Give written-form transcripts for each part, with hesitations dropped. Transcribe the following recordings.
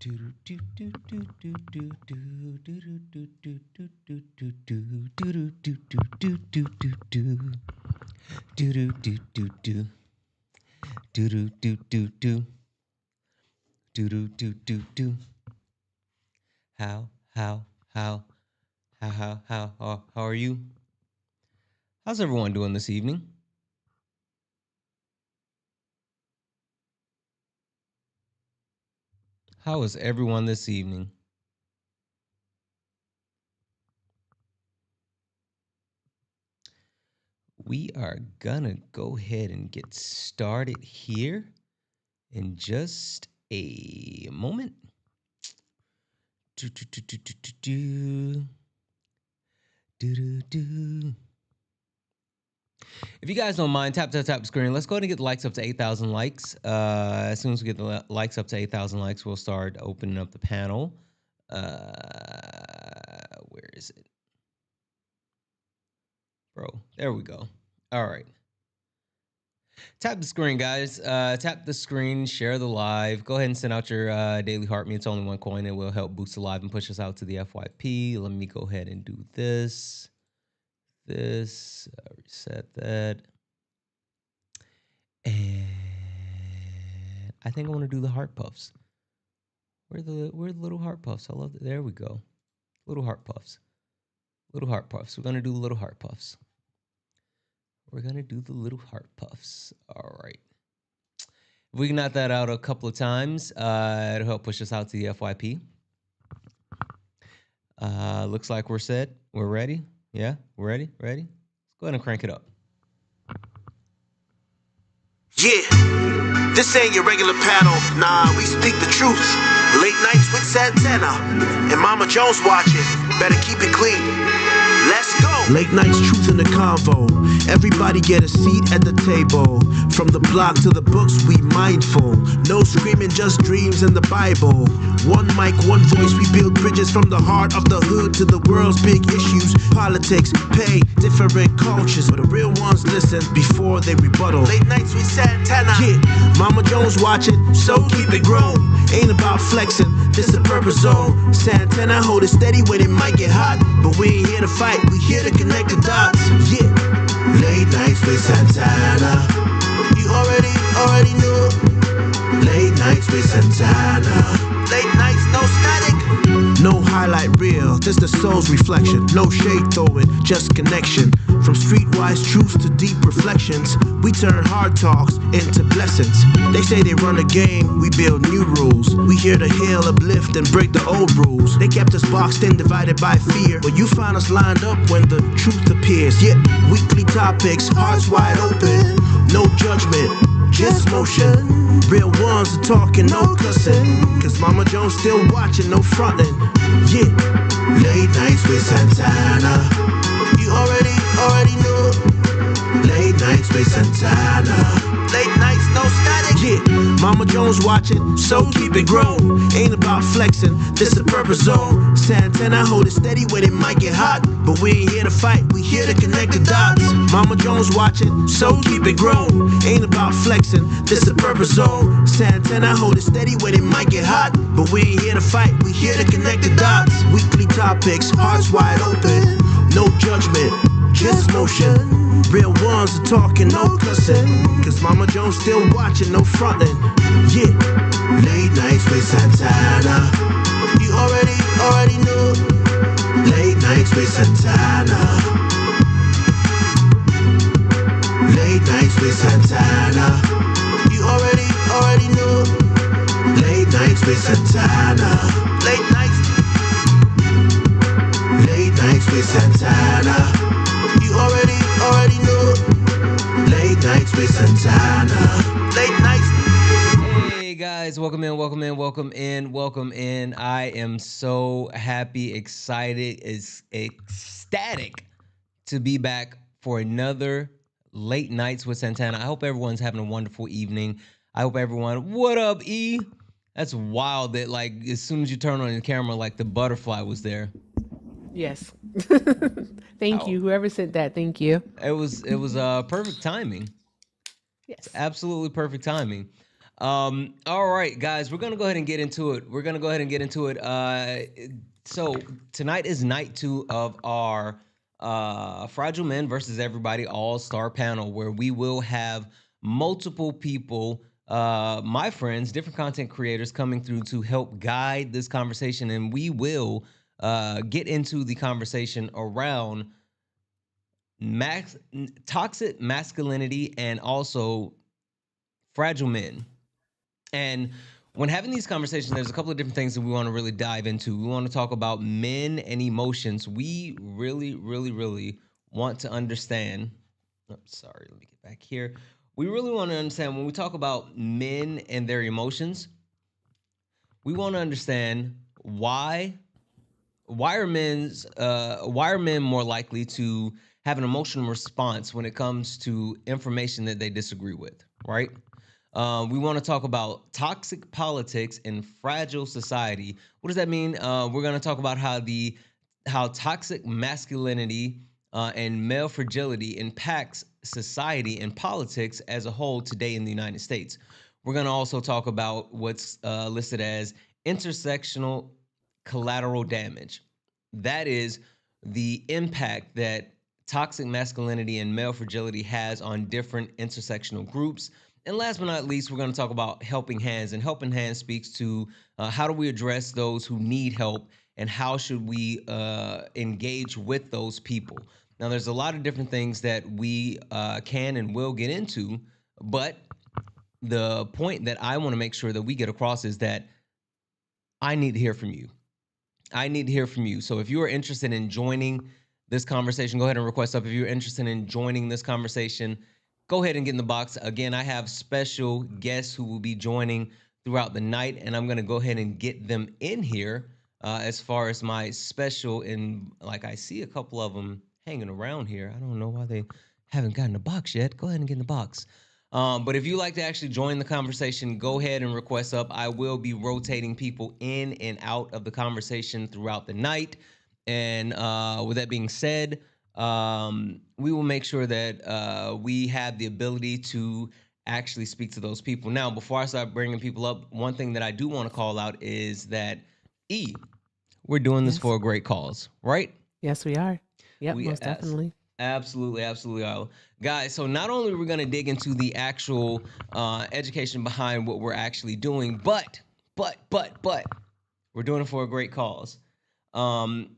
How are you? How's everyone doing this evening? How is everyone this evening? We are gonna go ahead and get started here in just a moment. If you guys don't mind, tap the screen. Let's go ahead and get the likes up to 8,000 likes. As soon as we get the likes up to 8,000 likes, we'll start opening up the panel. Where is it? Bro, there we go. All right. Tap the screen, guys. Tap the screen, share the live. Go ahead and send out your daily heart me. It's only one coin. It will help boost the live and push us out to the FYP. Let me go ahead and do this. Reset that. And I think I want to do the heart puffs. Where are the little heart puffs? I love that. There we go. Little heart puffs. Little heart puffs. We're going to do little heart puffs. We're going to do the little heart puffs. All right. If we can knock that out a couple of times, it'll help push us out to the FYP. Looks like we're set. We're ready. Yeah, we're ready. Ready? Let's go ahead and crank it up. Yeah, this ain't your regular panel. Nah, we speak the truth. Late nights with Santana and Mama Jones watching. Better keep it clean. Let's go. Late nights, truth in the convo. Everybody get a seat at the table. From the block to the books, we mindful. No screaming, just dreams in the Bible. One mic, one voice, we build bridges from the heart of the hood to the world's big issues. Politics, pay, different cultures, but the real ones listen before they rebuttal. Late nights with Santana. Yeah, Mama Jones watching, so keep it grown. Ain't about flexing, this the purpose zone. Santana hold it steady when it might get hot, but we ain't here to fight, we here to connect the dots. Yeah, late nights with Santana. You already knew. Late nights with Santana. Late nights, no static. No highlight reel, just the soul's reflection. No shade throwing, just connection. From streetwise truths to deep reflections, we turn hard talks into blessings. They say they run a game, we build new rules. We here to heal, uplift, and break the old rules. They kept us boxed in, divided by fear, but you find us lined up when the truth appears. Yeah, weekly topics, hearts wide open. No judgment, just motion. Real ones are talking, no cussing. Cause Mama Jones still watching, no fronting. Yeah, late nights with Santana. You already knew. Late nights with Santana. Late nights, no static. Yeah, Mama Jones watching, so keep it grown. Ain't about flexing, this the purpose zone. Santana hold it steady when it might get hot, but we ain't here to fight, we here to connect the dots. Mama Jones watching, so keep it grown. Ain't about flexing, this the purpose zone. Santana hold it steady when it might get hot, but we ain't here to fight, we here to connect the dots. Weekly topics, hearts wide open. No judgment, just motion. Real ones are talking, no cussing. Cause Mama Jones still watching, no fronting. Yeah, late nights with Santana. You already knew. Late nights with Santana. Late nights with Santana. You already knew. Late nights with Santana. Late nights. Late nights with Santana. You already knew. Late nights with Santana. Late nights. Hey guys, welcome in. I am so happy, excited, ecstatic to be back for another Late Nights with Santana. I hope everyone's having a wonderful evening. I hope everyone, what up, E? That's wild that like as soon as you turn on the camera, like the butterfly was there. Yes. Thank you. Whoever said that, thank you. It was perfect timing. Yes. Absolutely perfect timing. All right, guys, we're gonna go ahead and get into it. So tonight is night 2 of our Fragile Men versus Everybody All-Star panel, where we will have multiple people, my friends, different content creators coming through to help guide this conversation, and we will get into the conversation around toxic masculinity and also fragile men. And when having these conversations, there's a couple of different things that we want to really dive into. We want to talk about men and emotions. We really, really, really want to understand. Oh, sorry, let me get back here. We really want to understand when we talk about men and their emotions, we want to understand why are men more likely to have an emotional response when it comes to information that they disagree with, right? We want to talk about toxic politics and fragile society. What does that mean? We're going to talk about how toxic masculinity and male fragility impacts society and politics as a whole today in the United States. We're going to also talk about what's listed as intersectional collateral damage. That is the impact that toxic masculinity and male fragility has on different intersectional groups. And last but not least, we're going to talk about helping hands. And helping hands speaks to how do we address those who need help and how should we engage with those people. Now, there's a lot of different things that we can and will get into, but the point that I want to make sure that we get across is that I need to hear from you. I need to hear from you. So if you are interested in joining this conversation, go ahead and request up. If you're interested in joining this conversation, go ahead and get in the box. Again, I have special guests who will be joining throughout the night, and I'm going to go ahead and get them in here as far as my special. And like I see a couple of them hanging around here. I don't know why they haven't gotten the box yet. Go ahead and get in the box. But if you like to actually join the conversation, go ahead and request up. I will be rotating people in and out of the conversation throughout the night. And with that being said, we will make sure that we have the ability to actually speak to those people. Now, before I start bringing people up, one thing that I do want to call out is that we're doing this Yes. for a great cause, right? Yes, we are. Yep, We most definitely. absolutely, absolutely are. Guys, so not only are we going to dig into the actual education behind what we're actually doing, but we're doing it for a great cause. Um,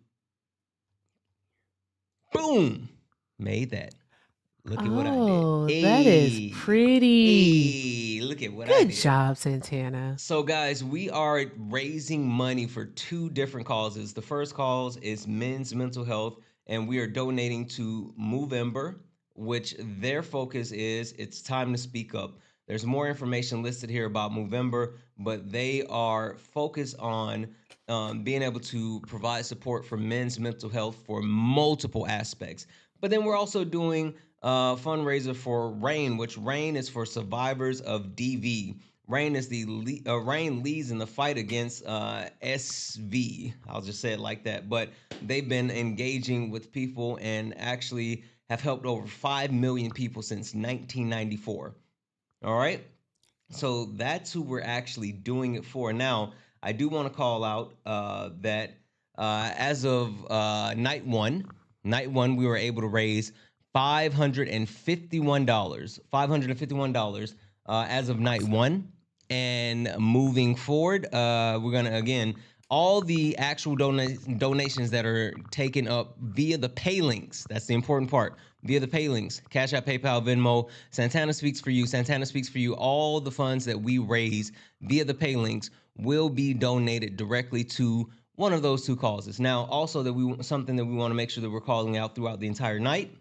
boom, made that. Look at what I did. Oh, that is Hey, pretty. hey, look at what I Good did. job, Santana. So, guys, we are raising money for 2 different causes. The first cause is men's mental health, and we are donating to Movember, which their focus is it's time to speak up. There's more information listed here about Movember, but they are focused on being able to provide support for men's mental health for multiple aspects. But then we're also doing a fundraiser for RAIN, which RAIN is for survivors of DV. Rain is Rain leads in the fight against SV. I'll just say it like that. But they've been engaging with people and actually have helped over 5 million people since 1994. All right. So that's who we're actually doing it for. Now, I do want to call out that as of night one, we were able to raise $551. $551 as of night one. And moving forward, we're gonna again all the actual donations that are taken up via the pay links. That's the important part. Via the pay links, Cash App, PayPal, Venmo, Santana Speaks for You, Santana Speaks for You. All the funds that we raise via the pay links will be donated directly to one of those 2 causes. Now, also something that we want to make sure that we're calling out throughout the entire night.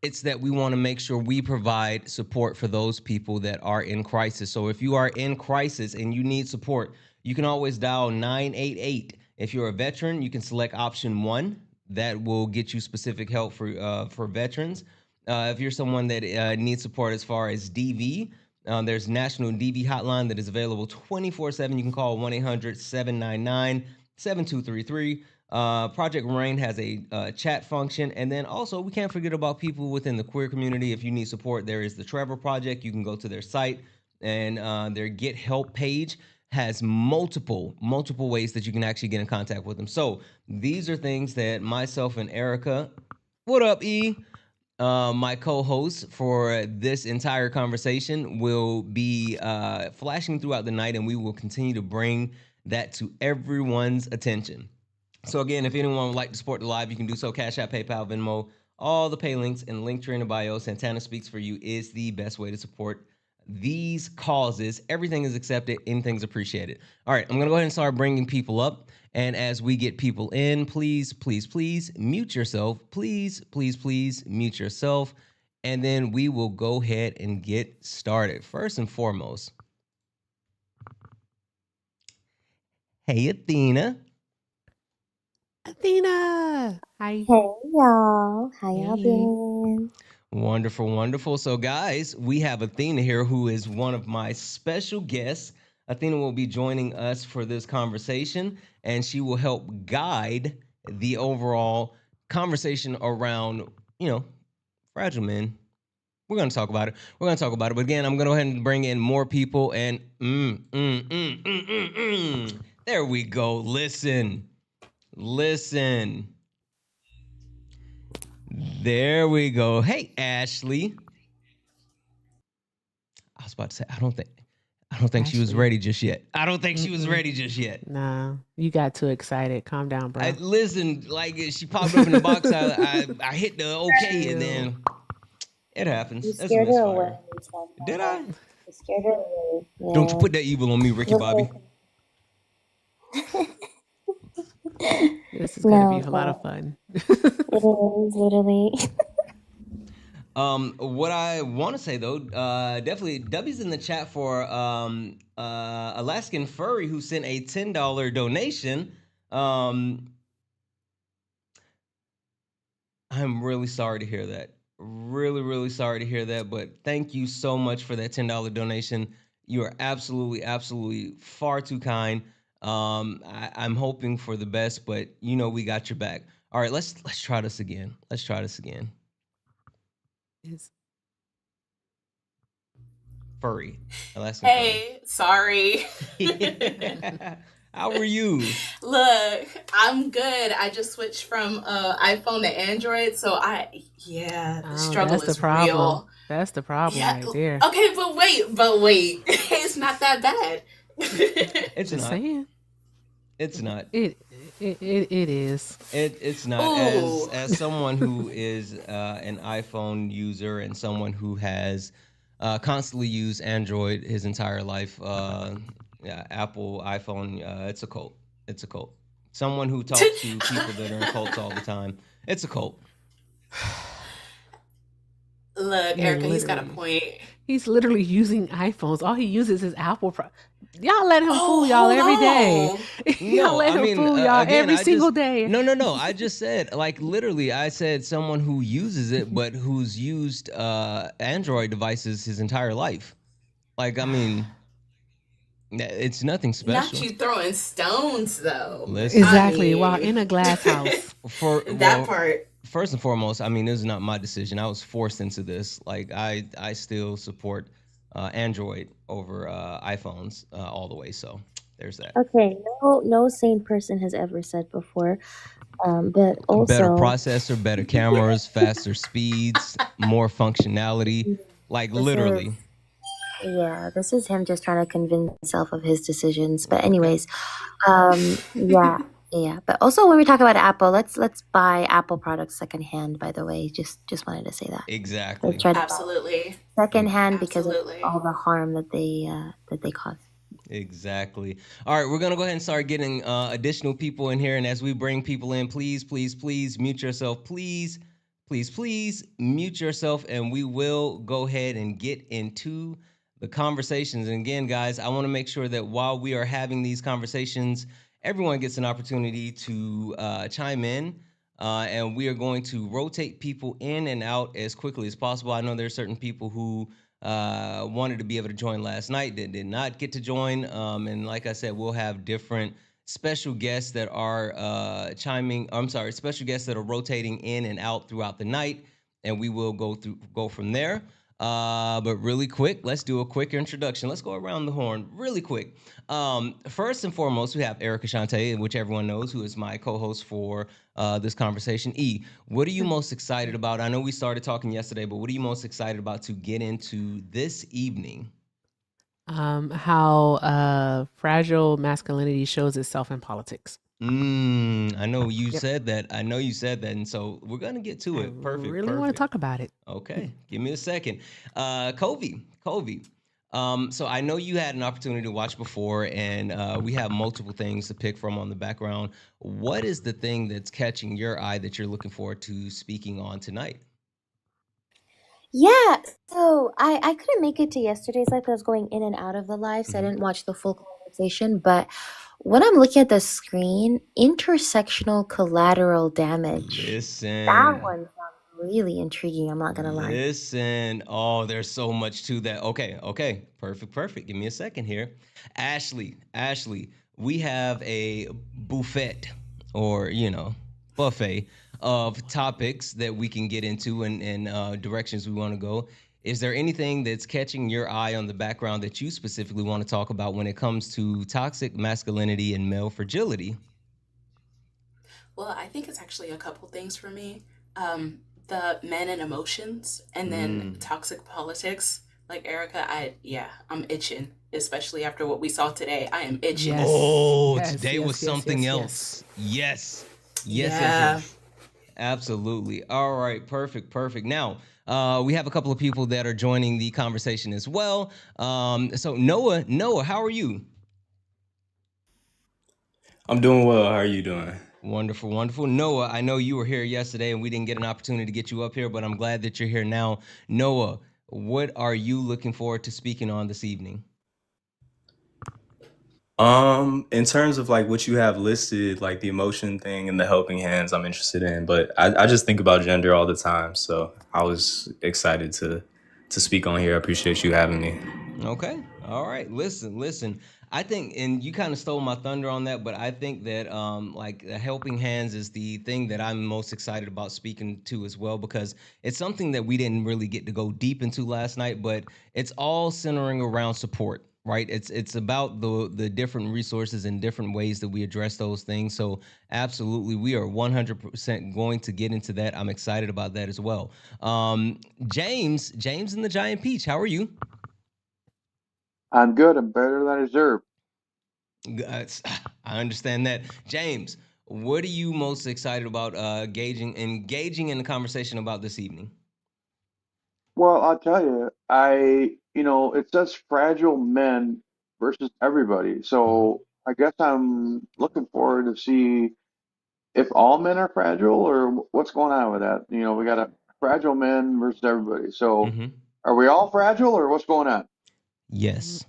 It's that we want to make sure we provide support for those people that are in crisis. So if you are in crisis and you need support, you can always dial 988. If you're a veteran, you can select option 1. That will get you specific help for veterans. If you're someone that needs support as far as DV, there's National DV Hotline that is available 24/7. You can call 1-800-799-7233. Project Rain has a chat function. And then also, we can't forget about people within the queer community. If you need support, there is the Trevor Project. You can go to their site and their Get Help page has multiple ways that you can actually get in contact with them. So these are things that myself and Erica, what up, E? My co-host for this entire conversation will be flashing throughout the night, and we will continue to bring that to everyone's attention. So again, if anyone would like to support the live, you can do so. Cash App, PayPal, Venmo, all the pay links and link tree in the bio. Santana Speaks for You is the best way to support these causes. Everything is accepted. Anything's appreciated. All right, I'm going to go ahead and start bringing people up. And as we get people in, please, please, please mute yourself. Please, please, please mute yourself. And then we will go ahead and get started. First and foremost, hey, Athena. Athena. Hi. Hey y'all, how y'all Hey. been? Wonderful, wonderful. So, guys, we have Athena here, who is one of my special guests. Athena will be joining us for this conversation, and she will help guide the overall conversation around, fragile men. We're going to talk about it. But again, I'm going to go ahead and bring in more people, and there we go. Listen. There we go. Hey, Ashley. I was about to say, I don't think she was Ashley. ready just yet. She was ready just yet. Nah, you got too excited. Calm down, bro. Listen, like she popped up in the box. I hit the okay, and then it happens. You That's scared her misfire. away. Did I? You scared her away. Yeah. Don't you put that evil on me, Ricky Bobby. This is gonna be a lot of fun. It is literally. What I want to say though, definitely W's in the chat for Alaskan Furry, who sent a $10 donation. I'm really sorry to hear that. Really, really sorry to hear that. But thank you so much for that $10 donation. You are absolutely, absolutely far too kind. I'm hoping for the best, but we got your back. All right, let's try this again. Furry. Alaskan Hey, sorry. How are you? Look, I'm good. I just switched from iPhone to Android, so the struggle that's is the problem. real. That's the problem right there. Okay, but wait. It's not that bad. It's Just not. saying. It's not. It is. It's not. As someone who is an iPhone user and someone who has constantly used Android his entire life, Apple, iPhone, it's a cult. Someone who talks to people that are in cults all the time, it's a cult. Look, Erica, he's got a point. He's literally using iPhones. All he uses is Apple. Y'all let him fool y'all every day. Y'all let him fool y'all every single day. No. I just said, like, literally, I said someone who uses it, but who's used Android devices his entire life. Like, I mean, it's nothing special. Not you throwing stones, though. Listen. Exactly. While in a glass house. Part. First and foremost, I mean, this is not my decision. I was forced into this. Like, I still support Android over iPhones all the way. So there's that. Okay, no sane person has ever said before. But also better processor, better cameras, faster speeds, more functionality. Like literally. This is him just trying to convince himself of his decisions. But anyways, yeah. But also when we talk about Apple, let's buy Apple products secondhand. By the way, just wanted to say that. Exactly. Let's try to Absolutely. buy secondhand because of all the harm that they cause. Exactly. All right, we're gonna go ahead and start getting additional people in here, and as we bring people in, please mute yourself. Please mute yourself, and we will go ahead and get into the conversations. And again, guys, I want to make sure that while we are having these conversations, everyone gets an opportunity to chime in, and we are going to rotate people in and out as quickly as possible. I know there are certain people who wanted to be able to join last night that did not get to join, and like I said, we'll have different special guests that are special guests that are rotating in and out throughout the night, and we will go from there. But really quick, let's do a quick introduction. Let's go around the horn really quick. First and foremost, we have Erica Shante, which everyone knows, who is my co-host for this conversation. E, what are you most excited about? I know we started talking yesterday, but what are you most excited about to get into this evening? How fragile masculinity shows itself in politics. I know you Yep. said that. I know you said that, and so we're gonna get to I it. Perfect, really want to perfect. talk about it. Okay, give me a second. Kobe. So I know you had an opportunity to watch before, and we have multiple things to pick from on the background. What is the thing that's catching your eye that you're looking forward to speaking on tonight? Yeah, so I couldn't make it to yesterday's live because I was going in and out of the live, so I Mhm. didn't watch the full conversation. But when I'm looking at the screen, intersectional collateral damage. That Listen, one sounds really intriguing, I'm not gonna lie. listen. Oh, there's so much to that. Okay. Perfect. Give me a second here. Ashley, we have a buffet or, buffet of topics that we can get into and directions we want to go. Is there anything that's catching your eye on the background that you specifically want to talk about when it comes to toxic masculinity and male fragility? Well, I think it's actually a couple things for me. The men and emotions, and then Mm. toxic politics. Like Erica, I'm itching, especially after what we saw today. I am itching. Yes. Oh, Yes. today was Yes. Yes. something Yes. Yes. else. Yes. Yeah. Yes. Absolutely. All right. Perfect. Now, we have a couple of people that are joining the conversation as well. So Noah, how are you? I'm doing well. How are you doing? Wonderful. Noah, I know you were here yesterday and we didn't get an opportunity to get you up here, but I'm glad that you're here now. Noah, what are you looking forward to speaking on this evening? In terms of like what you have listed, like the emotion thing and the helping hands, I'm interested in. But I just think about gender all the time, so I was excited to speak on here. I appreciate you having me. Okay. All right. Listen. I think, and you kind of stole my thunder on that, but I think that like the helping hands is the thing that I'm most excited about speaking to as well, because it's something that we didn't really get to go deep into last night, but it's all centering around support, right? It's about the different resources and different ways that we address those things. So absolutely, we are 100% going to get into that. I'm excited about that as well. James and the Giant Peach, how are you? I'm good. I'm better than I deserve. I understand that. James, what are you most excited about engaging in the conversation about this evening? Well, I'll tell you, it says fragile men versus everybody. Mhm. So I guess I'm looking forward to see if all men are fragile or what's going on with that. We got a fragile men versus everybody. So Mhm. are we all fragile or what's going on? Yes.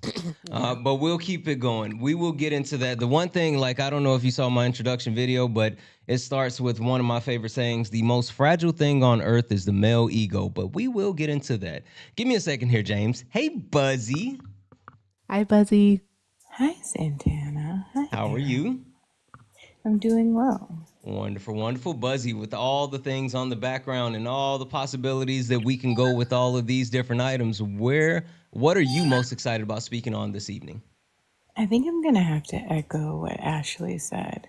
Yeah. But we'll keep it going. We will get into that. The one thing, like, I don't know if you saw my introduction video, but it starts with one of my favorite sayings: the most fragile thing on earth is the male ego. But we will get into that. Give me a second here, James. Hey, Buzzy. Hi, Buzzy. Hi, Santana. Hi, How are Eric. you? I'm doing well. Wonderful. Buzzy, with all the things on the background and all the possibilities that we can go with all of these different items, what are you most excited about speaking on this evening? I think I'm going to have to echo what Ashley said.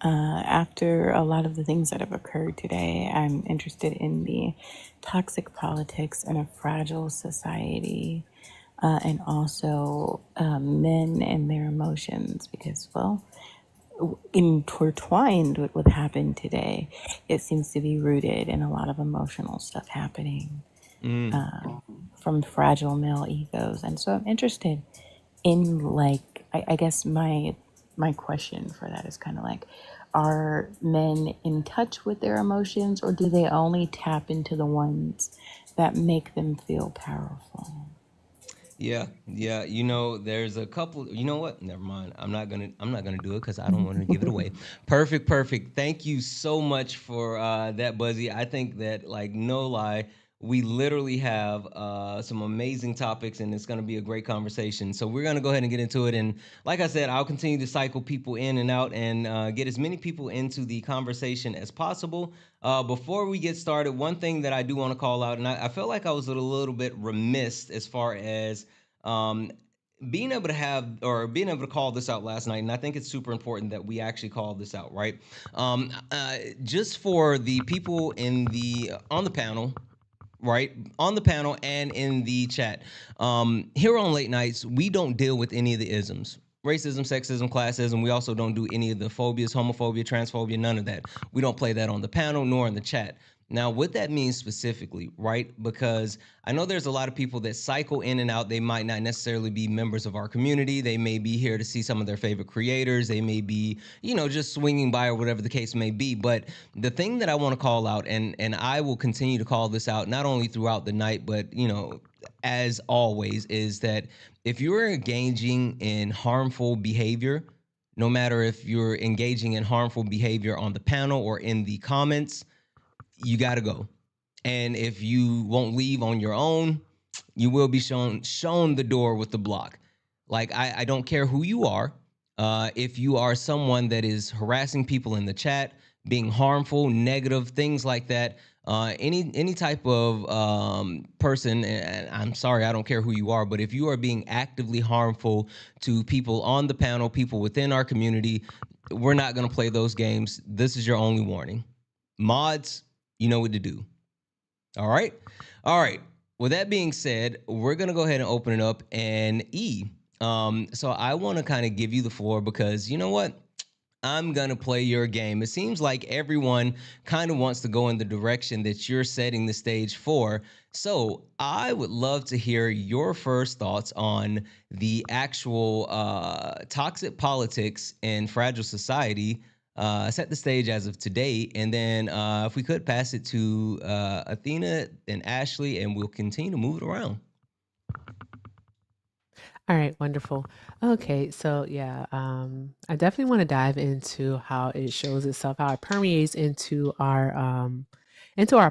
After a lot of the things that have occurred today, I'm interested in the toxic politics in a fragile society, and also men and their emotions, because, well, intertwined with what happened today, it seems to be rooted in a lot of emotional stuff happening Mm. from fragile male egos. And so I'm interested in, like, I guess my question for that is kind of like, are men in touch with their emotions, or do they only tap into the ones that make them feel powerful? Yeah. There's a couple. You know what? Never mind. I'm not gonna do it because I don't want to give it away. Perfect. Thank you so much for that, Buzzy. I think that, like, no lie, We literally have some amazing topics, and it's going to be a great conversation. So we're going to go ahead and get into it. And like I said, I'll continue to cycle people in and out and get as many people into the conversation as possible. Before we get started, one thing that I do want to call out, and I felt like I was a little bit remiss as far as being able to call this out last night. And I think it's super important that we actually call this out, right? Just for the people on the panel, right, on the panel and in the chat. Here on Late Nights, we don't deal with any of the isms. Racism, sexism, classism. We also don't do any of the phobias, homophobia, transphobia, none of that. We don't play that on the panel nor in the chat. Now, what that means specifically, right? Because I know there's a lot of people that cycle in and out. They might not necessarily be members of our community. They may be here to see some of their favorite creators. They may be, just swinging by or whatever the case may be. But the thing that I want to call out, and I will continue to call this out, not only throughout the night, but, as always, is that if you're engaging in harmful behavior, no matter if you're engaging in harmful behavior on the panel or in the comments, you got to go. And if you won't leave on your own, you will be shown the door with the block. Like, I don't care who you are. If you are someone that is harassing people in the chat, being harmful, negative, things like that, any type of person, and I'm sorry, I don't care who you are, but if you are being actively harmful to people on the panel, people within our community, we're not going to play those games. This is your only warning. Mods, you know what to do. All right. With that being said, we're gonna go ahead and open it up. And so I want to kind of give you the floor because you know what? I'm gonna play your game. It seems like everyone kind of wants to go in the direction that you're setting the stage for. So I would love to hear your first thoughts on the actual toxic politics in fragile society. Set the stage as of today, and then if we could pass it to Athena and Ashley, and we'll continue to move it around. All right, wonderful. Okay, so yeah, I definitely want to dive into how it shows itself, how it permeates into our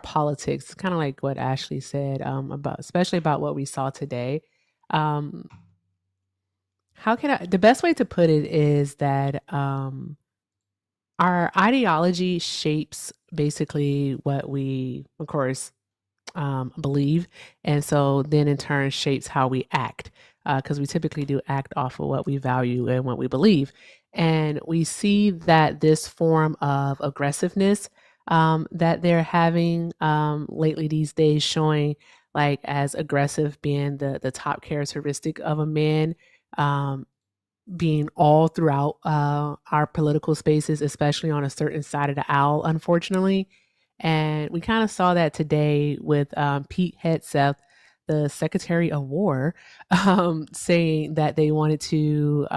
politics. Kind of like what Ashley said about, especially about what we saw today. The best way to put it is that our ideology shapes basically what we, of course, believe, and so then in turn shapes how we act, because we typically do act off of what we value and what we believe. And we see that this form of aggressiveness that they're having lately these days, showing like as aggressive being the top characteristic of a man, being all throughout our political spaces, especially on a certain side of the aisle, unfortunately. And we kind of saw that today with Pete Hegseth, the Secretary of War, saying that they wanted to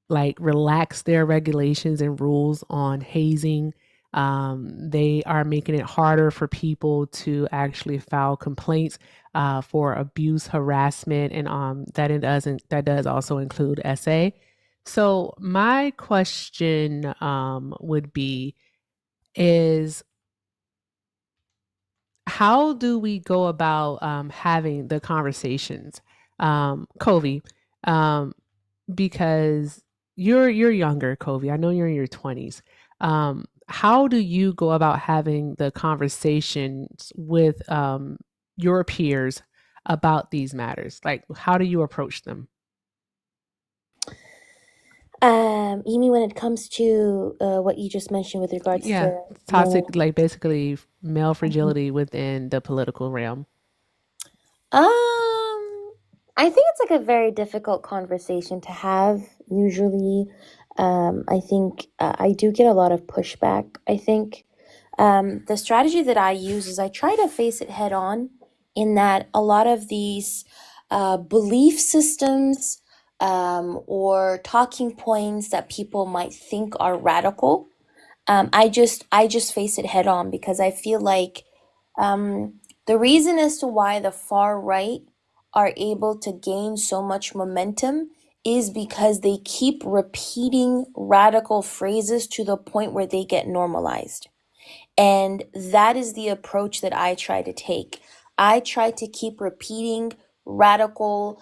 relax their regulations and rules on hazing. They are making it harder for people to actually file complaints for abuse, harassment, and that does also include SA. So my question would be is how do we go about having the conversations, Covey? Because you're younger, Covey. I know you're in your 20s. How do you go about having the conversations with your peers about these matters? Like, how do you approach them? You mean when it comes to what you just mentioned with regards to toxic, like basically male fragility within the political realm? I think it's like a very difficult conversation to have usually. I think I do get a lot of pushback. I think the strategy that I use is I try to face it head on, in that a lot of these belief systems or talking points that people might think are radical, I just face it head on, because I feel like the reason as to why the far right are able to gain so much momentum is because they keep repeating radical phrases to the point where they get normalized. And that is the approach that I try to take. I try to keep repeating radical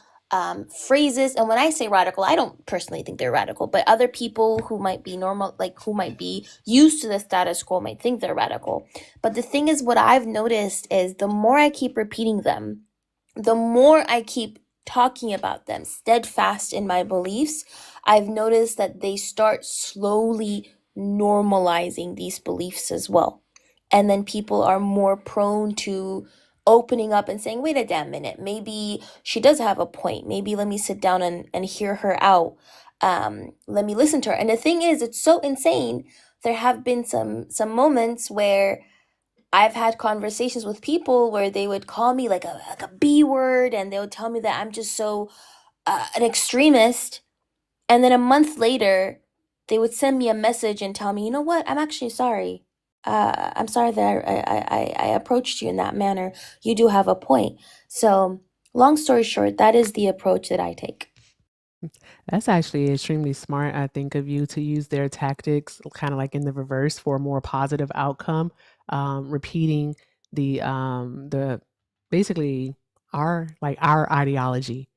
phrases. And when I say radical, I don't personally think they're radical, but other people who might be normal, like who might be used to the status quo, might think they're radical. But the thing is, what I've noticed is the more I keep repeating them, the more I keep talking about them, steadfast in my beliefs, I've noticed that they start slowly normalizing these beliefs as well. And then people are more prone to opening up and saying, wait a damn minute, maybe she does have a point. Maybe let me sit down and hear her out. Let me listen to her. And the thing is, it's so insane. There have been some moments where I've had conversations with people where they would call me like a B word, and they would tell me that I'm just so an extremist. And then a month later, they would send me a message and tell me, you know what, I'm actually sorry. I'm sorry that I approached you in that manner. You do have a point. So, long story short, that is the approach that I take. That's actually extremely smart, I think, of you to use their tactics kind of like in the reverse for a more positive outcome. Repeating the basically our ideology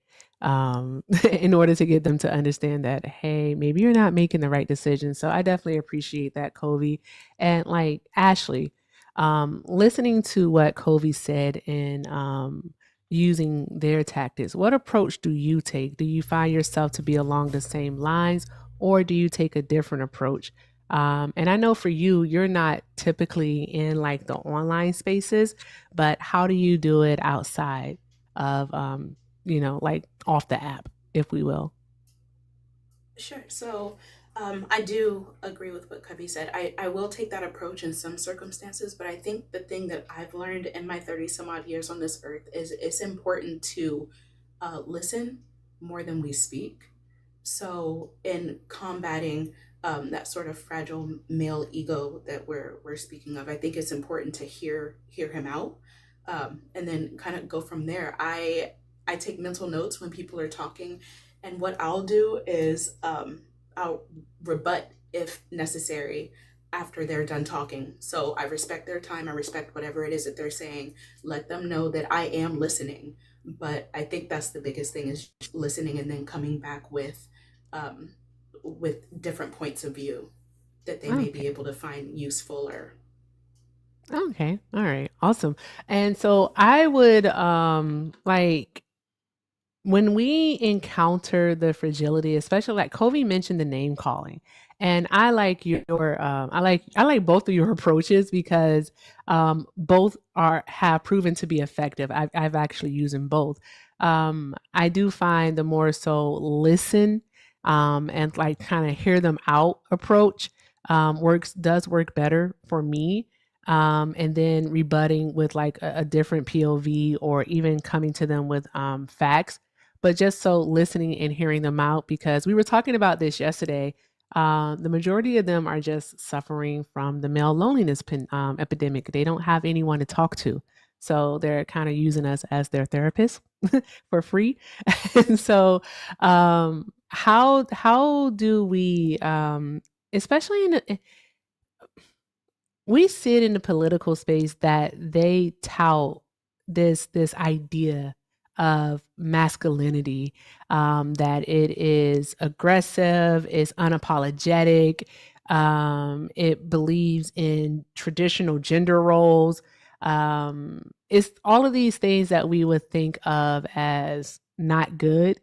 in order to get them to understand that, hey, maybe you're not making the right decision. So I definitely appreciate that, Covey. And like Ashley, listening to what Covey said and using their tactics. What approach do you take? Do you find yourself to be along the same lines, or do you take a different approach? And I know for you, you're not typically in like the online spaces, but how do you do it outside of, like off the app, if we will? Sure. So I do agree with what Cubby said. I will take that approach in some circumstances, but I think the thing that I've learned in my 30 some odd years on this earth is it's important to listen more than we speak. So in combating that sort of fragile male ego that we're speaking of, I think it's important to hear him out, and then kind of go from there. I take mental notes when people are talking, and what I'll do is I'll rebut if necessary after they're done talking. So I respect their time. I respect whatever it is that they're saying. Let them know that I am listening. But I think that's the biggest thing is listening and then coming back um, with different points of view that they may Okay. be able to find useful or Okay. All right. Awesome. And so I would like when we encounter the fragility, especially like Covey mentioned the name calling, and I like your I like both of your approaches because both are have proven to be effective. I've actually used them both. I do find the more so listen and like kind of hear them out approach does work better for me. And then rebutting with like a different POV or even coming to them with facts, but just so listening and hearing them out because we were talking about this yesterday. The majority of them are just suffering from the male loneliness epidemic. They don't have anyone to talk to. So they're kind of using us as their therapist for free. And so how do we especially we sit in the political space that they tout this idea of masculinity, that it is aggressive, it's unapologetic, it believes in traditional gender roles. It's all of these things that we would think of as not good.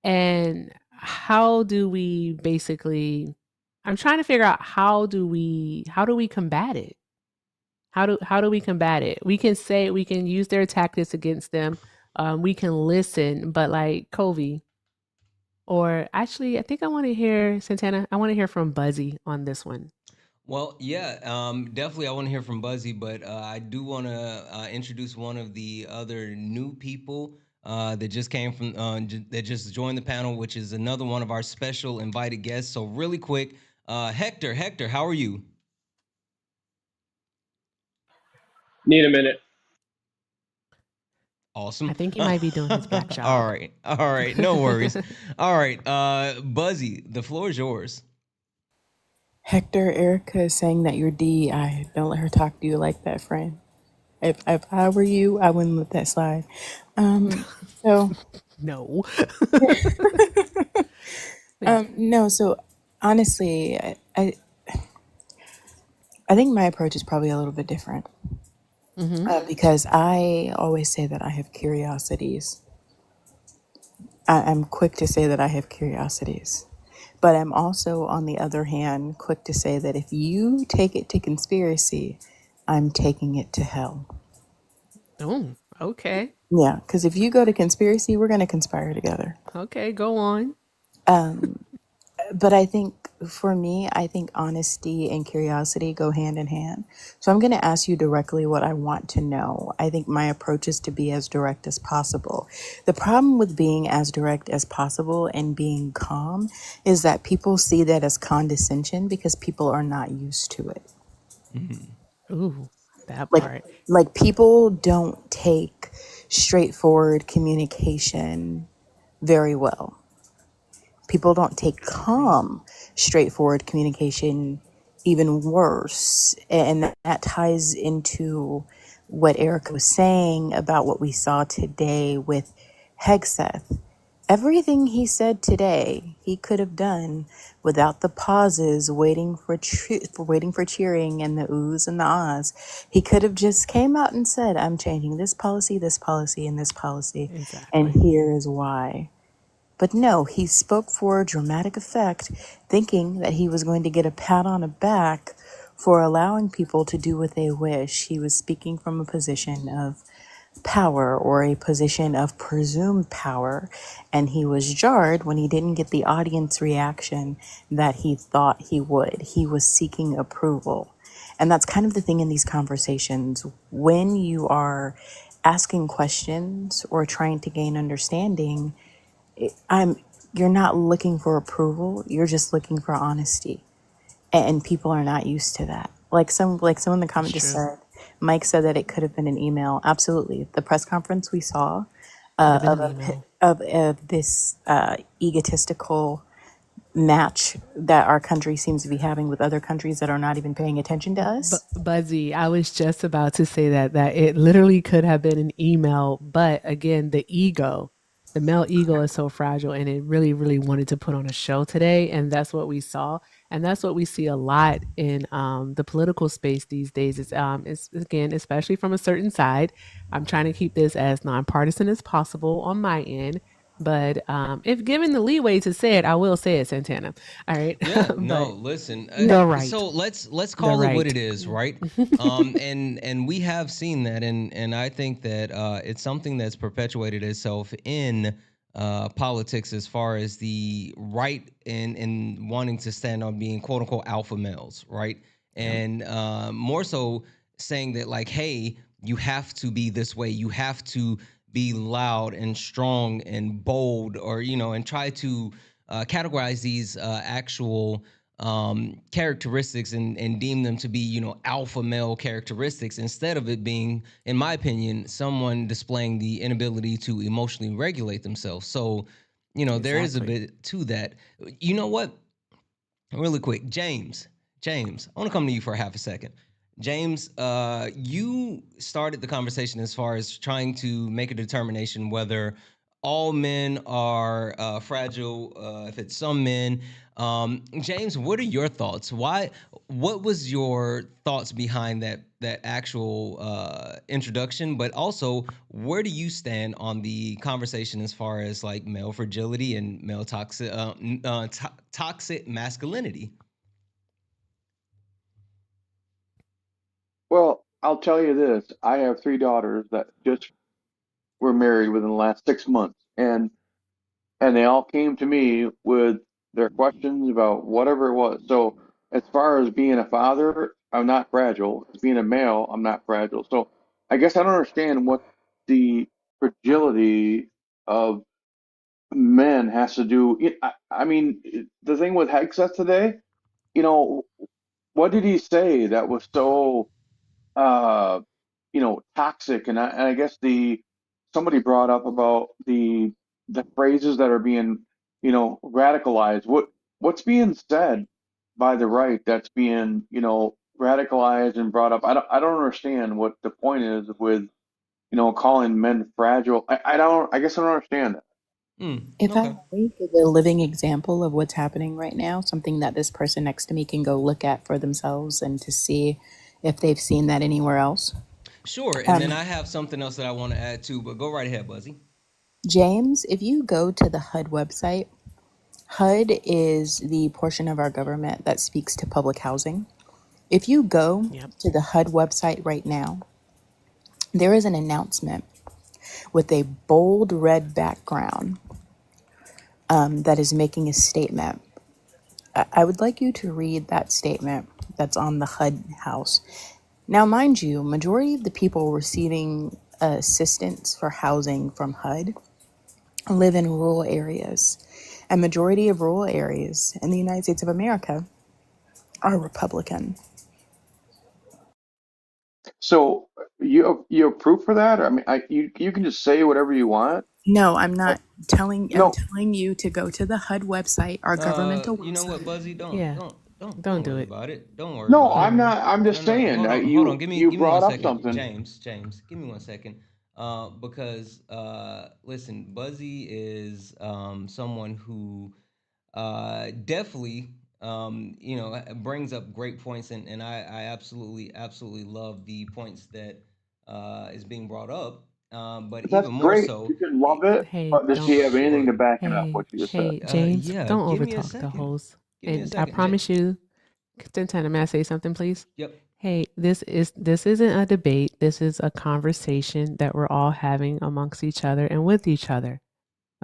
And how do we basically I'm trying to figure out how do we combat it? How do we combat it? We can say we can use their tactics against them. We can listen, but like Covey, or actually, I think I want to hear Santana. I want to hear from Buzzy on this one. Well, yeah, definitely. I want to hear from Buzzy, but I do want to introduce one of the other new people that just came from that just joined the panel, which is another one of our special invited guests. So, really quick, Hector, how are you? Need a minute. Awesome. I think he might be doing his black job. All right, no worries. All right, Buzzy, the floor is yours. Hector, Erica is saying that you're DEI. Don't let her talk to you like that, friend. If I were you, I wouldn't let that slide. So No. no. So honestly, I think my approach is probably a little bit different because I always say that I have curiosities. I'm quick to say that I have curiosities. But I'm also, on the other hand, quick to say that if you take it to conspiracy, I'm taking it to hell. Oh, okay. Yeah, because if you go to conspiracy, we're going to conspire together. Okay, go on. But I think for me, I think honesty and curiosity go hand in hand. So I'm going to ask you directly what I want to know. I think my approach is to be as direct as possible. The problem with being as direct as possible and being calm is that people see that as condescension because people are not used to it. Ooh, that Like part. like people don't take straightforward communication very well. People don't take Agreed. calm, straightforward communication even worse. And that ties into what Erica was saying about what we saw today with Hegseth. Everything he said today, he could have done without the pauses, waiting for cheering and the oohs and the ahs. He could have just came out and said, "I'm changing this policy, and this policy, and Exactly. here is why." But no, he spoke for dramatic effect, thinking that he was going to get a pat on the back for allowing people to do what they wish. He was speaking from a position of power or a position of presumed power, and he was jarred when he didn't get the audience reaction that he thought he would. He was seeking approval. And that's kind of the thing in these conversations. When you are asking questions or trying to gain understanding, I'm you're not looking for approval, you're just looking for honesty. And people are not used to that. Someone in the That's comment just true. said, Mike said that it could have been an email. Absolutely. The press conference we saw Could have been an email. of this egotistical match that our country seems to be having with other countries that are not even paying attention to us. Buzzy, I was just about to say that it literally could have been an email, but again, the male ego is so fragile, and it really, really wanted to put on a show today, and that's what we saw, and that's what we see a lot in the political space these days. It's again, especially from a certain side. I'm trying to keep this as nonpartisan as possible on my end. But if given the leeway to say it, I will say it, Santana. All right, Yeah, no, but listen. the right, So let's the call it what right. it is, right? And we have seen that, and I think that it's something that's perpetuated itself in politics as far as the right in wanting to stand on being quote unquote alpha males, right? Yep. And more so saying that like, hey, you have to be this way, you have to be loud and strong and bold, or and try to categorize these actual characteristics and deem them to be, alpha male characteristics, instead of it being, in my opinion, someone displaying the inability to emotionally regulate themselves. So, there is a Exactly. bit to that. You know what? Really quick, James, I want to come to you for half a second. James, you started the conversation as far as trying to make a determination whether all men are fragile, if it's some men. James, what are your thoughts? What was your thoughts behind that actual introduction? But also, where do you stand on the conversation as far as like male fragility and male toxic masculinity? Well, I'll tell you this. I have three daughters that just were married within the last 6 months, and they all came to me with their questions about whatever it was. So as far as being a father, I'm not fragile. As being a male, I'm not fragile. So I guess I don't understand what the fragility of men has to do. I mean, the thing with Hegseth today, you know, what did he say that was so uh, toxic? And I guess the somebody brought up about the phrases that are being, radicalized. What's being said by the right that's being, radicalized and brought up. I don't understand what the point is with, calling men fragile. I guess I don't understand that. If I Okay. may give a living example of what's happening right now, something that this person next to me can go look at for themselves and to see if they've seen that anywhere else. Sure. And then I have something else that I want to add too, but go right ahead, Buzzy. James, if you go to the HUD website, HUD is the portion of our government that speaks to public housing. If you go Yep. to the HUD website right now, there is an announcement with a bold red background that is making a statement. I would like you to read that statement that's on the HUD house. Now, mind you, majority of the people receiving assistance for housing from HUD live in rural areas. And majority of rural areas in the United States of America are Republican. So you have proof for that? I mean, you can just say whatever you want. No, I'm Uh, not telling. I'm no, telling you to go to the HUD website, our governmental You know what, website. Buzzy? Don't Yeah. don't don't Don't don't do worry it. about it. Don't worry no, about it. I'm Yeah. not. I'm No, just no, saying hold that on, hold on. you Give me one brought up second, something. James. Give me 1 second. Because listen, Buzzy is someone who definitely brings up great points, and I absolutely love the points that is being brought up. But That's even more great. so, You can love it, Hey, but does don't. he have anything sure. to back it up? Hey, What you just said? hey, James, Yeah. don't Give me a overtalk the second. host. Give me a And I second. promise you, Santana, may I say something, please? Yep. Hey, this isn't a debate. This is a conversation that we're all having amongst each other and with each other.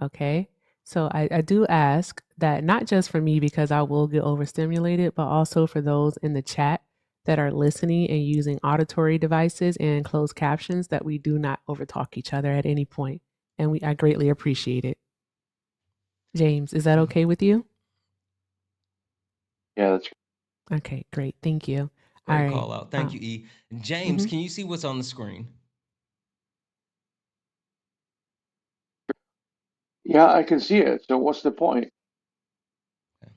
Okay. So I do ask that not just for me because I will get overstimulated, but also for those in the chat that are listening and using auditory devices and closed captions that we do not overtalk each other at any point. And I greatly appreciate it. James, is that Mhm. okay with you? Yeah, that's Okay, great. Thank you. All Great right. call out. Thank you, E. James, Mhm. can you see what's on the screen? yeah. I can see it. So what's the point? Okay.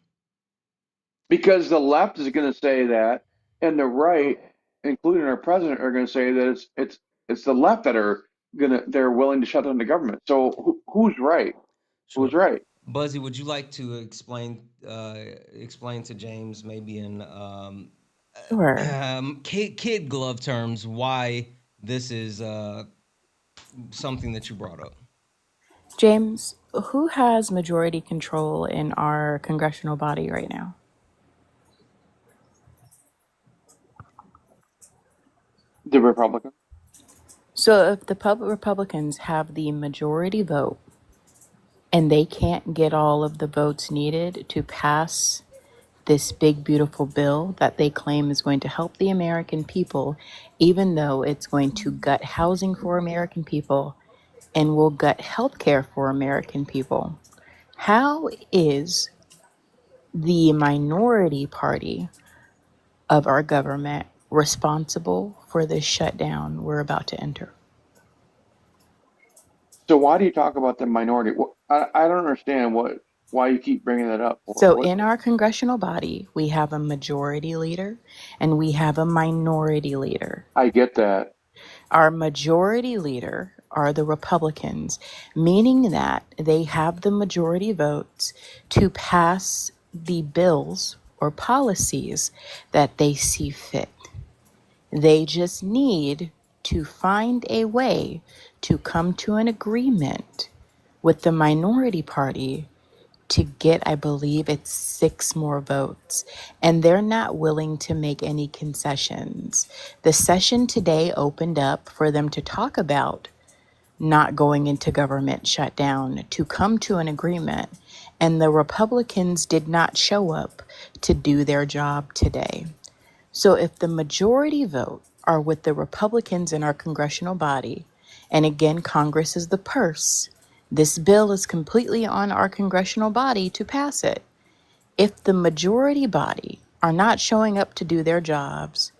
Because the left is going to say that, and the right, including our president, are going to say that it's the left that are they're willing to shut down the government. So who's right? Sure. Who's right? Buzzy, would you like to explain to James maybe in Sure. kid glove terms why this is something that you brought up? James, who has majority control in our congressional body right now? The Republican. So if the Republicans have the majority vote and they can't get all of the votes needed to pass this big, beautiful bill that they claim is going to help the American people, even though it's going to gut housing for American people and will gut health care for American people, how is the minority party of our government responsible for this shutdown we're about to enter? So why do you talk about the minority? I don't understand why you keep bringing that up. So, in our congressional body, we have a majority leader and we have a minority leader. I get that. Our majority leader are the Republicans, meaning that they have the majority votes to pass the bills or policies that they see fit. They just need to find a way to come to an agreement with the minority party to get, I believe it's 6 more votes. And they're not willing to make any concessions. The session today opened up for them to talk about not going into government shutdown, to come to an agreement. And the Republicans did not show up to do their job today. So if the majority vote are with the Republicans in our congressional body, and again, Congress is the purse, this bill is completely on our congressional body to pass it. If the majority body are not showing up to do their jobs,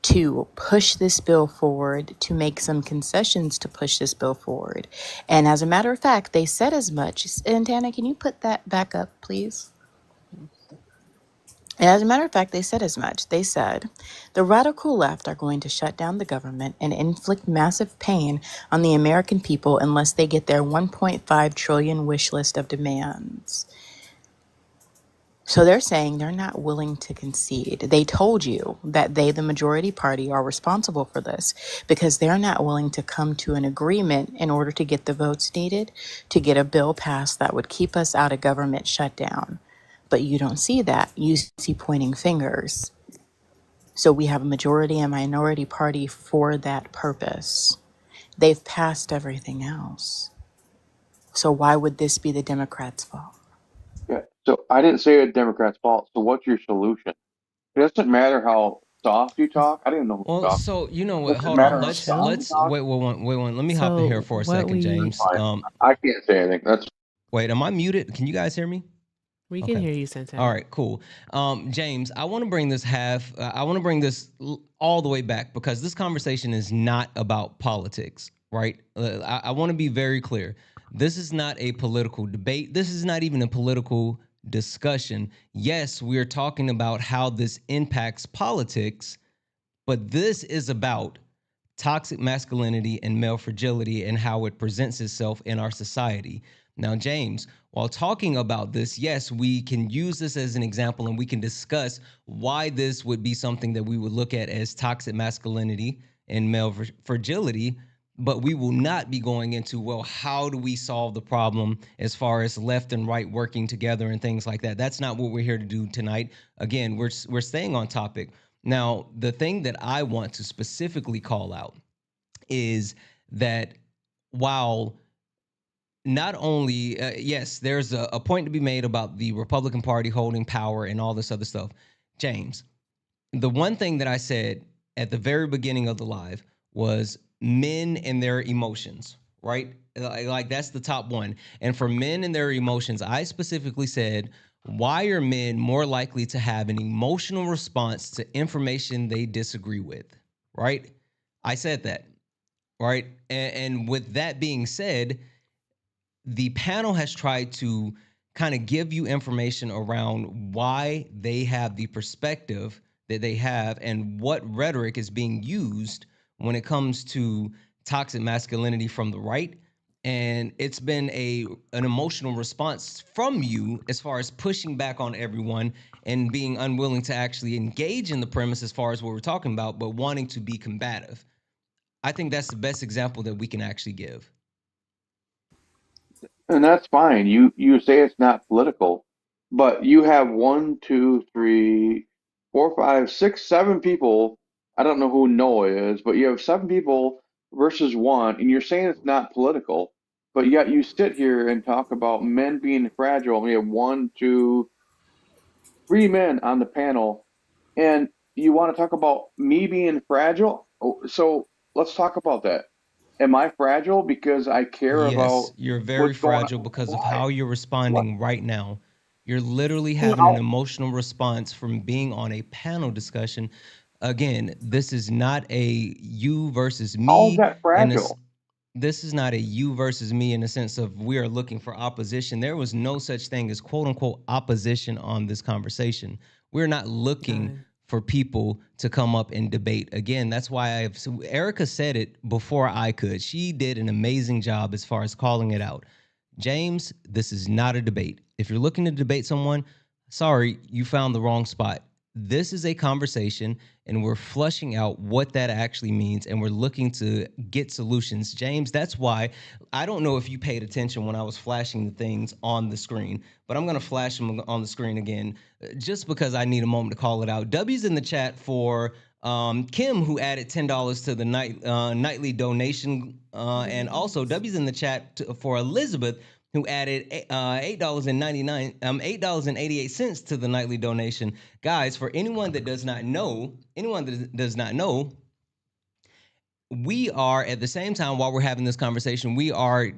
to push this bill forward, to make some concessions to push this bill forward, and as a matter of fact, they said as much. And Tana, can you put that back up, please? And as a matter of fact, they said as much. They said, the radical left are going to shut down the government and inflict massive pain on the American people unless they get their 1.5 trillion wish list of demands. So they're saying they're not willing to concede. They told you that they, the majority party, are responsible for this because they're not willing to come to an agreement in order to get the votes needed to get a bill passed that would keep us out of government shutdown. But you don't see that. You see pointing fingers. So we have a majority and minority party for that purpose. They've passed everything else. So why would this be the Democrats' fault? Yeah. So I didn't say a Democrat's fault. So what's your solution? It doesn't matter how soft you talk. I don't even know who Well, talks. so you know It what? doesn't Hold on. matter how Let's soft you Chill. let's talk. wait. Wait one. Wait one. Let me hop in here So for a what second, we James. Fine. I can't say anything. That's Wait. Am I muted? Can you guys hear me? we can Okay. hear you, All Santana. right, cool. James, I want to bring this I want to bring this all the way back because this conversation is not about politics, right? I want to be very clear. This is not a political debate. This is not even a political discussion. Yes, we're talking about how this impacts politics, but this is about toxic masculinity and male fragility and how it presents itself in our society. Now, James, while talking about this, yes, we can use this as an example and we can discuss why this would be something that we would look at as toxic masculinity and male fragility, but we will not be going into, well, how do we solve the problem as far as left and right working together and things like that. That's not what we're here to do tonight. Again, we're staying on topic. Now, the thing that I want to specifically call out is that while not only, yes, there's a point to be made about the Republican Party holding power and all this other stuff. James, the one thing that I said at the very beginning of the live was men and their emotions, right? Like that's the top one. And for men and their emotions, I specifically said, why are men more likely to have an emotional response to information they disagree with, right? I said that, right? And with that being said, the panel has tried to kind of give you information around why they have the perspective that they have and what rhetoric is being used when it comes to toxic masculinity from the right. And it's been an emotional response from you as far as pushing back on everyone and being unwilling to actually engage in the premise as far as what we're talking about, but wanting to be combative. I think that's the best example that we can actually give. and that's fine. You say it's not political, but you have one, two, three, four, five, six, seven people. I don't know who Noah is, but you have seven people versus one, and you're saying it's not political, but yet you sit here and talk about men being fragile. We have one, two, three men on the panel, and you want to talk about me being fragile? Oh, so let's talk about that. Am I fragile because I care Yes, about you're very what's going fragile on? because of Why? how you're What? responding right now. You're literally having an How? emotional response from being on a panel discussion. Again, this is not a you versus How is me that in a, fragile? this is not a you versus me in the sense of we are looking for opposition. There was no such thing as quote unquote opposition on this conversation. We're not looking None. for people to come up and debate. Again, that's why Erica said it before I could. She did an amazing job as far as calling it out. James, this is not a debate. If you're looking to debate someone, sorry, you found the wrong spot. This is a conversation, and we're flushing out what that actually means, and we're looking to get solutions. James, that's why I don't know if you paid attention when I was flashing the things on the screen, but I'm going to flash them on the screen again just because I need a moment to call it out. W's in the chat for Kim, who added $10 to the nightly donation, and also W's in the chat for Elizabeth, who added $8.88 to the nightly donation. Guys, for anyone that does not know, we are at the same time while we're having this conversation, we are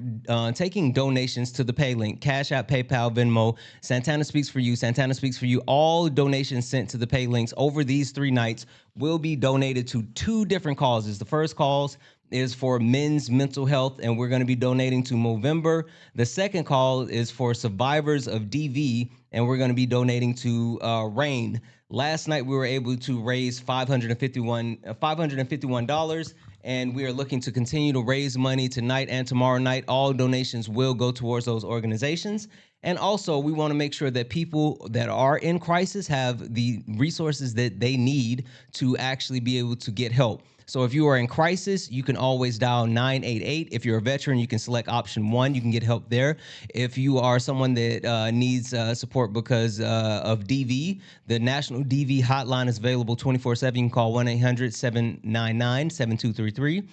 taking donations to the pay link, Cash App, PayPal, Venmo. Santana Speaks for You, Santana Speaks for You. All donations sent to the pay links over these 3 nights will be donated to 2 different causes. The first cause is for men's mental health, and we're going to be donating to Movember. The second call is for survivors of DV, and we're going to be donating to RAIN. Last night, we were able to raise $551, and we are looking to continue to raise money tonight and tomorrow night. All donations will go towards those organizations. And also, we want to make sure that people that are in crisis have the resources that they need to actually be able to get help. So if you are in crisis, you can always dial 988. If you're a veteran, you can select option 1. You can get help there. If you are someone that needs support because of DV, the National DV hotline is available 24/7. You can call 1-800-799-7233.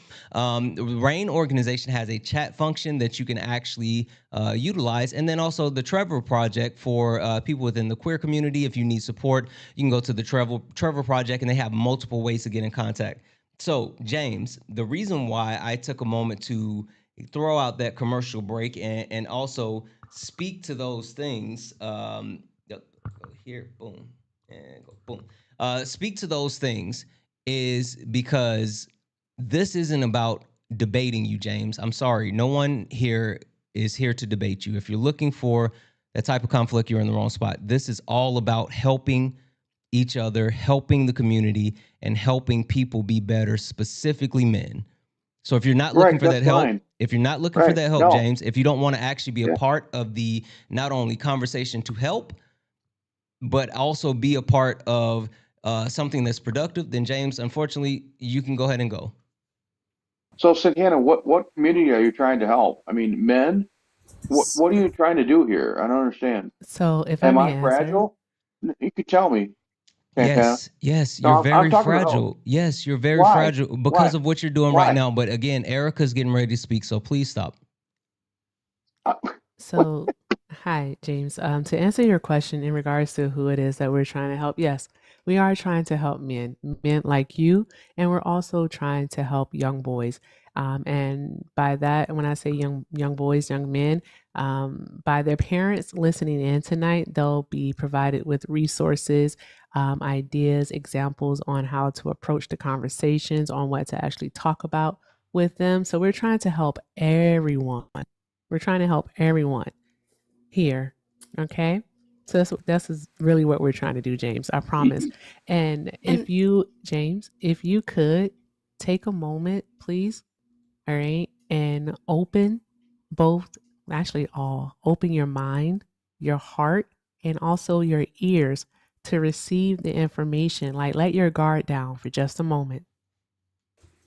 The RAIN organization has a chat function that you can actually utilize. And then also the Trevor Project for people within the queer community. If you need support, you can go to the Trevor Project, and they have multiple ways to get in contact. So, James, the reason why I took a moment to throw out that commercial break and also speak to those things, go here, boom, and go boom. Speak to those things is because this isn't about debating you, James. I'm sorry. No one here is here to debate you. If you're looking for that type of conflict, you're in the wrong spot. This is all about helping each other, helping the community, and helping people be better, specifically men. So if you're not looking for that help, if you're not looking for that help, James, if you don't want to actually be a part of the not only conversation to help, but also be a part of something that's productive, then James, unfortunately, you can go ahead and go. So, Santana, what community are you trying to help? I mean, men? What are you trying to do here? I don't understand. So if I Am may I answer, fragile? You could tell me, Santana. Yes, No, you're I'm very talking about fragile. Yes, you're very why? fragile because of what you're doing right Why? now. But again, Erica's getting ready to speak, so please stop. So, hi, James. To answer your question in regards to who it is that we're trying to help, yes, we are trying to help men like you, and we're also trying to help young boys. And by that, when I say young boys, young men, by their parents listening in tonight, they'll be provided with resources, ideas, examples on how to approach the conversations, on what to actually talk about with them. So we're trying to help everyone. We're trying to help everyone here. Okay. So that's really what we're trying to do, James. I promise. And if you, James, if you could take a moment, please, all right, and open both, actually all, open your mind, your heart, and also your ears to receive the information. Like let your guard down for just a moment.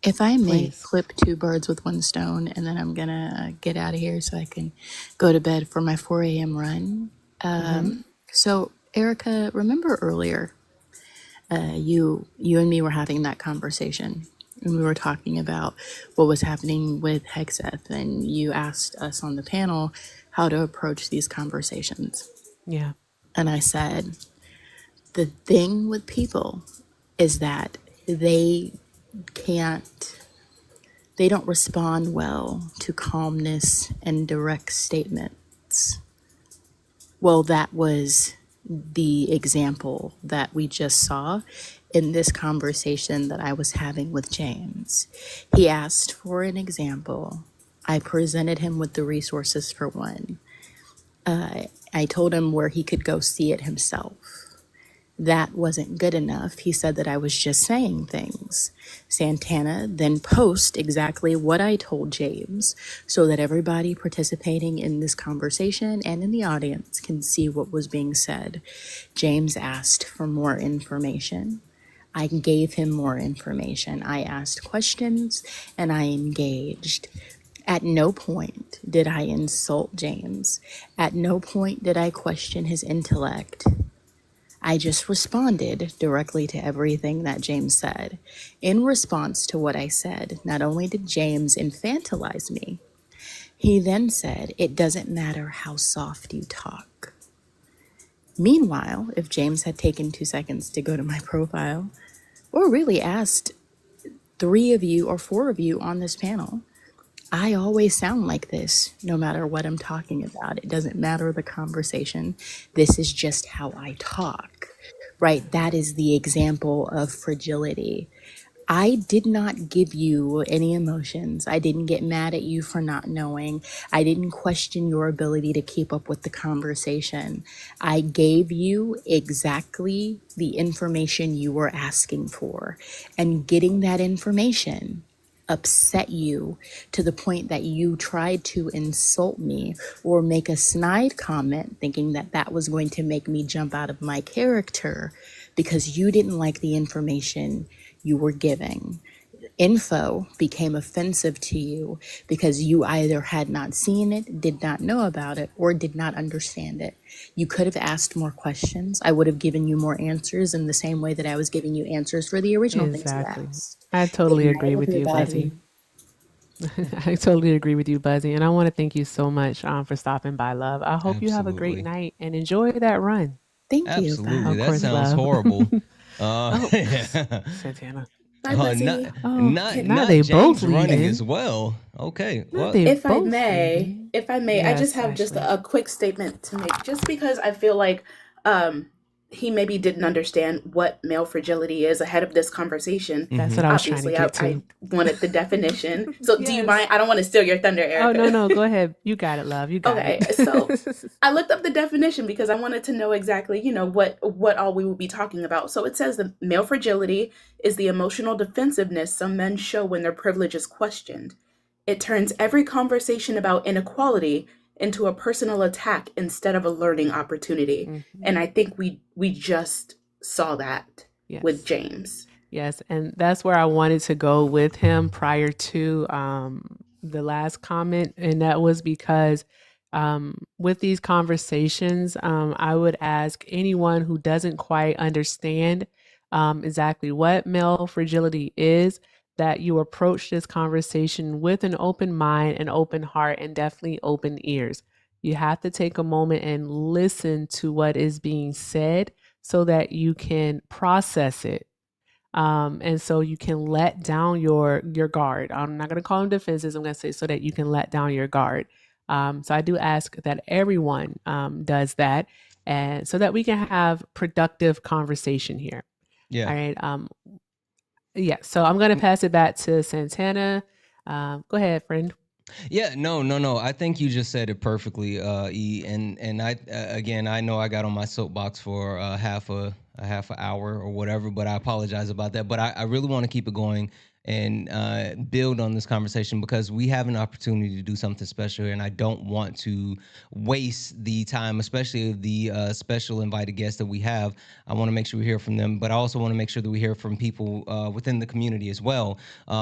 If I may Please. clip 2 birds with 1 stone, and then I'm going to get out of here so I can go to bed for my 4 a.m. run. So, Erica, remember earlier, you and me were having that conversation, and we were talking about what was happening with Hexeth, and you asked us on the panel how to approach these conversations. Yeah. And I said, the thing with people is that they don't respond well to calmness and direct statements. Well, that was the example that we just saw in this conversation that I was having with James. He asked for an example. I presented him with the resources for one. I told him where he could go see it himself. That wasn't good enough. He said that I was just saying things. Santana then posted exactly what I told James so that everybody participating in this conversation and in the audience can see what was being said. James asked for more information. I gave him more information. I asked questions and I engaged. At no point did I insult James. At no point did I question his intellect. I just responded directly to everything that James said. In response to what I said, not only did James infantilize me, he then said, it doesn't matter how soft you talk. Meanwhile, if James had taken 2 seconds to go to my profile, or really asked 3 of you or 4 of you on this panel, I always sound like this, no matter what I'm talking about. It doesn't matter the conversation. This is just how I talk. right? That is the example of fragility. I did not give you any emotions. I didn't get mad at you for not knowing. I didn't question your ability to keep up with the conversation. I gave you exactly the information you were asking for. And getting that information upset you to the point that you tried to insult me or make a snide comment thinking that that was going to make me jump out of my character because you didn't like the information you were giving. Info became offensive to you because you either had not seen it, did not know about it, or did not understand it. You could have asked more questions. I would have given you more answers in the same way that I was giving you answers for the original things you Exactly. asked. I It totally might agree have with you, Buzzy. been I totally agree with you, Buzzy. And I want to thank you so much for stopping by, love. I hope you have a great Absolutely. night and enjoy that run. Thank you. Absolutely. Of Bye. That course, sounds love. horrible. Oh, Yeah. Santana. Bye, Not Buzzy. Oh, now not they both James running leaving. as well. Okay. Not Well, they If I both may, leaving. I just Yes, have just Ashley. a quick statement to make, just because I feel like um, he maybe didn't understand what male fragility is ahead of this conversation. That's hmm what I was trying to Obviously, get I to. wanted the definition. So, do you mind? Yes. I don't want to steal your thunder, Oh, no, Erica. no. Go ahead. You got it, love. You got Okay, so it. I looked up the definition because I wanted to know exactly, what all we will be talking about. So it says the male fragility is the emotional defensiveness some men show when their privilege is questioned. It turns every conversation about inequality into a personal attack instead of a learning opportunity. Mhm. And I think we just saw that with Yes. James. Yes, and that's where I wanted to go with him prior to the last comment, and that was because with these conversations, I would ask anyone who doesn't quite understand exactly what male fragility is, that you approach this conversation with an open mind, an open heart, and definitely open ears. You have to take a moment and listen to what is being said so that you can process it, and so you can let down your guard. I'm not going to call them defenses. I'm going to say so that you can let down your guard. So I do ask that everyone does that, and so that we can have productive conversation here. yeah. All right. Yeah. So I'm going to pass it back to Santana. Go ahead, friend. Yeah, no. I think you just said it perfectly, E. And I again, I know I got on my soapbox for half an hour or whatever, but I apologize about that. But I really want to keep it going and build on this conversation because we have an opportunity to do something special here, and I don't want to waste the time, especially the special invited guests that we have. I want to make sure we hear from them, but I also want to make sure that we hear from people within the community as well.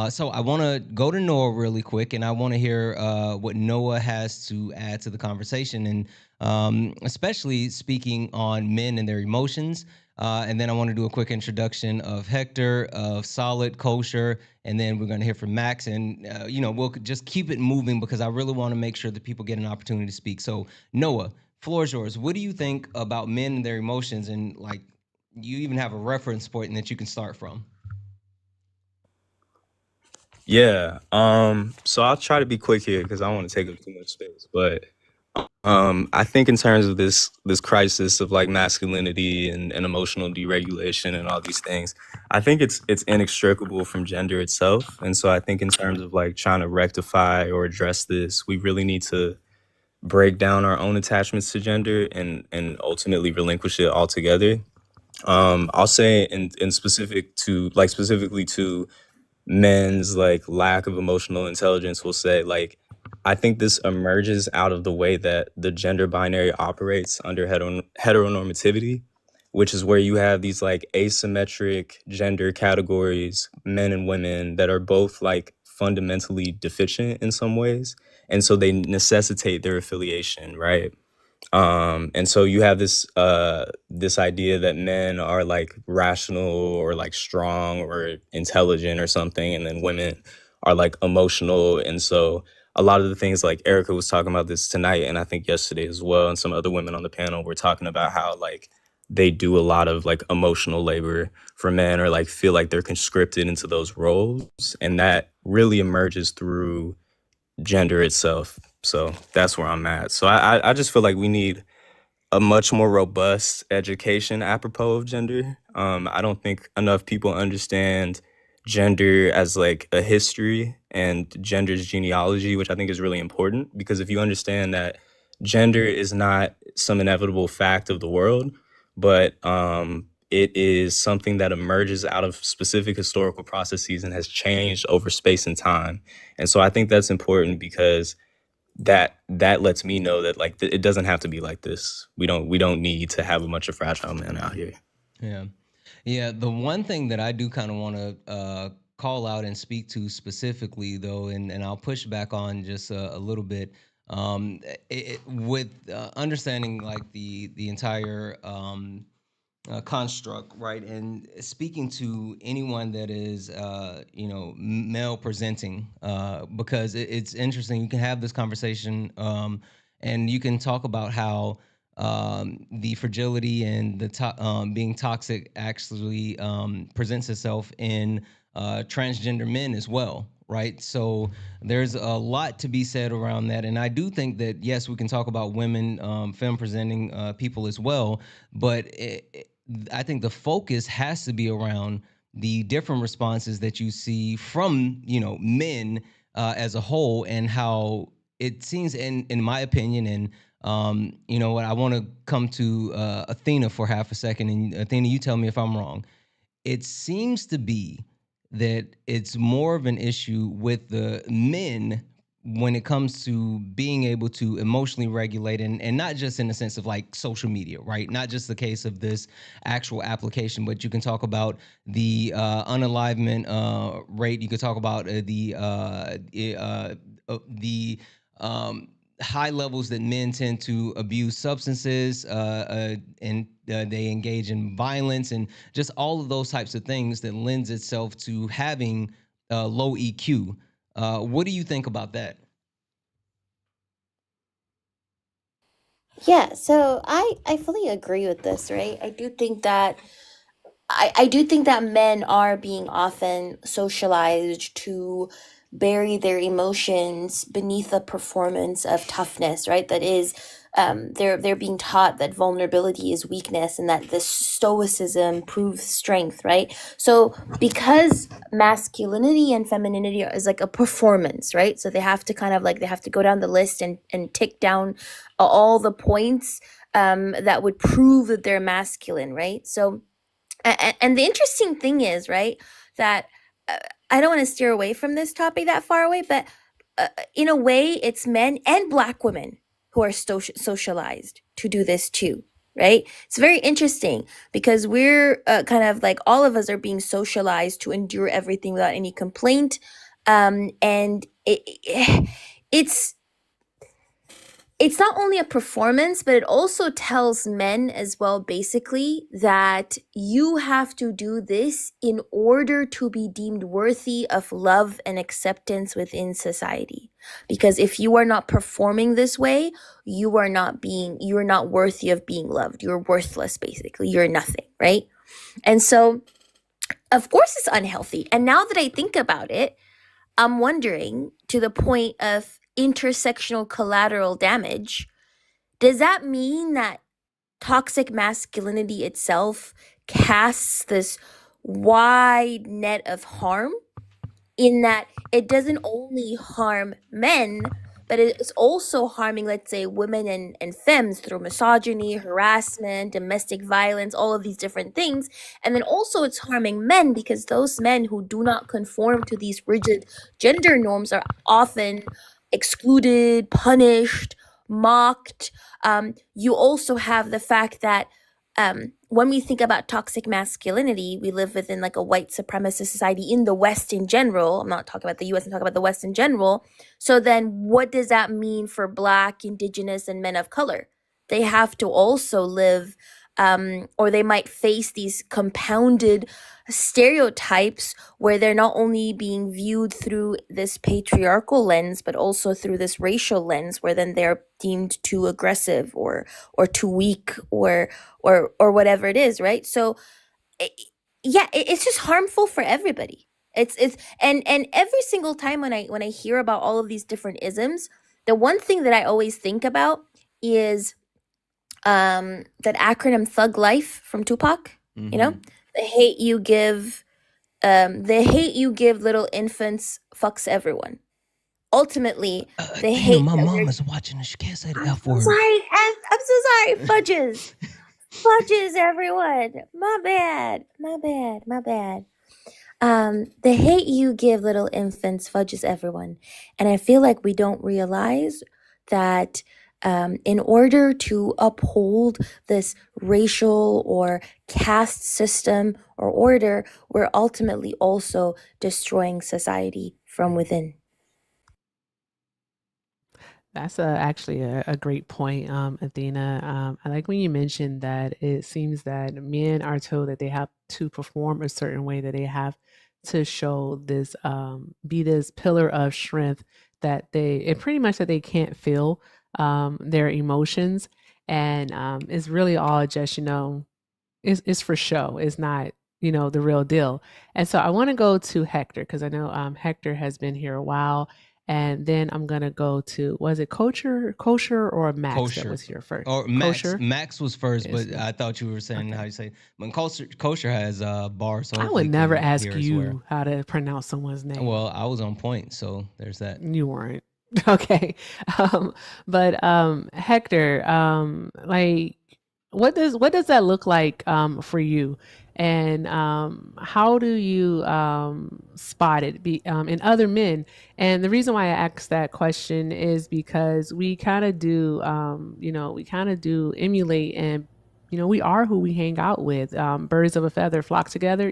So I want to go to Noah really quick, and I want to hear what Noah has to add to the conversation, and especially speaking on men and their emotions. And then I want to do a quick introduction of Hector, of Solid, Kosher, and then we're going to hear from Max. And, we'll just keep it moving because I really want to make sure that people get an opportunity to speak. So, Noah, floor is yours. What do you think about men and their emotions? And, like, you even have a reference point that you can start from. Yeah. So I'll try to be quick here because I don't want to take up too much space. But I think in terms of this crisis of like masculinity and emotional deregulation and all these things, I think it's inextricable from gender itself. And so I think in terms of like trying to rectify or address this, we really need to break down our own attachments to gender and ultimately relinquish it altogether. I'll say in specifically to men's like lack of emotional intelligence, will say like I think this emerges out of the way that the gender binary operates under heteronormativity, which is where you have these like asymmetric gender categories, men and women, that are both like fundamentally deficient in some ways, and so they necessitate their affiliation, right? And so you have this idea that men are like rational or like strong or intelligent or something, and then women are like emotional. And so a lot of the things, like Erica was talking about this tonight, and I think yesterday as well, and some other women on the panel were talking about how like they do a lot of like emotional labor for men, or like feel like they're conscripted into those roles, and that really emerges through gender itself. So that's where I'm at. So I just feel like we need a much more robust education apropos of gender. I don't think enough people understand gender as like a history and gender's genealogy, which I think is really important, because if you understand that gender is not some inevitable fact of the world, but it is something that emerges out of specific historical processes and has changed over space and time. And so I think that's important because that lets me know that like it doesn't have to be like this. We don't need to have a bunch of fragile men out here. Yeah. Yeah. The one thing that I do kind of want to call out and speak to specifically, though, and I'll push back on just a little bit, with understanding like the entire construct, right? And speaking to anyone that is, male presenting, because it's interesting. You can have this conversation, and you can talk about how the fragility and the being toxic actually presents itself in transgender men as well, right? So there's a lot to be said around that, and I do think that yes, we can talk about women, femme presenting people as well, but I think the focus has to be around the different responses that you see from men as a whole, and how it seems, in my opinion, and you know what, I want to come to Athena for half a second, and Athena, you tell me if I'm wrong. It seems to be that it's more of an issue with the men when it comes to being able to emotionally regulate, and not just in the sense of like social media, right? Not just the case of this actual application, but you can talk about the unalivement rate. You could talk about the high levels that men tend to abuse substances, and they engage in violence, and just all of those types of things that lends itself to having low EQ. What do you think about that? Yeah, so I fully agree with this, right? I do think that men are being often socialized to bury their emotions beneath a performance of toughness, right? That is, they're being taught that vulnerability is weakness and that this stoicism proves strength, right? So because masculinity and femininity is like a performance, right? So they have to kind of like they have to go down the list and tick down all the points that would prove that they're masculine, right? So and the interesting thing is, right, that uh, I don't want to steer away from this topic that far away, but in a way, it's men and Black women who are socialized to do this too, right? It's very interesting because we're kind of like all of us are being socialized to endure everything without any complaint, and it's it's not only a performance, but it also tells men as well, basically, that you have to do this in order to be deemed worthy of love and acceptance within society. Because if you are not performing this way, you are not worthy of being loved. You're worthless, basically. You're nothing, right? And so, of course, it's unhealthy. And now that I think about it, I'm wondering, to the point of intersectional collateral damage, does that mean that toxic masculinity itself casts this wide net of harm, in that it doesn't only harm men, but it's also harming, let's say, women and femmes through misogyny, harassment, domestic violence, all of these different things. And then also it's harming men because those men who do not conform to these rigid gender norms are often excluded, punished, mocked. You also have the fact that when we think about toxic masculinity, we live within like a white supremacist society in the West in general. I'm not talking about the US, I'm talking about the West in general. So then what does that mean for Black, Indigenous, and men of color? They have to also live, or they might face these compounded stereotypes where they're not only being viewed through this patriarchal lens, but also through this racial lens, where then they're deemed too aggressive or too weak or whatever it is, right? So it's just harmful for everybody. It's and every single time when I hear about all of these different isms, the one thing that I always think about is that acronym Thug Life from Tupac. You know, Mm-hmm. the hate you give little infants fucks everyone. Ultimately, the Athena, hate my that mom we're is watching this. She can't say the I'm F so word. sorry. I'm so sorry. Fudges, everyone. My bad. My bad. My bad. The hate you give little infants fudges everyone. And I feel like we don't realize that in order to uphold this racial or caste system or order, we're ultimately also destroying society from within. That's actually a great point, Athena. I like when you mentioned that it seems that men are told that they have to perform a certain way, that they have to show this, be this pillar of strength, that it pretty much that they can't feel their emotions. And it's really all just, it's for show. It's not, the real deal. And so I want to go to Hector because I know Hector has been here a while. And then I'm gonna go to, was it Kosher or Max that Kosher was here first? or Max. Kosher. Max was first, Yes. but I thought you were saying Okay. how you say. When kosher has bars, so I hopefully would you never can ask hear as well. you how to pronounce someone's name. Well, I was on point, so there's that. You weren't. Okay. But Hector, like what does that look like for you? And how do you spot it in other men? And the reason why I asked that question is because we kind of do, we kind of do emulate, and we are who we hang out with. Birds of a feather flock together.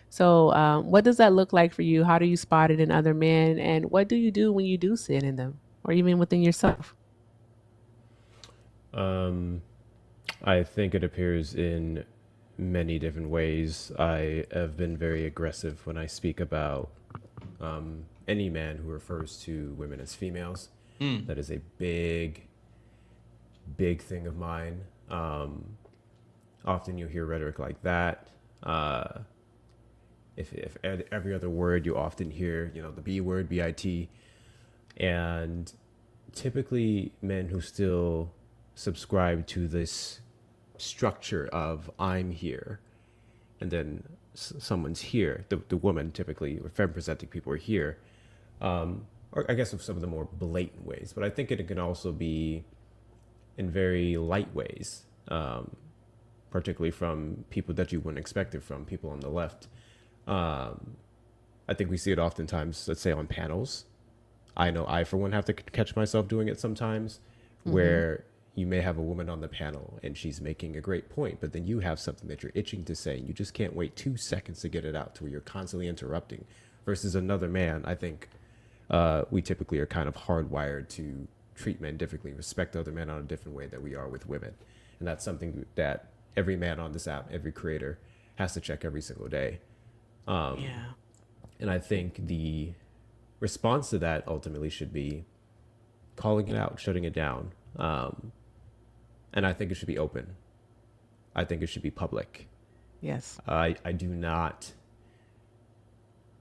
So, what does that look like for you? How do you spot it in other men? And what do you do when you do see it in them or even within yourself? I think it appears in many different ways. I have been very aggressive when I speak about any man who refers to women as females. That is a big, big thing of mine. Often you hear rhetoric like that. If every other word you often hear, the B word, BIT. And typically men who still subscribe to this structure of I'm here and then someone's here, the woman typically, or femme presenting people are here, or I guess of some of the more blatant ways, but I think it can also be in very light ways, particularly from people that you wouldn't expect it from, people on the left. I think we see it oftentimes, let's say on panels. I know I, for one, have to catch myself doing it sometimes, where you may have a woman on the panel and she's making a great point, but then you have something that you're itching to say and you just can't wait 2 seconds to get it out, to where you're constantly interrupting. Versus another man, I think we typically are kind of hardwired to treat men differently, respect other men on a different way that we are with women. And that's something that every man on this app, every creator, has to check every single day. Yeah. And I think the response to that ultimately should be calling it out, shutting it down. And I think it should be open. I think it should be public. Yes. I do not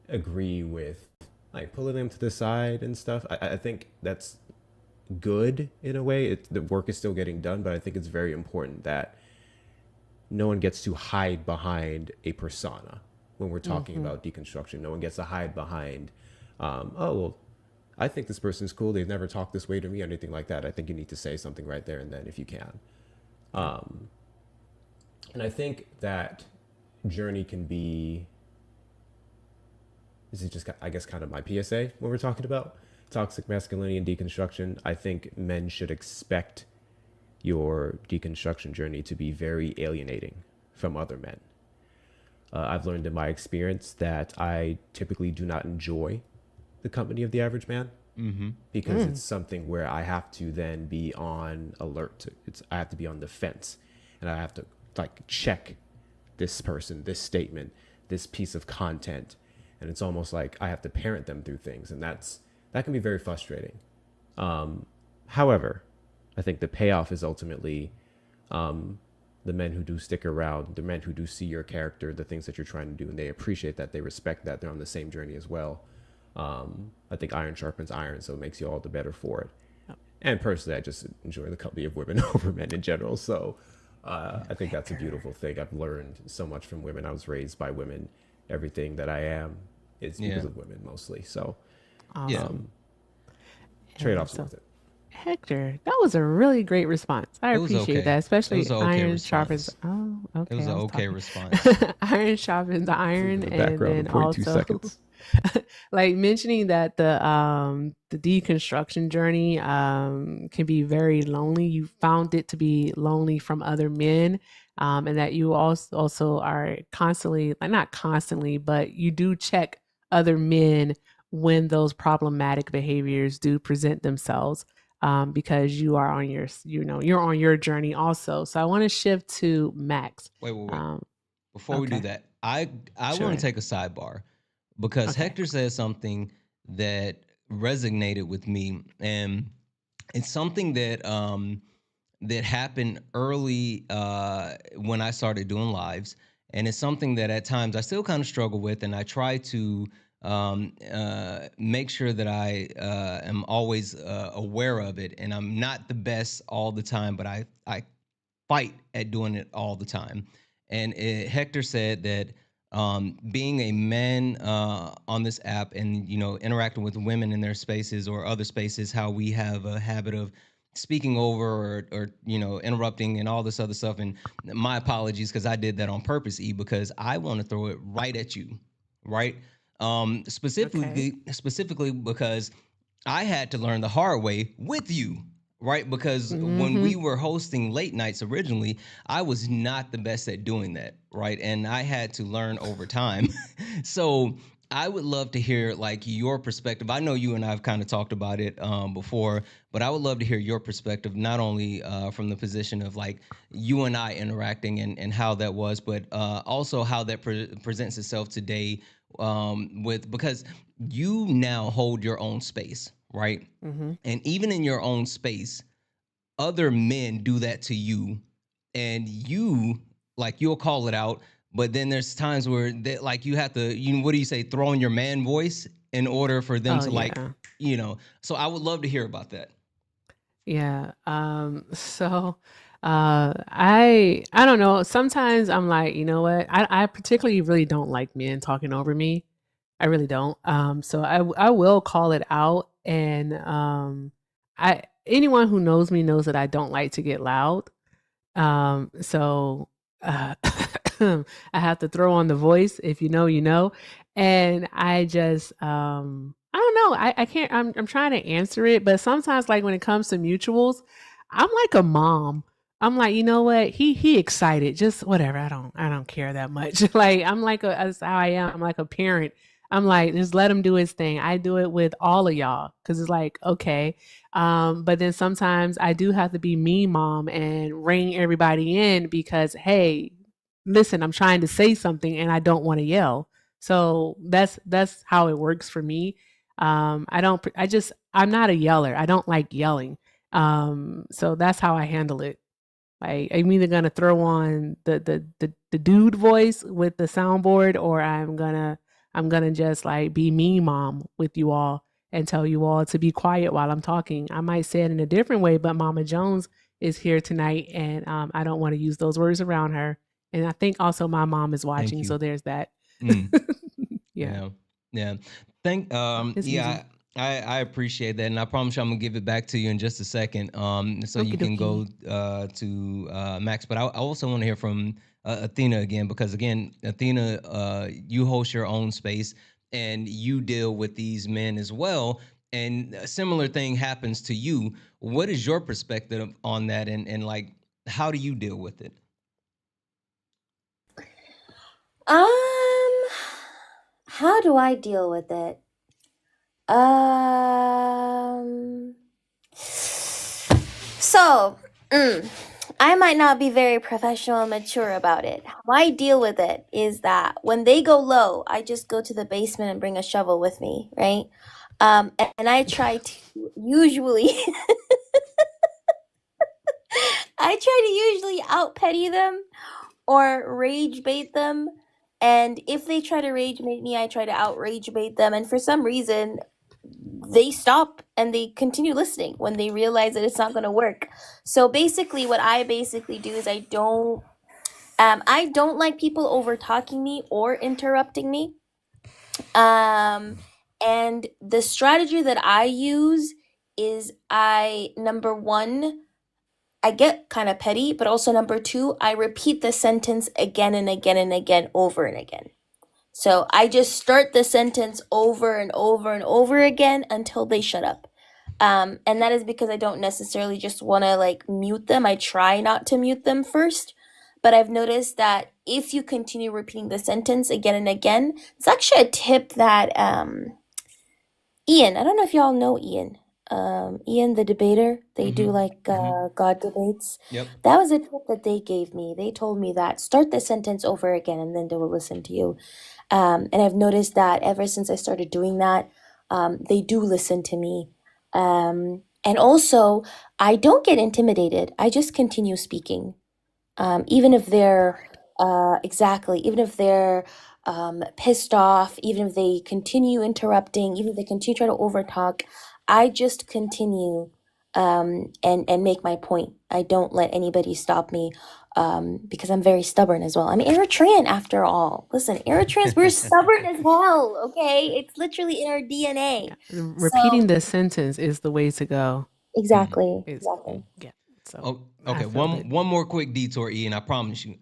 agree with like pulling them to the side and stuff. I think that's good in a way. The work is still getting done, but I think it's very important that no one gets to hide behind a persona when we're talking about deconstruction. No one gets to hide behind, oh, well, I think this person's cool. They've never talked this way to me or anything like that. I think you need to say something right there and then if you can. And I think that journey can be, this is just, I guess, kind of my PSA when we're talking about toxic masculinity and deconstruction. I think men should expect your deconstruction journey to be very alienating from other men. I've learned in my experience that I typically do not enjoy the company of the average man, because it's something where I have to then be on alert. I have to be on the fence, and I have to like check this person, this statement, this piece of content, and it's almost like I have to parent them through things, and that can be very frustrating. However, I think the payoff is ultimately the men who do stick around, the men who do see your character, the things that you're trying to do, and they appreciate that, they respect that, they're on the same journey as well. I think iron sharpens iron, so it makes you all the better for it. And personally, I just enjoy the company of women over men in general. So I think that's a beautiful thing. I've learned so much from women. I was raised by women. Everything that I am is Yeah. because of women mostly. So Yeah. Awesome. trade-offs So worth it. Hector, that was a really great response. I It was appreciate okay. that, It especially was an okay iron sharpens. response. Oh, It was okay. an I was okay talking. response. Iron sharpens Leave iron, in the and background then of 0.2 also seconds. like mentioning that the deconstruction journey can be very lonely. You found it to be lonely from other men, and that you also are constantly, like not constantly, but you do check other men when those problematic behaviors do present themselves, because you are on your, you're on your journey also. So I want to shift to Max. Wait. Um, Before we do okay, that, I want sure. to take a sidebar because Okay. Hector said something that resonated with me, and it's something that happened early when I started doing lives, and it's something that at times I still kind of struggle with, and I try to make sure that I am always aware of it, and I'm not the best all the time, but I fight at doing it all the time. And Hector said that being a man on this app and interacting with women in their spaces or other spaces, how we have a habit of speaking over or interrupting and all this other stuff. And my apologies because I did that on purpose, because I want to throw it right at you, right? Okay. Specifically because I had to learn the hard way with you, right? Because when Mm-hmm. we were hosting late nights originally, I was not the best at doing that, right? And I had to learn over time. So I would love to hear like your perspective. I know you and I've kind of talked about it before, but I would love to hear your perspective, not only from the position of like you and I interacting and how that was, but also how that presents itself today because you now hold your own space, right? Mm-hmm. And even in your own space, other men do that to you, and you'll call it out. But then there's times where like you have to, what do you say, throw in your man voice in order for them Oh to like, yeah. So I would love to hear about that. Yeah. So I don't know. Sometimes I'm like, you know what? I particularly really don't like men talking over me. I really don't. So I will call it out, and I anyone who knows me knows that I don't like to get loud. So uh, I have to throw on the voice. If you know, you know. And I just I don't know. I can't. I'm trying to answer it, but sometimes like when it comes to mutuals, I'm like a mom. I'm like, you know what? He excited. Just whatever. I don't care that much. Like I'm like that's how I am. I'm like a parent. I'm like, just let him do his thing. I do it with all of y'all because it's like, okay. But then sometimes I do have to be me, mom, and ring everybody in because, hey, listen, I'm trying to say something and I don't want to yell. So that's how it works for me. I don't. I just. I'm not a yeller. I don't like yelling. So that's how I handle it. Like I'm either gonna throw on the dude voice with the soundboard, or I'm gonna just like be me, mom, with you all and tell you all to be quiet while I'm talking. I might say it in a different way, but Mama Jones is here tonight, and I don't want to use those words around her. And I think also my mom is Thank watching, you. so there's that. Mm. Yeah, Yeah, yeah. it's easy. Yeah, I appreciate that, and I promise you, I'm gonna give it back to you in just a second, so you Okie can dokie. go to Max. But I also want to hear from Athena again, because again, Athena, you host your own space and you deal with these men as well, and a similar thing happens to you. What is your perspective on that, and like, how do you deal with it? Um, how do I deal with it? Um, so, I might not be very professional and mature about it. How I deal with it is that when they go low, I just go to the basement and bring a shovel with me, right? And I try to usually, I try to usually out petty them or rage bait them. And if they try to rage bait me, I try to outrage bait them. And for some reason, they stop and they continue listening when they realize that it's not going to work. So basically, what I basically do is I don't like people over talking me or interrupting me. And the strategy that I use is number one, I get kind of petty, but also number two, I repeat the sentence again and again and again, over and again. So I just start the sentence over and over and over again until they shut up. And that is because I don't necessarily just want to like mute them. I try not to mute them first. But I've noticed that if you continue repeating the sentence again and again, it's actually a tip that Ian, I don't know if y'all know Ian. Ian the debater, they do like God debates. Yep. That was a tip that they gave me. They told me that start the sentence over again and then they will listen to you. And I've noticed that ever since I started doing that, they do listen to me. And also, I don't get intimidated. I just continue speaking. Even if they're even if they're pissed off, even if they continue interrupting, even if they continue trying to overtalk, I just continue and make my point. I don't let anybody stop me because I'm very stubborn as well. I'm Eritrean after all. Listen, Eritreans, we're stubborn as hell, okay? It's literally in our DNA. Yeah. Repeating So, the sentence is the way to go. exactly. Yeah. So Oh, I okay. feel that. One more quick detour, Ian. I promise you.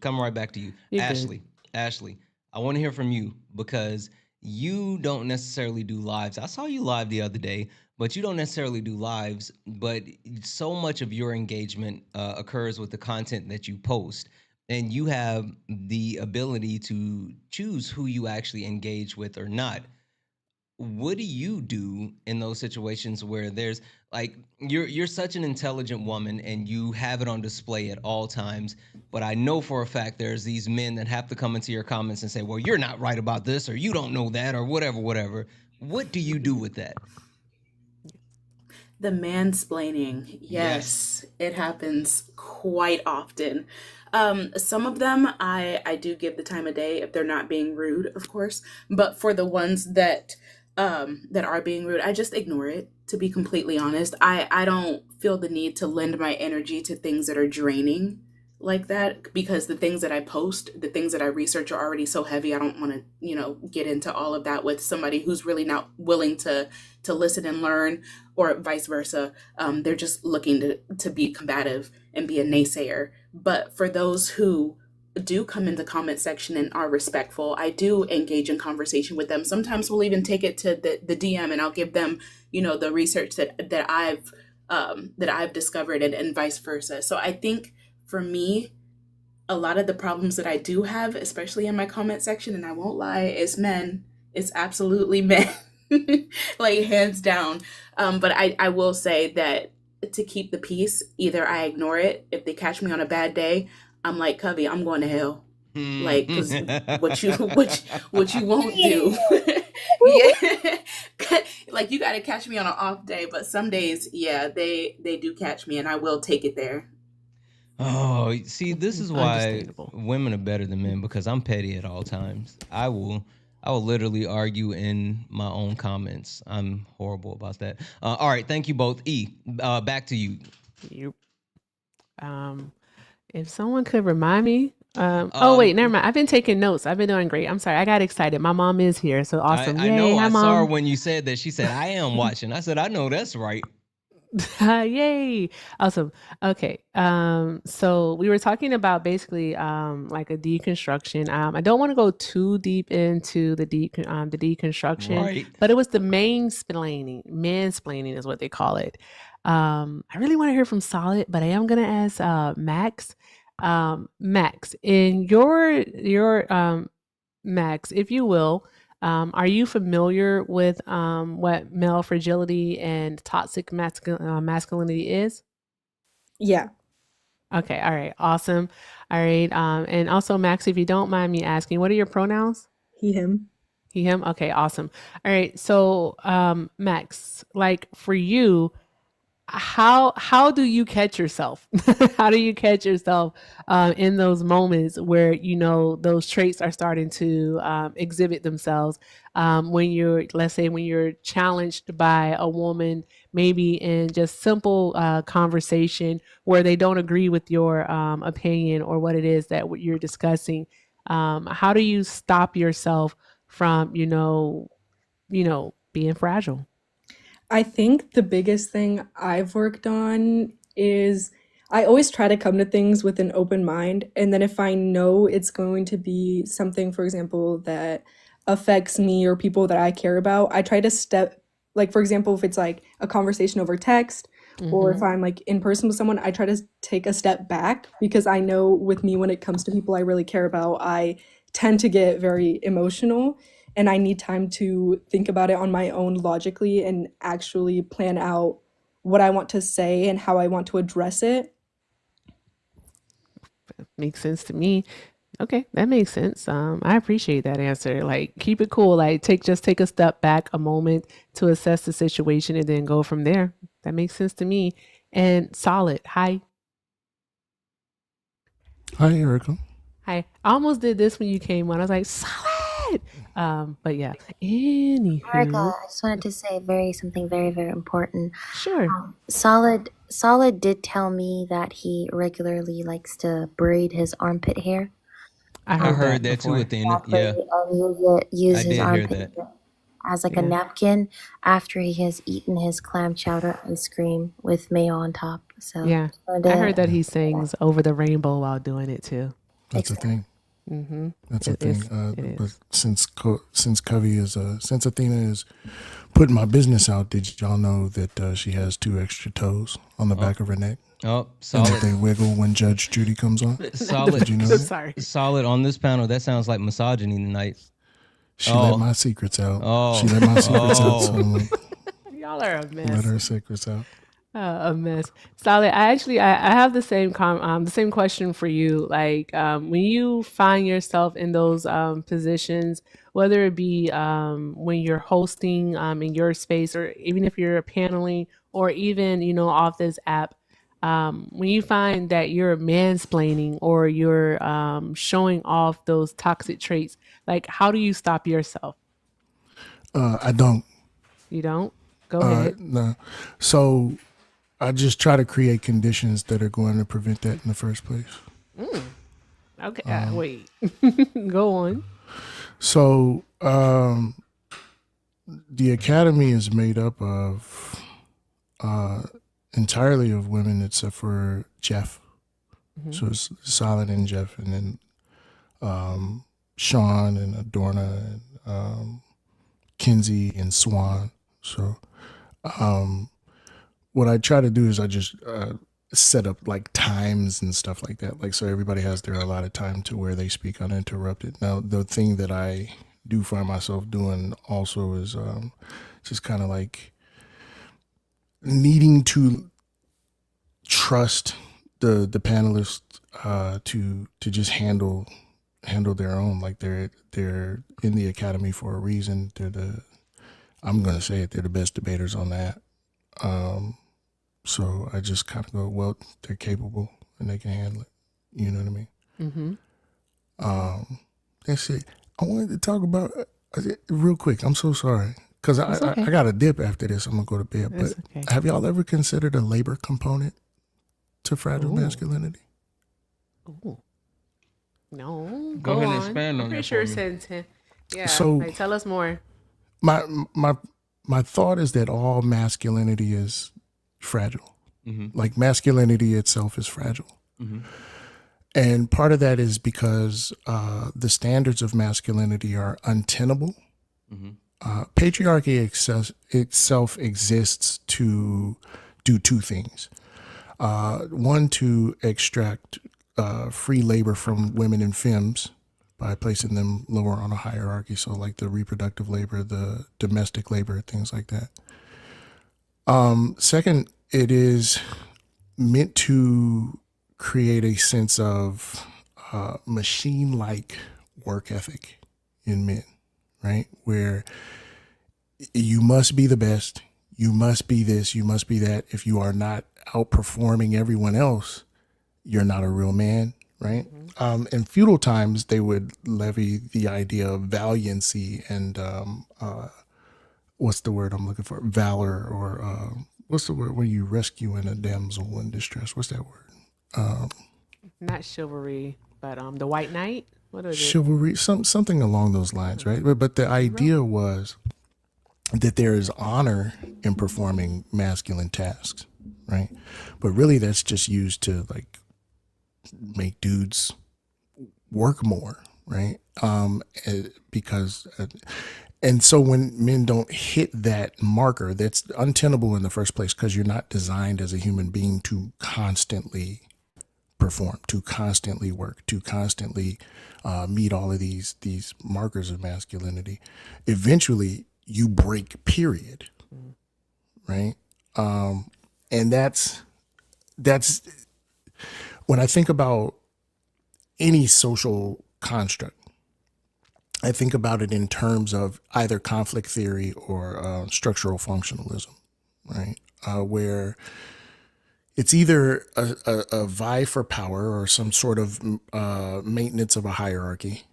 Come right back to you. You're good. Ashley, I want to hear from you because you don't necessarily do lives. I saw you live the other day, but you don't necessarily do lives. But so much of your engagement occurs with the content that you post, and you have the ability to choose who you actually engage with or not. What do you do in those situations where there's like you're such an intelligent woman and you have it on display at all times, but I know for a fact there's these men that have to come into your comments and say, well, you're not right about this, or you don't know that, or whatever. What do you do with that? The mansplaining, Yes. yes, it happens quite often. Some of them I do give the time of day if they're not being rude, of course. But for the ones that are being rude, I just ignore it. To be completely honest, I don't feel the need to lend my energy to things that are draining like that, because the things that I post, the things that I research are already so heavy. I don't want to, get into all of that with somebody who's really not willing to listen and learn, or vice versa. They're just looking to be combative and be a naysayer. But for those who do come in the comment section and are respectful, I do engage in conversation with them. Sometimes we'll even take it to the DM, and I'll give them, the research that I've discovered, and vice versa. So I think for me, a lot of the problems that I do have, especially in my comment section, and I won't lie, is men. It's absolutely men, like hands down. But I will say that to keep the peace, either I ignore it. If they catch me on a bad day, I'm like, Covey, I'm going to hell. Like, because what you won't do, yeah. Like, you got to catch me on an off day, but some days, yeah, they do catch me, and I will take it there. Oh, see, this is why Understandable. women are better than men, because I'm petty at all times. I will literally argue in my own comments. I'm horrible about that. All right, thank you both. Back to you. You. If someone could remind me. Oh wait, never mind. I've been taking notes. I've been doing great. I'm sorry. I got excited. My mom is here, so awesome. I Yay, know. hi I saw her mom. when you said that. She said, "I am watching." I said, "I know that's right." Yay. Awesome. Okay. So we were talking about basically like a deconstruction. I don't want to go too deep into the deconstruction, Right. but it was the mansplaining is what they call it. I really want to hear from Solid, but I am gonna ask Max. Max, in your Max, if you will, are you familiar with what male fragility and toxic masculinity is? Yeah. Okay, all right, awesome. All right, and also Max, if you don't mind me asking, what are your pronouns? He, him. He, him? Okay, awesome. All right, so Max, like for you, how do you catch yourself? How do you catch yourself in those moments where those traits are starting to exhibit themselves? When you're, let's say, when you're challenged by a woman, maybe in just simple conversation where they don't agree with your opinion or what it is that you're discussing. How do you stop yourself from being fragile? I think the biggest thing I've worked on is I always try to come to things with an open mind. And then if I know it's going to be something, for example, that affects me or people that I care about, I try to like, for example, if it's like a conversation over text, or if I'm like in person with someone, I try to take a step back because I know with me, when it comes to people I really care about, I tend to get very emotional and I need time to think about it on my own logically and actually plan out what I want to say and how I want to address it. Makes sense to me. Okay, that makes sense. I appreciate that answer. Like, keep it cool. Like, take a step back, a moment to assess the situation, and then go from there. That makes sense to me. And Solid, hi, Hi, Erica. hi. I almost did this when you came on. I was like, Solid. But yeah. Erica, Anywho, I just wanted to say something very, very important. sure. Solid did tell me that he regularly likes to braid his armpit hair. I I heard heard that that too, before. Athena. Exactly, Yeah, and use I his did hear armpit that. hair as like a Yeah. napkin after he has eaten his clam chowder ice cream with mayo on top. So Yeah. just wanted I heard that to he sings over the rainbow while doing it too. That's a thing. Mm-hmm. That's a It thing. is. It But is. since Covey is since Athena is putting my business out, did y'all know that she has 2 extra toes on the Oh, back of her neck, oh, and that solid, they wiggle when Judge Judy comes on? solid, Did you know that? Sorry. solid on this panel. That sounds like misogyny tonight. She let Oh, my secrets out. She oh, let my secrets out. So oh. I'm like, Y'all are a let mess. her secrets out. A mess. Solid. I have the same question for you. Like, when you find yourself in those positions, whether it be when you're hosting in your space, or even if you're paneling, or even off this app, when you find that you're mansplaining or you're showing off those toxic traits, like, how do you stop yourself? I don't. You don't. Go ahead. No. So I just try to create conditions that are going to prevent that in the first place. Okay. Wait. Go on. So the academy is made up of entirely of women except for Jeff. So it's Solid and Jeff, and then Sean and Adorna and Kinsey and Swan. So what I try to do is I just set up like times and stuff like that. Like, so everybody has their allotted time to where they speak uninterrupted. Now, the thing that I do find myself doing also is just kind of like needing to trust the panelists to just handle their own. Like, they're in the academy for a reason. I'm gonna say it, they're the best debaters on that. So I just kind of go, well, they're capable and they can handle it. You know what I mean? Mm-hmm. That's it. I wanted to talk about real quick. I'm so sorry because It's okay. I got a dip after this. I'm gonna go to bed. It's But okay. have y'all ever considered a labor component to fragile Ooh. masculinity? Ooh. No, Go go ahead and on. expand I'm on pretty that sure for me. Santana. Yeah, So like, tell us more. my my thought is that all masculinity is fragile. Mm-hmm. Like, masculinity itself is fragile. Mm-hmm. And part of that is because the standards of masculinity are untenable. Mm-hmm. Patriarchy itself exists to do 2 things. One, to extract free labor from women and femmes by placing them lower on a hierarchy. So like the reproductive labor, the domestic labor, things like that. Second, it is meant to create a sense of machine-like work ethic in men, right? Where you must be the best, you must be this, you must be that. If you are not outperforming everyone else, you're not a real man, right? In feudal times, they would levy the idea of valiancy and what's the word I'm looking for? Valor, or what's the word when you rescuing a damsel in distress? What's that word? Not chivalry, but the White Knight. What is it? Chivalry, something along those lines, right? But the idea was that there is honor in performing masculine tasks, right? But really, that's just used to like make dudes work more, right? Because and so when men don't hit that marker, that's untenable in the first place, because you're not designed as a human being to constantly perform, to constantly work, to constantly meet all of these markers of masculinity. Eventually, you break. Period. Right. And that's when I think about any social construct, I think about it in terms of either conflict theory or structural functionalism, right? Where it's either a vie for power or some sort of maintenance of a hierarchy,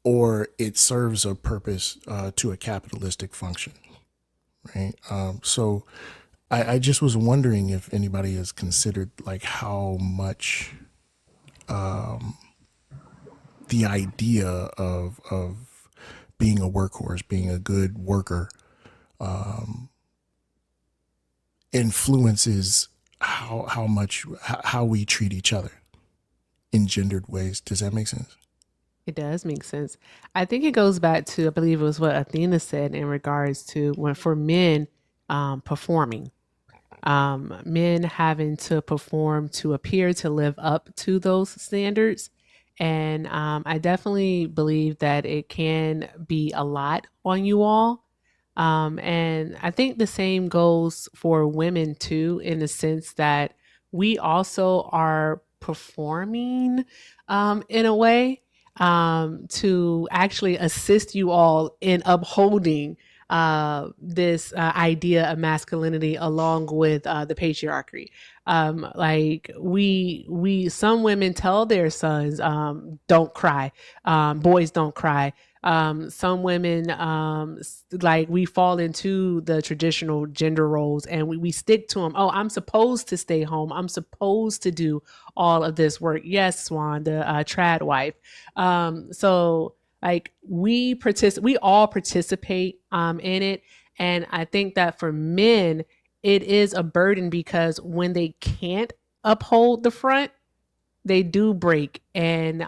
or it serves a purpose to a capitalistic function, right? So I just was wondering if anybody has considered like how much the idea of being a workhorse, being a good worker, influences how we treat each other in gendered ways. Does that make sense? It does make sense. I think it goes back to, I believe it was what Athena said in regards to when for men performing, men having to perform to appear to live up to those standards. And I definitely believe that it can be a lot on you all. And I think the same goes for women too, in the sense that we also are performing in a way to actually assist you all in upholding this idea of masculinity along with the patriarchy. Like some women tell their sons, don't cry, boys don't cry. Some women, like we fall into the traditional gender roles and we stick to them. Oh, I'm supposed to stay home. I'm supposed to do all of this work. Yes, Swan, the trad wife. So like we all participate in it. And I think that for men, it is a burden because when they can't uphold the front, they do break, and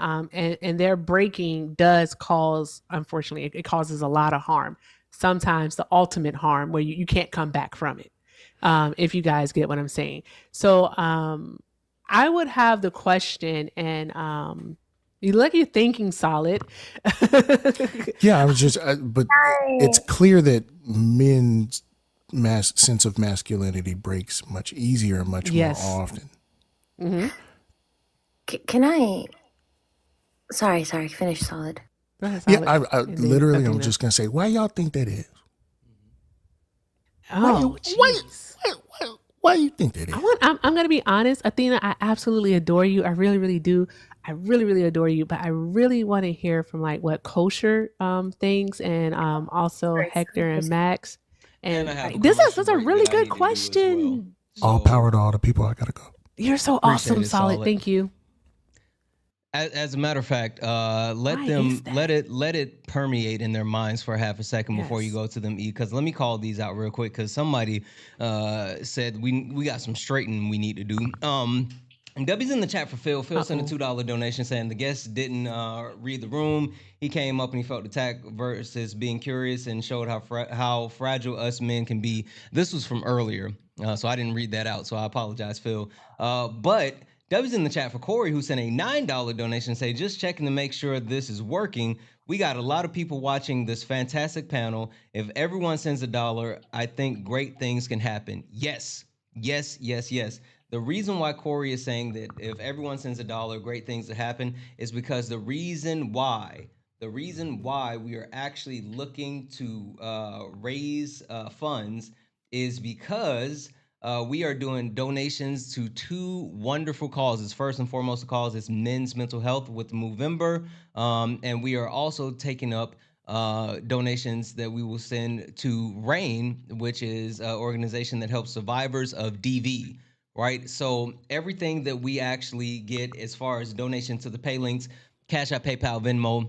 their breaking does cause, unfortunately, it causes a lot of harm. Sometimes the ultimate harm where you can't come back from it. If you guys get what I'm saying. So I would have the question, and you look, you're thinking solid. Yeah, I was just, but it's clear that men's sense of masculinity breaks much easier and much more often. Mm-hmm. Can I? Sorry. Finish, Solid. Go ahead, Solid. Yeah, I literally, I'm just gonna say, why y'all think that is? Oh, why you think that is? I'm gonna be honest, Athena. I absolutely adore you. I really, really do. I really, really adore you. But I really want to hear from like what kosher things, and also Hector and Max. And this is a really good question. All power to all the people. I gotta go. You're so awesome, Solid. Thank you. As a matter of fact, let it permeate in their minds for half a second before you go to them eat. Because let me call these out real quick. Because somebody said we got some straightening we need to do. And W's in the chat for Phil. Phil sent a $2 donation saying the guest didn't read the room. He came up and he felt attacked versus being curious and showed how fragile us men can be. This was from earlier, so I didn't read that out. So I apologize, Phil. But W's in the chat for Corey, who sent a $9 donation, say, just checking to make sure this is working. We got a lot of people watching this fantastic panel. If everyone sends $1, I think great things can happen. Yes. The reason why Corey is saying that if everyone sends $1, great things will happen is because the reason why we are actually looking to raise funds is because we are doing donations to two wonderful causes. First and foremost, the cause is men's mental health with Movember, and we are also taking up donations that we will send to RAIN, which is an organization that helps survivors of DV. Right, so everything that we actually get as far as donation to the pay links, Cash App, PayPal, Venmo,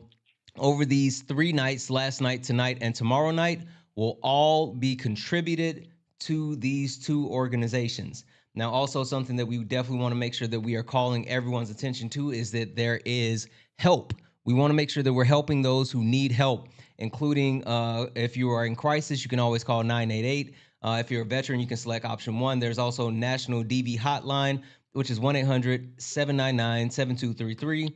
over these 3 nights, last night, tonight, and tomorrow night, will all be contributed to these two organizations. Now, also something that we definitely want to make sure that we are calling everyone's attention to is that there is help. We want to make sure that we're helping those who need help, including if you are in crisis, you can always call 988. If you're a veteran, you can select option 1. There's also National DV Hotline, which is 1-800-799-7233.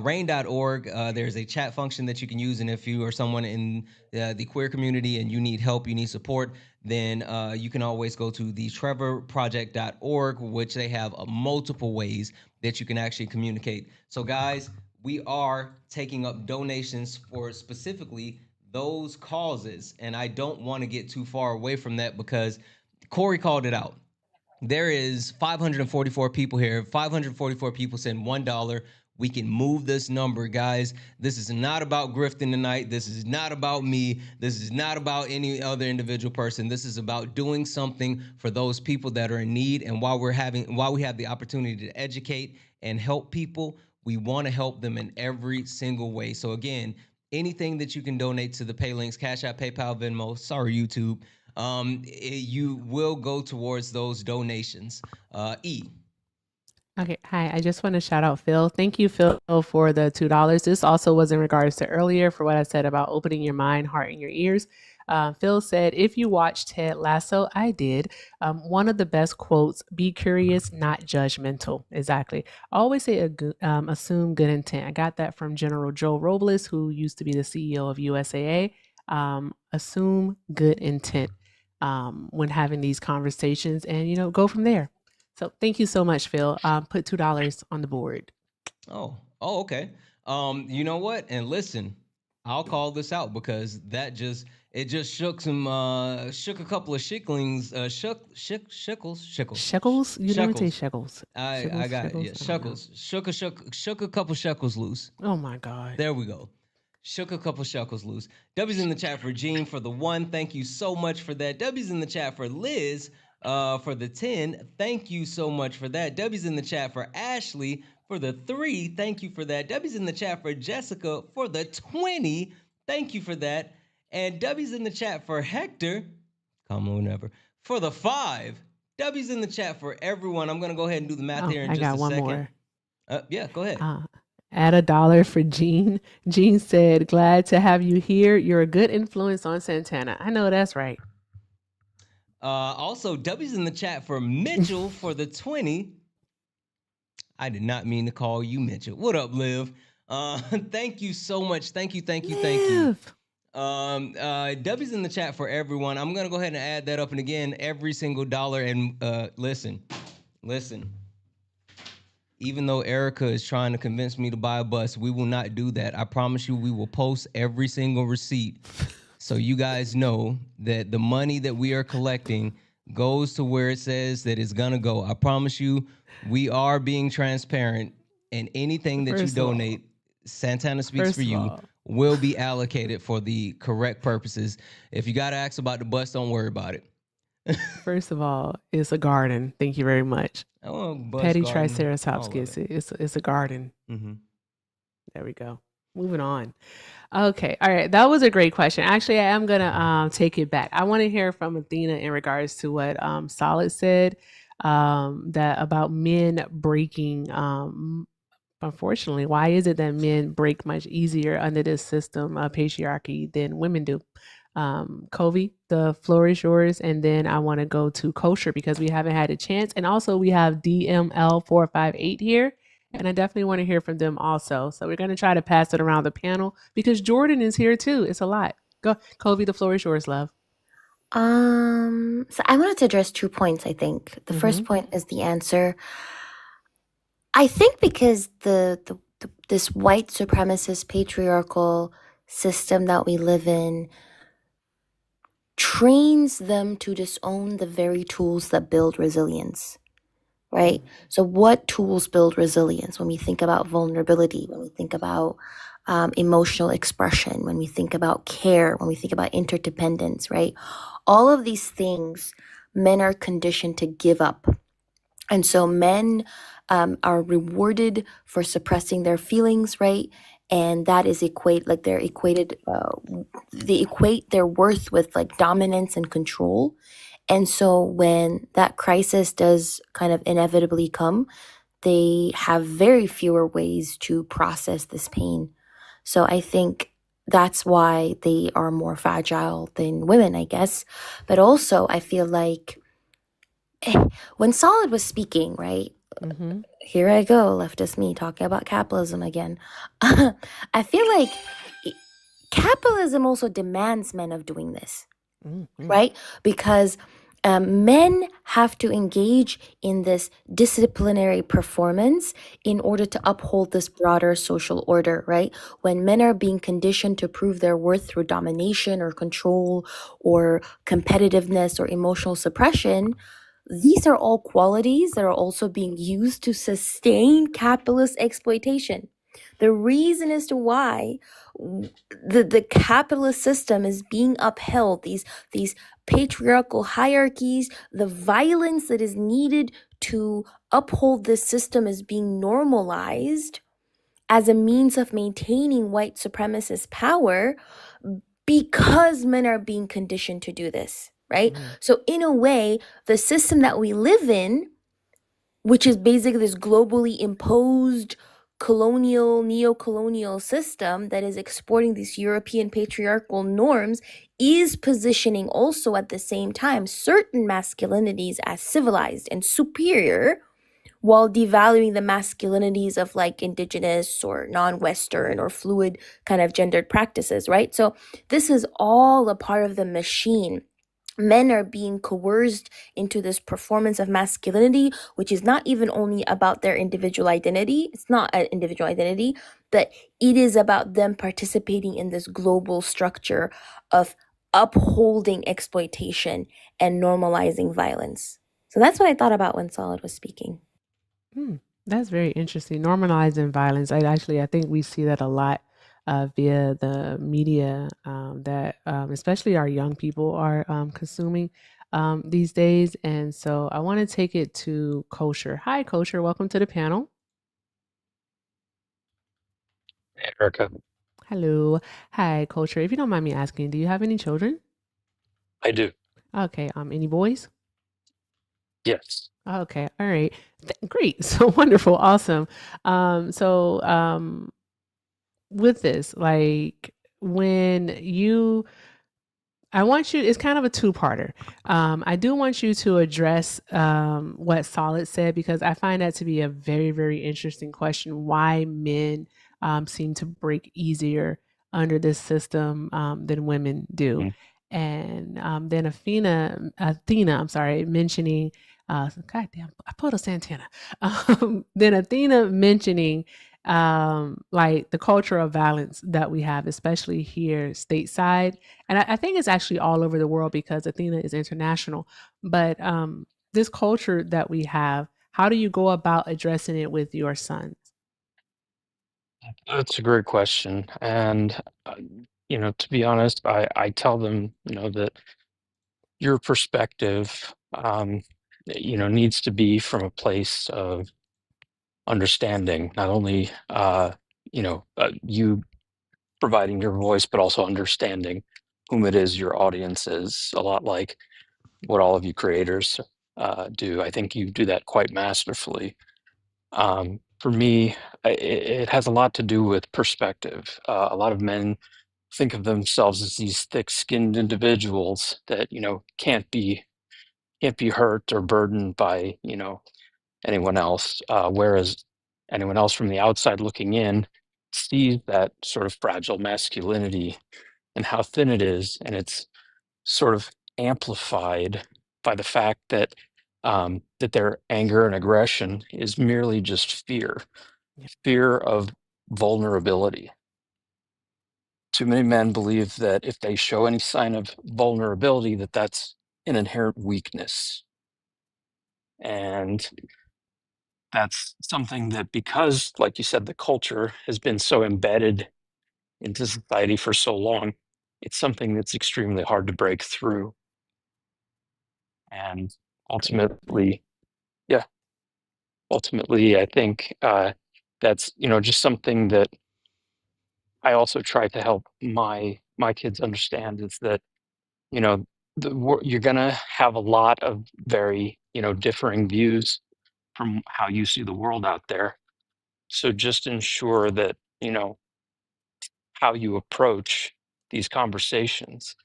Rain.org, there's a chat function that you can use, and if you are someone in the queer community and you need help, you need support, then you can always go to the trevorproject.org, which they have multiple ways that you can actually communicate. So guys, we are taking up donations for specifically those causes, and I don't want to get too far away from that because Corey called it out. There is 544 people here. 544 people send $1. We can move this number, guys. This is not about grifting tonight. This is not about me. This is not about any other individual person. This is about doing something for those people that are in need. And while we have the opportunity to educate and help people, we want to help them in every single way. So again, anything that you can donate to the pay links, Cash App, PayPal, Venmo, sorry, YouTube, you will go towards those donations. E. Okay. Hi. I just want to shout out Phil. Thank you, Phil, for the $2. This also was in regards to earlier for what I said about opening your mind, heart, and your ears. Phil said, if you watch Ted Lasso, I did. One of the best quotes, be curious, not judgmental. Exactly. Always say assume good intent. I got that from General Joe Robles, who used to be the CEO of USAA. Assume good intent when having these conversations and, go from there. So thank you so much, Phil. Put $2 on the board. Oh, okay. You know what? And listen, I'll call this out because it just shook a couple of shicklings, shickles. Shekels? You never say shekels. I got it. Yeah, shekels. Shook a couple shekels loose. Oh my God. There we go. Shook a couple shekels loose. W's in the chat for Gene for the 1. Thank you so much for that. W's in the chat for Liz for the 10. Thank you so much for that. W's in the chat for Ashley for the 3. Thank you for that. W's in the chat for Jessica for the 20. Thank you for that. And W's in the chat for Hector, come on, never, for the 5. W's in the chat for everyone. I'm going to go ahead and do the math here in just a second. I got one more. Yeah, go ahead. Add $1 for Gene. Gene said, glad to have you here. You're a good influence on Santana. I know that's right. Also, W's in the chat for Mitchell for the 20. I did not mean to call you Mitchell. What up, Liv? Thank you so much. Thank you. W's in the chat for everyone. I'm going to go ahead and add that up. And again, every single dollar. And listen. Even though Erica is trying to convince me to buy a bus, we will not do that. I promise you, we will post every single receipt so you guys know that the money that we are collecting goes to where it says that it's going to go. I promise you, we are being transparent, and anything that you donate, Santana Speaks for You, will be allocated for the correct purposes. If you got to ask about the bus, don't worry about it. First of all, it's a garden. Thank you very much. Petty Triceratops gets it. It's a garden. Mm-hmm. There we go. Moving on. Okay. All right. That was a great question. Actually, I am going to take it back. I want to hear from Athena in regards to what Solid said that about men breaking. Unfortunately, why is it that men break much easier under this system of patriarchy than women do? Covey, the floor is yours. And then I want to go to Kosher because we haven't had a chance. And also we have DML458 here. And I definitely want to hear from them also. So we're going to try to pass it around the panel because Jordan is here too. It's a lot. Go, Covey, the floor is yours, love. So I wanted to address 2 points, I think. The first point is the answer. I think because this white supremacist patriarchal system that we live in trains them to disown the very tools that build resilience, right? So, what tools build resilience when we think about vulnerability, when we think about emotional expression, when we think about care, when we think about interdependence, right? All of these things men are conditioned to give up. And so men are rewarded for suppressing their feelings, right? And that is they equate their worth with like dominance and control. And so when that crisis does kind of inevitably come, they have very fewer ways to process this pain. So I think that's why they are more fragile than women, I guess. But also, I feel like when Solid was speaking, right? Mm-hmm. Here I go, leftist me talking about capitalism again. I feel like capitalism also demands men of doing this, Mm-hmm. right? Because men have to engage in this disciplinary performance in order to uphold this broader social order, right? When men are being conditioned to prove their worth through domination or control or competitiveness or emotional suppression, these are all qualities that are also being used to sustain capitalist exploitation. The reason as to why the capitalist system is being upheld, these patriarchal hierarchies, the violence that is needed to uphold this system is being normalized as a means of maintaining white supremacist power because men are being conditioned to do this, right? So in a way, the system that we live in, which is basically this globally imposed colonial, neo-colonial system that is exporting these European patriarchal norms, is positioning also at the same time certain masculinities as civilized and superior, while devaluing the masculinities of like indigenous or non-Western or fluid kind of gendered practices, right? So this is all a part of the machine. Men are being coerced into this performance of masculinity, which is not even only about their individual identity. It's not an individual identity, but it is about them participating in this global structure of upholding exploitation and normalizing violence. So that's what I thought about when Solid was speaking. That's very interesting. Normalizing violence. I think we see that a lot via the media that especially our young people are consuming these days. And so I want to take it to Kosher. Hi, Kosher. Welcome to the panel. Hey, Erica. Hello. Hi, Kosher. If you don't mind me asking, do you have any children? I do. Okay. Any boys? Yes. Okay. All right. Great. So wonderful. Awesome. So with this, like when you I want you, it's kind of a two-parter. I do want you to address what Solid said because I find that to be a very, very interesting question. Why men seem to break easier under this system than women do. Mhm. And then Athena, I'm sorry, mentioning, God damn, I pulled a Santana. Then Athena mentioning like the culture of violence that we have, especially here stateside. And I think it's actually all over the world because Athena is international. But this culture that we have, how do you go about addressing it with your sons? That's a great question. And, to be honest, I tell them, that your perspective, needs to be from a place of understanding, not only, you providing your voice, but also understanding whom it is your audience is, a lot like what all of you creators do. I think you do that quite masterfully. For me, it has a lot to do with perspective. A lot of men think of themselves as these thick-skinned individuals that can't be hurt or burdened by anyone else, whereas anyone else from the outside looking in sees that sort of fragile masculinity and how thin it is, and it's sort of amplified by the fact that that their anger and aggression is merely just fear, Yep. fear of vulnerability. too many men believe that if they show any sign of vulnerability, that that's an inherent weakness. And that's something that, because, like you said, the culture has been so embedded into society for so long, it's something that's extremely hard to break through. And ultimately, yeah, ultimately, I think that's, just something that I also try to help my kids understand, is that, you know, you're gonna have a lot of very, differing views from how you see the world out there. So just ensure that, how you approach these conversations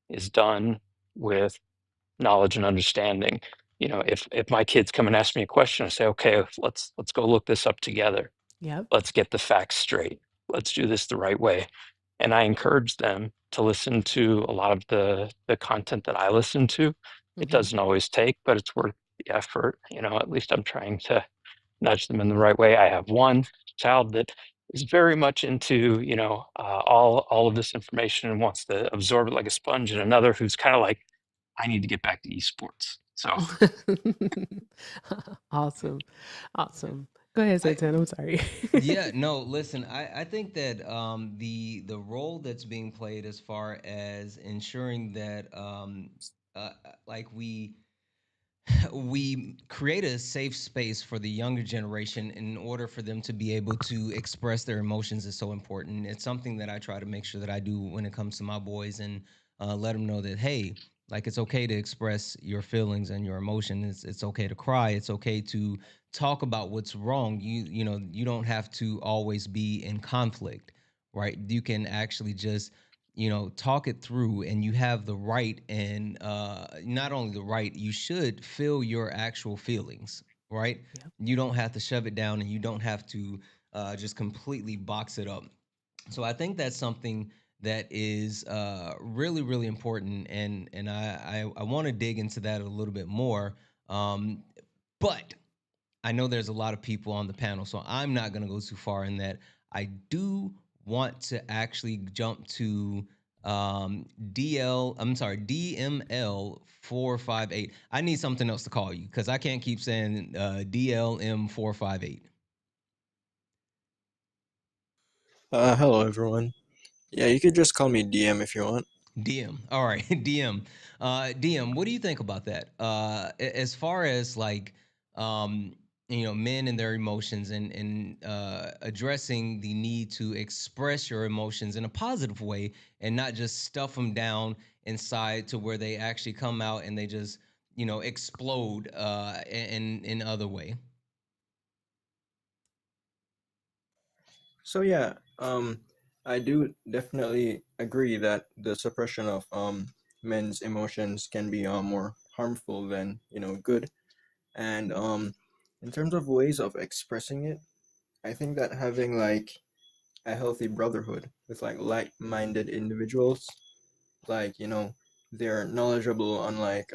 is done with knowledge and understanding. If my kids come and ask me a question, I say, okay, let's go look this up together. Yep. Let's get the facts straight. Let's do this the right way. And I encourage them to listen to a lot of the content that I listen to. It Hmm. doesn't always take, but it's worth the effort. At least I'm trying to nudge them in the right way. I have one child that is very much into, all of this information and wants to absorb it like a sponge, and another who's kind of like, I need to get back to esports. So Awesome. Awesome. Go ahead, I Santana. I'm sorry. Yeah, no, listen, I think that the role that's being played as far as ensuring that like we create a safe space for the younger generation in order for them to be able to express their emotions is so important. It's something that I try to make sure that I do when it comes to my boys, and let them know that, hey, like, it's okay to express your feelings and your emotions. It's okay to cry. It's okay to talk about what's wrong. You don't have to always be in conflict, right? You can actually just talk it through, and you have the right, and not only the right, you should feel your actual feelings, right? Yep. You don't have to shove it down, and you don't have to just completely box it up. So I think that's something that is really, really important, and I want to dig into that a little bit more. But I know there's a lot of people on the panel, so I'm not going to go too far in that. I do want to actually jump to DML 458. I need something else to call you because I can't keep saying DLM 458. Hello everyone. Yeah, you could just call me DM if you want. DM. All right, DM. DM, what do you think about that? As far as like, men and their emotions, and addressing the need to express your emotions in a positive way and not just stuff them down inside to where they actually come out and they just, explode in other way. So yeah, I do definitely agree that the suppression of men's emotions can be more harmful than good. And in terms of ways of expressing it, I think that having like a healthy brotherhood with like like-minded individuals, like they're knowledgeable on like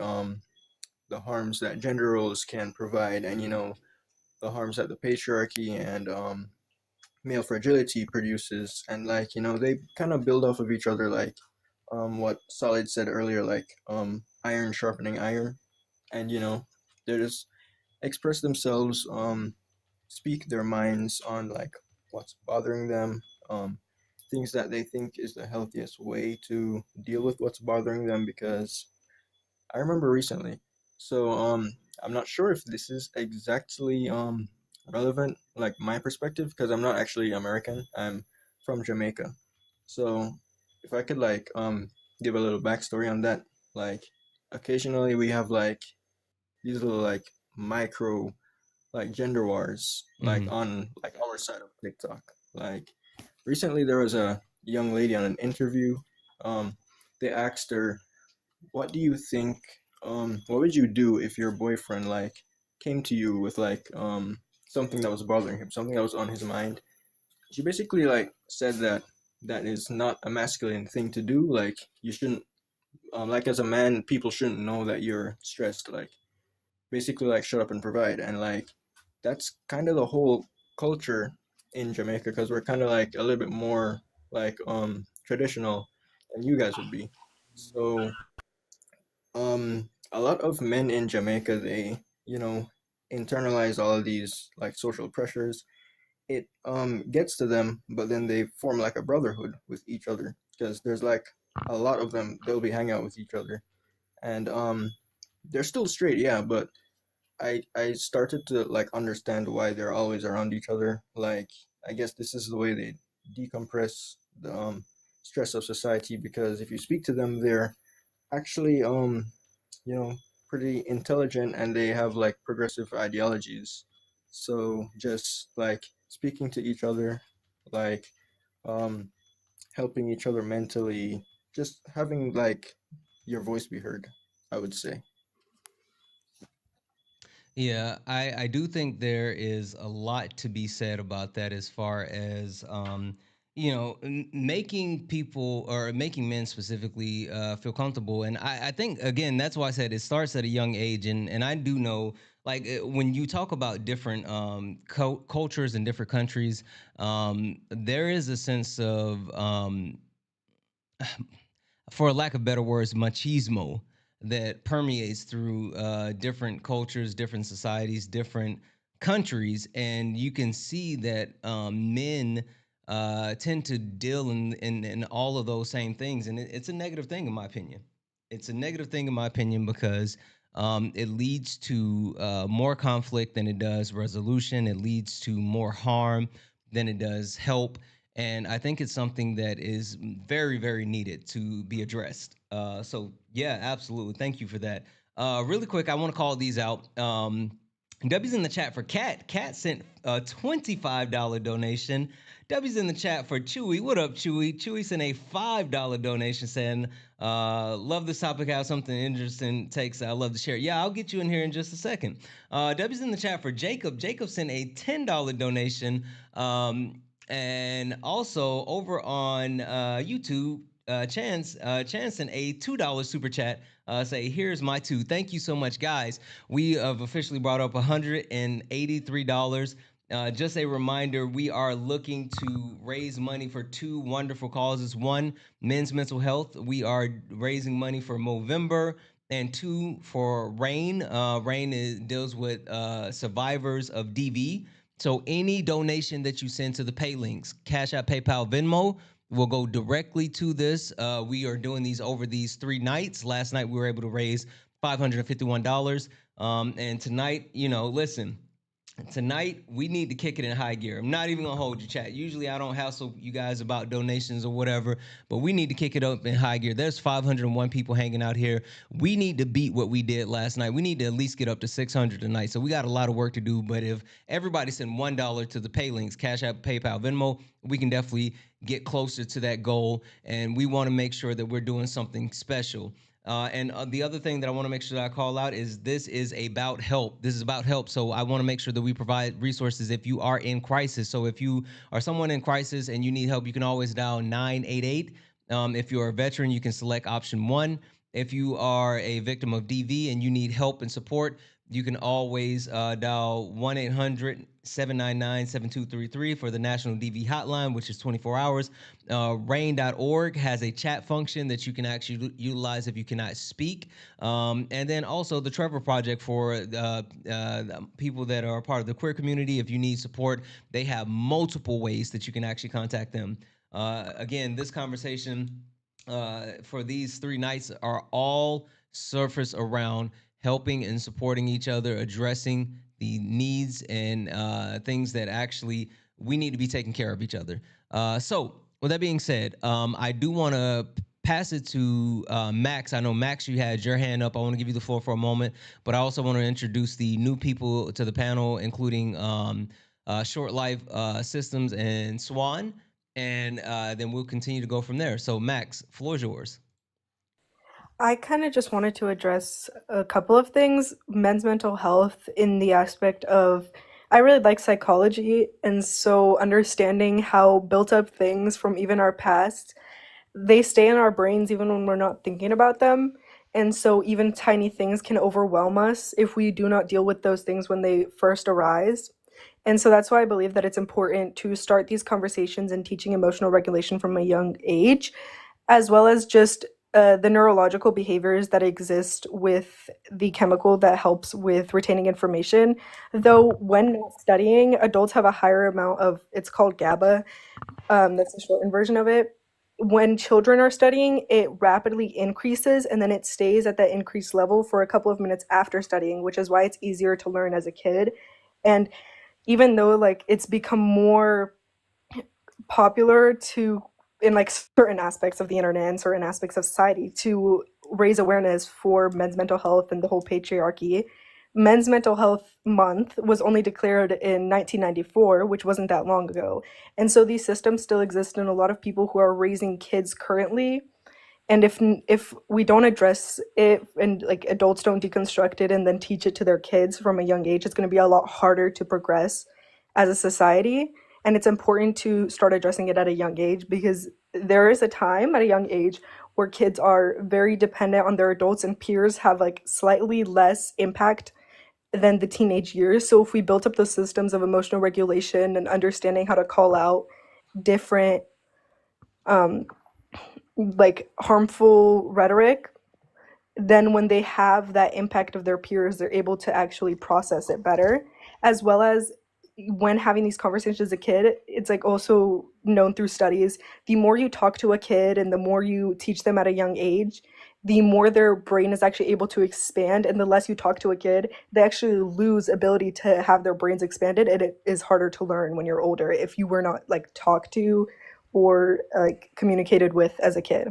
the harms that gender roles can provide, and the harms that the patriarchy and male fragility produces, and like they kind of build off of each other, like what Solid said earlier, like iron sharpening iron, and they just express themselves, speak their minds on like what's bothering them, things that they think is the healthiest way to deal with what's bothering them. Because I remember recently. So I'm not sure if this is exactly relevant, like my perspective, because I'm not actually American. I'm from Jamaica. So if I could like give a little backstory on that, like occasionally we have like these little like micro like gender wars like Mm-hmm. on like our side of TikTok. Like recently there was a young lady on an interview. Um, they asked her, what do you think, what would you do if your boyfriend like came to you with like something that was bothering him, something that was on his mind? She basically like said that that is not a masculine thing to do. Like you shouldn't, like as a man, people shouldn't know that you're stressed. Like basically like shut up and provide. And like that's kind of the whole culture in Jamaica, because we're kind of like a little bit more like traditional than you guys would be. So a lot of men in Jamaica, they, internalize all of these like social pressures. It gets to them, but then they form like a brotherhood with each other because there's like a lot of them. They'll be hanging out with each other, and they're still straight, yeah, but I started to like understand why they're always around each other. Like, I guess this is the way they decompress the stress of society, because if you speak to them, they're actually you know pretty intelligent, and they have like progressive ideologies. So just like speaking to each other, like um helping each other mentally, just having like your voice be heard, I would say. Yeah, I do think there is a lot to be said about that as far as making people or making men specifically feel comfortable. And I think again that's why I said it starts at a young age. And I do know like when you talk about different cultures in different countries, there is a sense of for lack of better words, machismo that permeates through different cultures, different societies, different countries, and you can see that men tend to deal in all of those same things, and it's a negative thing in my opinion. It's a negative thing in my opinion because it leads to more conflict than it does resolution. It leads to more harm than it does help, and I think it's something that is very, very needed to be addressed. So yeah, absolutely. Thank you for that. Really quick, I want to call these out. W's in the chat for Cat. Cat sent a $25 donation. W's in the chat for Chewy. What up, Chewy? Chewy sent a $5 donation saying, love this topic, have something interesting takes. I love to share. Yeah, I'll get you in here in just a second. W's in the chat for Jacob. Jacob sent a $10 donation. And also over on YouTube, Chance sent a $2 super chat. Say, here's my two. Thank you so much, guys. We have officially brought up $183. Just a reminder, we are looking to raise money for two wonderful causes. One, men's mental health. We are raising money for Movember, and two, for RAIN. RAIN deals with survivors of DV. So any donation that you send to the pay links, Cash App, PayPal, Venmo, will go directly to this. We are doing these over these 3 nights. Last night we were able to raise $551. And tonight, listen, tonight we need to kick it in high gear. I'm not even gonna hold you, chat. Usually I don't hassle you guys about donations or whatever, but we need to kick it up in high gear. There's 501 people hanging out here. We need to beat what we did last night. We need to at least get up to 600 tonight. So we got a lot of work to do, but if everybody send $1 to the pay links, Cash App, PayPal, Venmo, we can definitely get closer to that goal. And we want to make sure that we're doing something special. And the other thing that I want to make sure that I call out is this is about help. This is about help. So I want to make sure that we provide resources if you are in crisis. So if you are someone in crisis and you need help, you can always dial 988. If you're a veteran, you can select option 1. If you are a victim of DV and you need help and support, you can always dial 1-800-799-7233 for the National DV Hotline, which is 24 hours. Rain.org has a chat function that you can actually utilize if you cannot speak. And then also the Trevor Project for people that are part of the queer community. If you need support, they have multiple ways that you can actually contact them. Again, this conversation for these 3 nights are all surface around helping and supporting each other, addressing the needs and things that actually we need to be taking care of each other. So with that being said, I do want to pass it to Max. I know, Max, you had your hand up. I want to give you the floor for a moment, but I also want to introduce the new people to the panel, including Short Life Systems and Swan, and then we'll continue to go from there. So Max, floor is yours. I kind of just wanted to address a couple of things. Men's mental health in the aspect of, I really like psychology, and so understanding how built up things from even our past, they stay in our brains even when we're not thinking about them. And so even tiny things can overwhelm us if we do not deal with those things when they first arise. And so that's why I believe that it's important to start these conversations and teaching emotional regulation from a young age, as well as just the neurological behaviors that exist with the chemical that helps with retaining information. Though when not studying, adults have a higher amount of, it's called GABA, that's the shortened version of it. When children are studying, it rapidly increases and then it stays at that increased level for a couple of minutes after studying, which is why it's easier to learn as a kid. And even though like it's become more popular to in like certain aspects of the internet and certain aspects of society to raise awareness for men's mental health and the whole patriarchy, Men's Mental Health Month was only declared in 1994, which wasn't that long ago. And so these systems still exist in a lot of people who are raising kids currently. And if we don't address it and like adults don't deconstruct it and then teach it to their kids from a young age, it's going to be a lot harder to progress as a society. And it's important to start addressing it at a young age, because there is a time at a young age where kids are very dependent on their adults and peers have like slightly less impact than the teenage years. So if we built up those systems of emotional regulation and understanding how to call out different like harmful rhetoric, then when they have that impact of their peers, they're able to actually process it better. As well as when having these conversations as a kid, it's like also known through studies, the more you talk to a kid and the more you teach them at a young age, the more their brain is actually able to expand. And the less you talk to a kid, they actually lose ability to have their brains expanded, and it is harder to learn when you're older if you were not like talked to or like communicated with as a kid.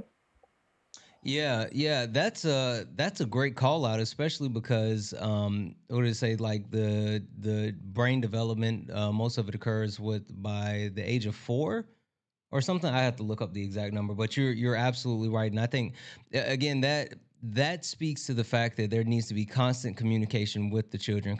Yeah, that's a great call out, especially because what did it say? Like the brain development, most of it occurs with by the age of 4 or something. I have to look up the exact number, but you're absolutely right, and I think again that speaks to the fact that there needs to be constant communication with the children,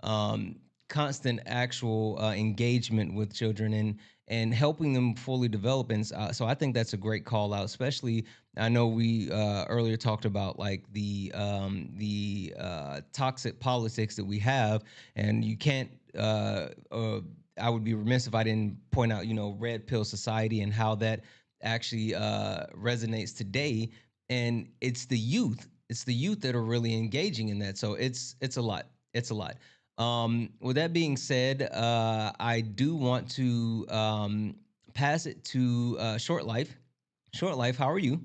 um, constant actual engagement with children, and helping them fully develop. And so I think that's a great call out, especially. I know we earlier talked about like the toxic politics that we have, and you can't. I would be remiss if I didn't point out, red pill society and how that actually resonates today. And it's the youth. It's the youth that are really engaging in that. So it's a lot. It's a lot. With that being said, I do want to pass it to Short Life. Short Life, how are you?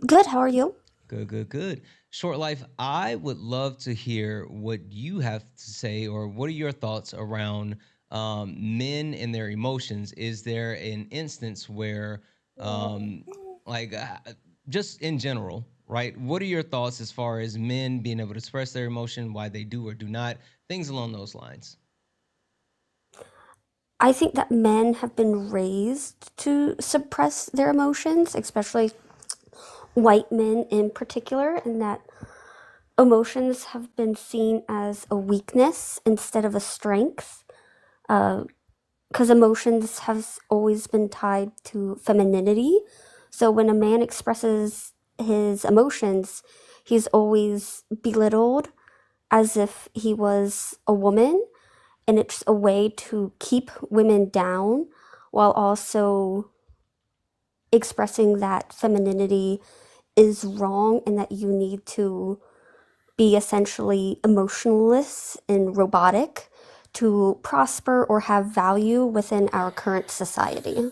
Good, how are you? Good, good, good. Short Life, I would love to hear what you have to say, or what are your thoughts around men and their emotions? Is there an instance where, like, just in general, right? What are your thoughts as far as men being able to express their emotion, why they do or do not, things along those lines? I think that men have been raised to suppress their emotions, especially white men in particular, and that emotions have been seen as a weakness instead of a strength. Because emotions have always been tied to femininity. So when a man expresses his emotions, he's always belittled as if he was a woman. And it's a way to keep women down while also expressing that femininity is wrong and that you need to be essentially emotionless and robotic to prosper or have value within our current society.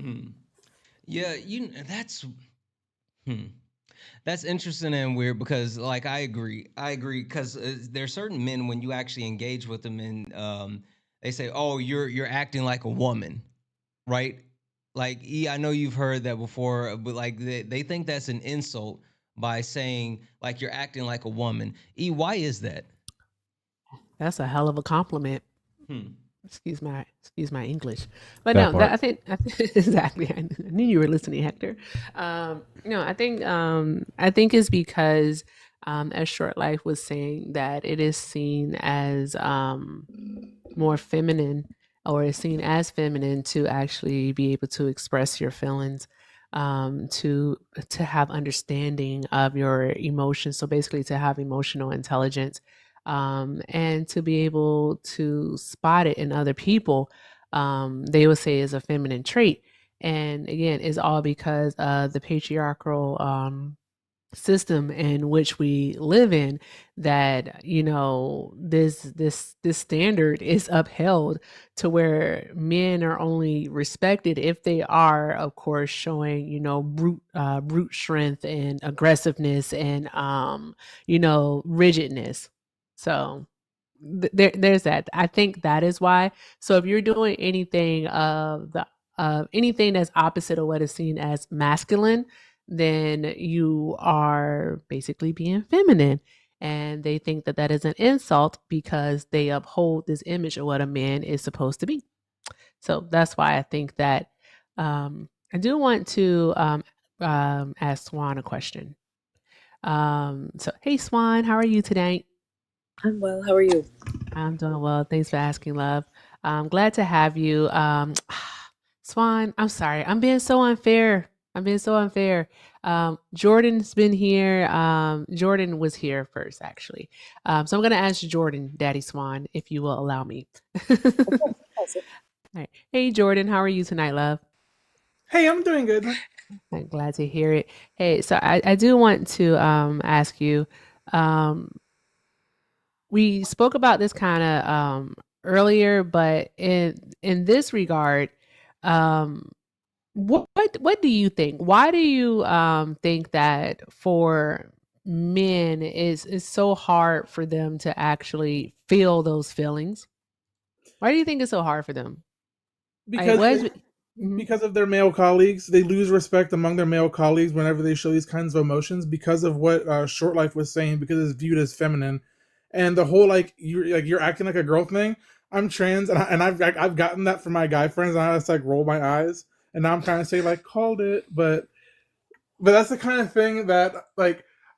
Hmm. Yeah, hmm. That's interesting and weird because, like, I agree because there's certain men when you actually engage with them and they say, "Oh, you're acting like a woman," right? Like, I know you've heard that before, but like they think that's an insult by saying like you're acting like a woman. Why is that? That's a hell of a compliment. Hmm. Excuse my English, but That no, that part. I think exactly. I knew you were listening, Hector. No, I think it's because, as Short Life was saying, that it is seen as more feminine, or is seen as feminine to actually be able to express your feelings, to have understanding of your emotions. So basically, to have emotional intelligence. and to be able to spot it in other people, they would say is a feminine trait. And again, it's all because of the patriarchal system in which we live in, that this standard is upheld to where men are only respected if they are, of course, showing brute strength and aggressiveness and rigidness. So there's that. I think that is why. So if you're doing anything that's opposite of what is seen as masculine, then you are basically being feminine. And they think that that is an insult because they uphold this image of what a man is supposed to be. So that's why I think that I do want to ask Swan a question. So, hey, Swan, how are you today? I'm well. How are you? I'm doing well. Thanks for asking, love. I'm glad to have you. Swan, I'm sorry. I'm being so unfair. Jordan's been here. Jordan was here first, actually. So I'm going to ask Jordan, Daddy Swan, if you will allow me. All right. Hey, Jordan, how are you tonight, love? Hey, I'm doing good. I'm glad to hear it. Hey, so I do want to ask you. We spoke about this kind of earlier, but in this regard, um, what do you think? Why do you think that for men is so hard for them to actually feel those feelings? Why do you think it's so hard for them? Because Mhm. because of their male colleagues, they lose respect among their male colleagues whenever they show these kinds of emotions because of what Short Life was saying, because it's viewed as feminine, and the whole you're acting like a girl thing. I'm trans, and I've gotten that from my guy friends, and I just roll my eyes, and now I'm trying to say called it, but that's the kind of thing that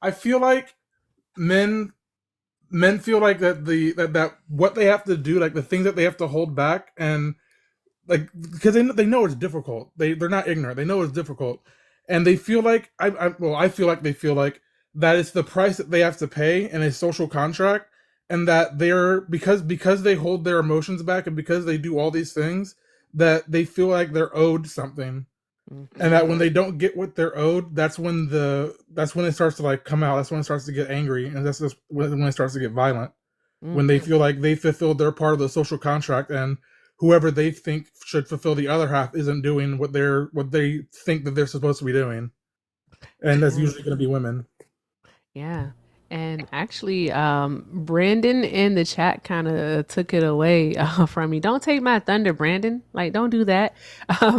I feel like men feel like that what they have to do, the things that they have to hold back, and because they know it's difficult. They're not ignorant. They know it's difficult, and they feel like I feel like they feel like that it's the price that they have to pay in a social contract, and that they're because they hold their emotions back, and because they do all these things, that they feel like they're owed something, and that when they don't get what they're owed, that's when it starts to come out. That's when it starts to get angry, and that's just when it starts to get violent. When they feel like they fulfilled their part of the social contract, and whoever they think should fulfill the other half isn't doing what they think that they're supposed to be doing, and that's usually going to be women. Yeah. And actually, Brandon in the chat kind of took it away from me. Don't take my thunder, Brandon. Don't do that.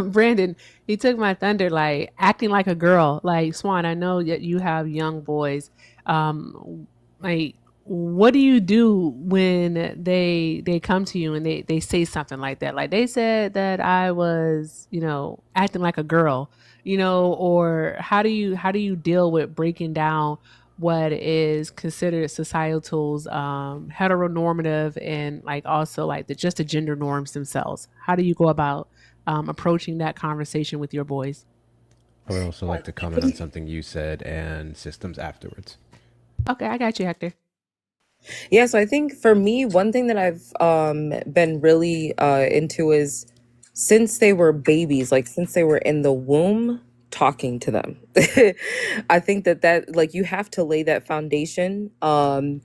Brandon, he took my thunder, acting like a girl. Swan, I know that you have young boys. Like, what do you do when they come to you and they say something like that? Like they said that I was, acting like a girl, or how do you deal with breaking down what is considered societal's heteronormative and also the gender norms themselves? How do you go about approaching that conversation with your boys? I would also like to comment on something you said and systems afterwards. Okay, I got you, Hector. Yeah, so I think for me, one thing that I've been really into is since they were babies, since they were in the womb, talking to them. I think that you have to lay that foundation. And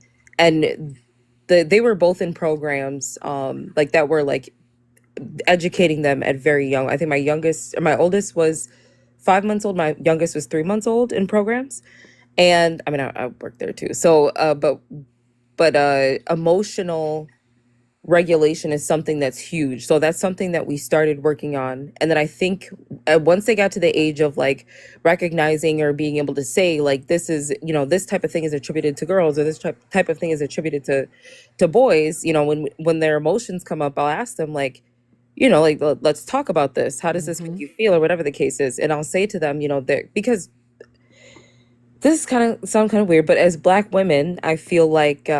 they were both in programs that were educating them at very young. I think my oldest was 5 months old. My youngest was 3 months old in programs. And I mean, I worked there too. So, but emotional regulation is something that's huge. So that's something that we started working on. And then I think once they got to the age of recognizing or being able to say this is, this type of thing is attributed to girls, or this type of thing is attributed to boys, when their emotions come up, I'll ask them let's talk about this. How does this make you feel, or whatever the case is? And I'll say to them, because this is sound kind of weird, but as Black women, I feel like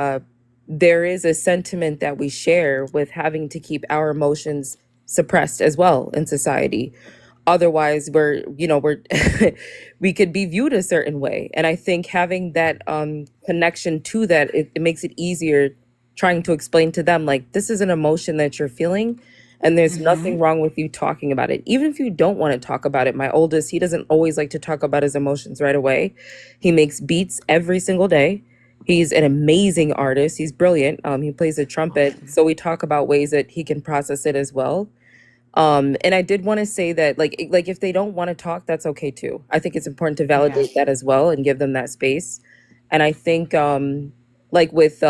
there is a sentiment that we share with having to keep our emotions suppressed as well in society. Otherwise, we're we could be viewed a certain way. And I think having that connection to that, it makes it easier trying to explain to them, like, this is an emotion that you're feeling, and there's nothing wrong with you talking about it. Even if you don't want to talk about it. My oldest, he doesn't always like to talk about his emotions right away. He makes beats every single day. He's an amazing artist. He's brilliant. He plays the trumpet. So we talk about ways that he can process it as well. And I did want to say that, like if they don't want to talk, that's okay too. I think it's important to validate that as well and give them that space. And I think like with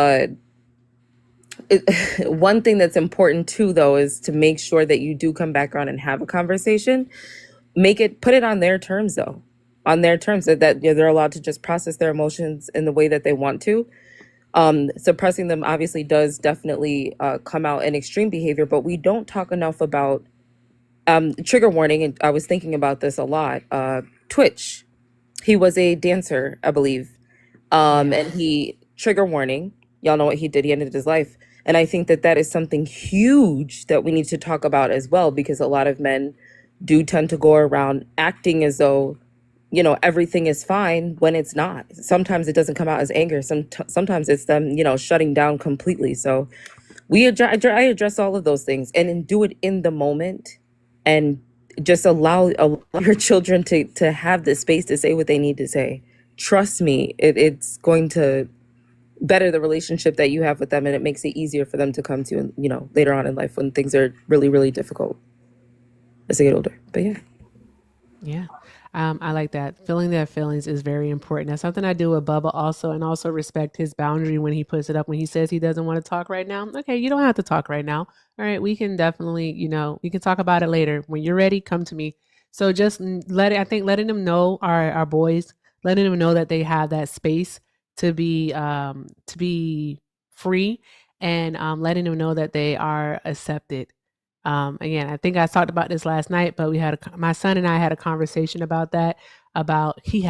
one thing that's important too, though, is to make sure that you do come back around and have a conversation. Put it on their terms, though, on their terms, that they're allowed to just process their emotions in the way that they want to. Suppressing them obviously does definitely come out in extreme behavior, but we don't talk enough about trigger warning. And I was thinking about this a lot. Twitch, he was a dancer, I believe. And he, trigger warning, y'all know what he did. He ended his life. And I think that that is something huge that we need to talk about as well, because a lot of men do tend to go around acting as though, everything is fine when it's not. Sometimes it doesn't come out as anger. Sometimes it's them, shutting down completely. So I address all of those things and do it in the moment, and just allow your children to have the space to say what they need to say. Trust me, it's going to better the relationship that you have with them, and it makes it easier for them to come to, later on in life when things are really, really difficult as they get older. But Yeah. I like that. Feeling their feelings is very important. That's something I do with Bubba also, and also respect his boundary when he puts it up. When he says he doesn't want to talk right now, okay, you don't have to talk right now. All right, we can definitely, we can talk about it later. When you're ready, come to me. So just letting them know, our boys, letting them know that they have that space to be free, and letting them know that they are accepted. Again, I think I talked about this last night, but my son and I had a conversation about that. He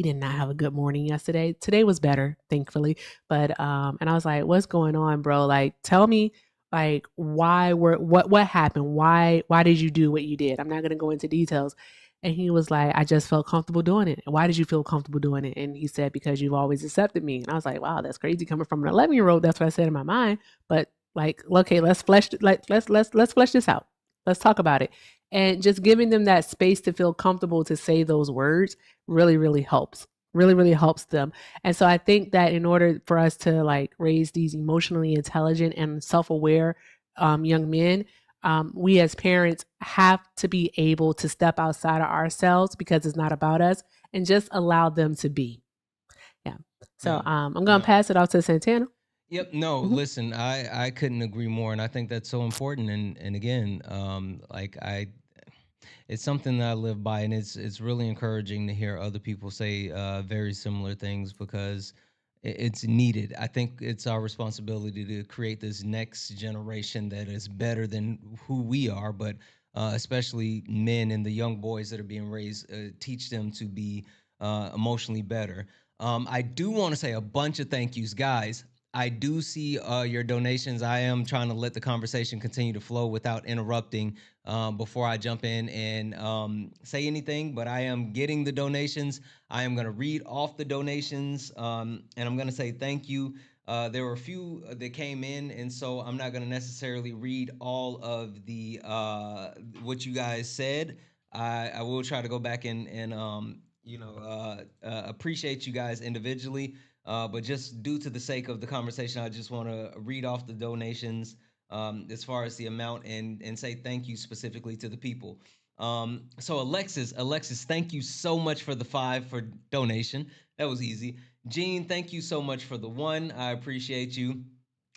did not have a good morning yesterday. Today was better, thankfully. But and I was like, "What's going on, bro? Like, tell me, like, what happened? Why did you do what you did? I'm not gonna go into details." And he was like, "I just felt comfortable doing it." And why did you feel comfortable doing it? And he said, "Because you've always accepted me." And I was like, "Wow, that's crazy coming from an 11-year-old." That's what I said in my mind, but like, okay, let's flesh this out. Let's talk about it. And just giving them that space to feel comfortable to say those words really, really helps. Really, really helps them. And so I think that in order for us to like raise these emotionally intelligent and self-aware young men, we as parents have to be able to step outside of ourselves, because it's not about us, and just allow them to be. Yeah. So I'm going to pass it off to Santana. Yep. No, listen, I couldn't agree more, and I think that's so important. And again, it's something that I live by, and it's really encouraging to hear other people say very similar things, because it's needed. I think it's our responsibility to create this next generation that is better than who we are, but especially men and the young boys that are being raised, teach them to be emotionally better. I do want to say a bunch of thank yous, guys. I do see your donations. I am trying to let the conversation continue to flow without interrupting before I jump in and say anything, but I am getting the donations. I am going to read off the donations, and I'm going to say thank you. There were a few that came in, and so I'm not going to necessarily read all of the what you guys said. I will try to go back and appreciate you guys individually. But just due to the sake of the conversation, I just want to read off the donations as far as the amount, and say thank you specifically to the people. So Alexis, thank you so much for the 5 for donation. That was easy. Gene, thank you so much for the 1. I appreciate you.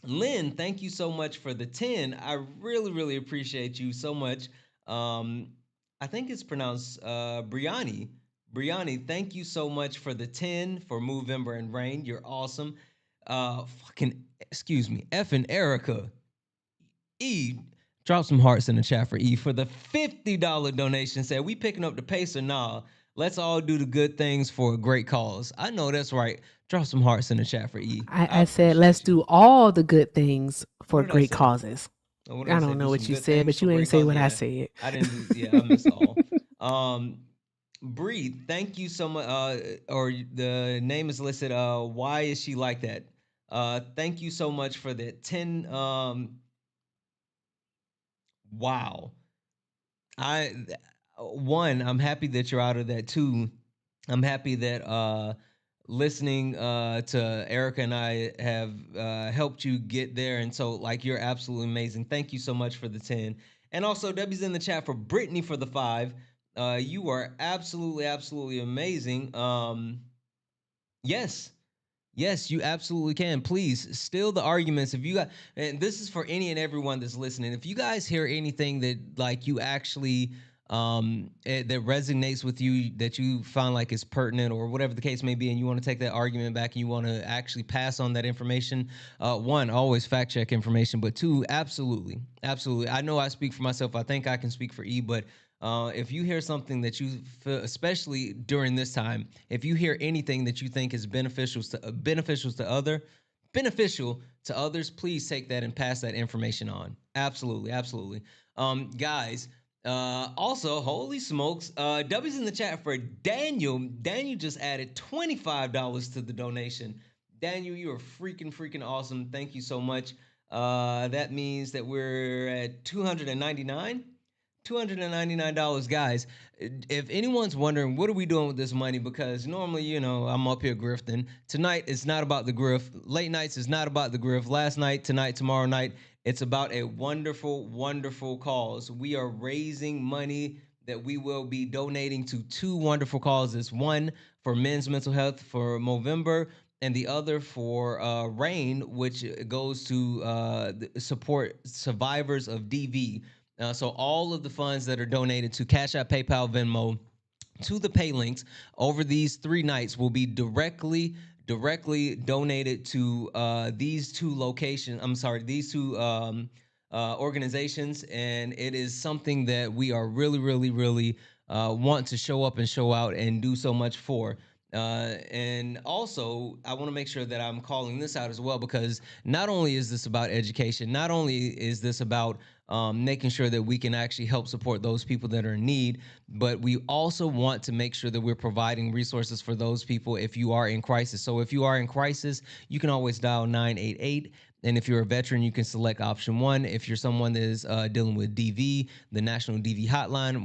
Lynn, thank you so much for the 10. I really, really appreciate you so much. I think it's pronounced Briani. Briani, thank you so much for the 10 for Movember and Rain. You're awesome. Excuse me, effing Erica. E, drop some hearts in the chat for E for the $50 donation. Said, we picking up the pace or nah? Let's all do the good things for a great cause. I know that's right. Drop some hearts in the chat for E. I said, let's do all the good things for great causes. I don't know what you said, but you ain't say what I said. I didn't do, I missed all. Bree, thank you so much. Or the name is listed. Why is she like that? Thank you so much for the 10. Wow. I One, I'm happy that you're out of that. Two, I'm happy that listening to Erica and I have helped you get there. And so, like, you're absolutely amazing. Thank you so much for the 10. And also, Debbie's in the chat for Brittany for the 5. You are absolutely, absolutely amazing. Yes. Yes, you absolutely can. Please steal the arguments. If you got, and this is for any and everyone that's listening. If you guys hear anything that like you actually that resonates with you, that you find like is pertinent or whatever the case may be, and you want to take that argument back and you want to actually pass on that information, one, always fact check information, but two, absolutely, absolutely. I know I speak for myself. I think I can speak for E, but if you hear something that you feel, especially during this time, if you hear anything that you think is beneficial to others, please take that and pass that information on. Absolutely, absolutely. Guys, also, holy smokes, W's in the chat for Daniel. Daniel just added $25 to the donation. Daniel, you are freaking awesome. Thank you so much. That means that we're at 299. $299, guys. If anyone's wondering what are we doing with this money, because normally, you know, I'm up here grifting. Tonight it's not about the grift. Late nights is not about the grift. Last night, tonight, tomorrow night, it's about a wonderful cause. We are raising money that we will be donating to two wonderful causes. One for men's mental health for Movember, and the other for RAIN, which goes to support survivors of DV. So all of the funds that are donated to Cash App, PayPal, Venmo, to the pay links over these 3 nights will be directly donated to these two locations. I'm sorry, these two organizations, and it is something that we are really want to show up and show out and do so much for. And also, I want to make sure that I'm calling this out as well, because not only is this about education, not only is this about making sure that we can actually help support those people that are in need, but we also want to make sure that we're providing resources for those people if you are in crisis. So if you are in crisis, you can always dial 988. And if you're a veteran, you can select option 1. If you're someone that is dealing with DV, the National DV Hotline,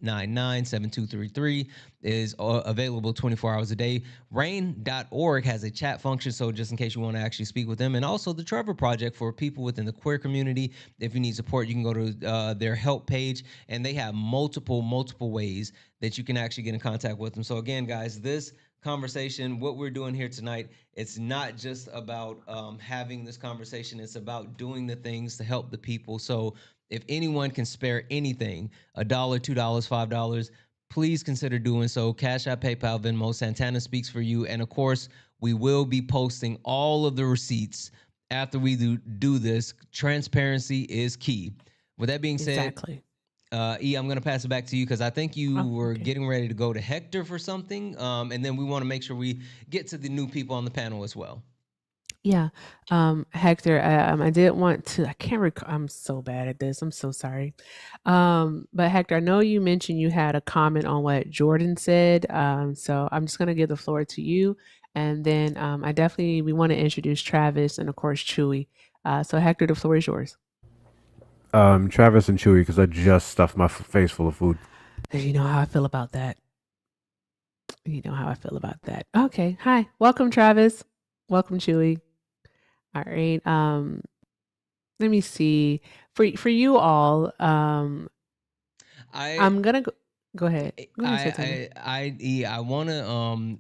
1-800-799-7233 is available 24 hours a day. RAIN.org has a chat function, so just in case you want to actually speak with them. And also the Trevor Project for people within the queer community. If you need support, you can go to their help page, and they have multiple ways that you can actually get in contact with them. So again, guys, this conversation, what we're doing here tonight, it's not just about having this conversation. It's about doing the things to help the people. So if anyone can spare anything, $1, $2, $5, please consider doing so. Cash App, PayPal, Venmo, Santana speaks for you. And of course, we will be posting all of the receipts after we do this. Transparency is key. With that being said, Exactly. E, I'm going to pass it back to you because I think you were okay. getting ready to go to Hector for something. And then we want to make sure we get to the new people on the panel as well. Yeah. Hector, I did want to, I can't recall, I'm so bad at this. I'm so sorry. But Hector, I know you mentioned you had a comment on what Jordan said. So I'm just going to give the floor to you. And then we want to introduce Travis and of course, Chewy. So Hector, the floor is yours. Travis and Chewy, because I just stuffed my face full of food. You know how I feel about that. Okay. Hi. Welcome, Travis. Welcome, Chewy. All right. Let me see. For you all, I'm gonna go ahead. I want to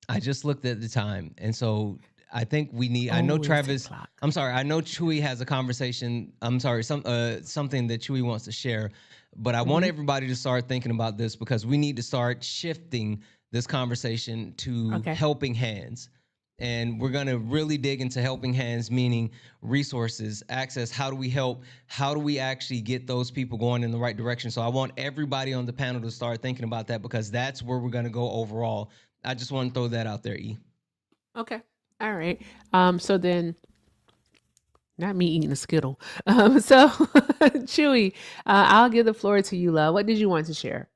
I just looked at the time, and so I think we need. I know Travis. I'm sorry. I know Chewy has a conversation. I'm sorry. Something that Chewy wants to share, but I want everybody to start thinking about this because we need to start shifting this conversation to helping hands. And we're going to really dig into helping hands, meaning resources, access. How do we help? How do we actually get those people going in the right direction? So I want everybody on the panel to start thinking about that because that's where we're going to go overall. I just want to throw that out there, E. Okay. All right. So then Not me eating a Skittle. So, Chewy, I'll give the floor to you, love. What did you want to share?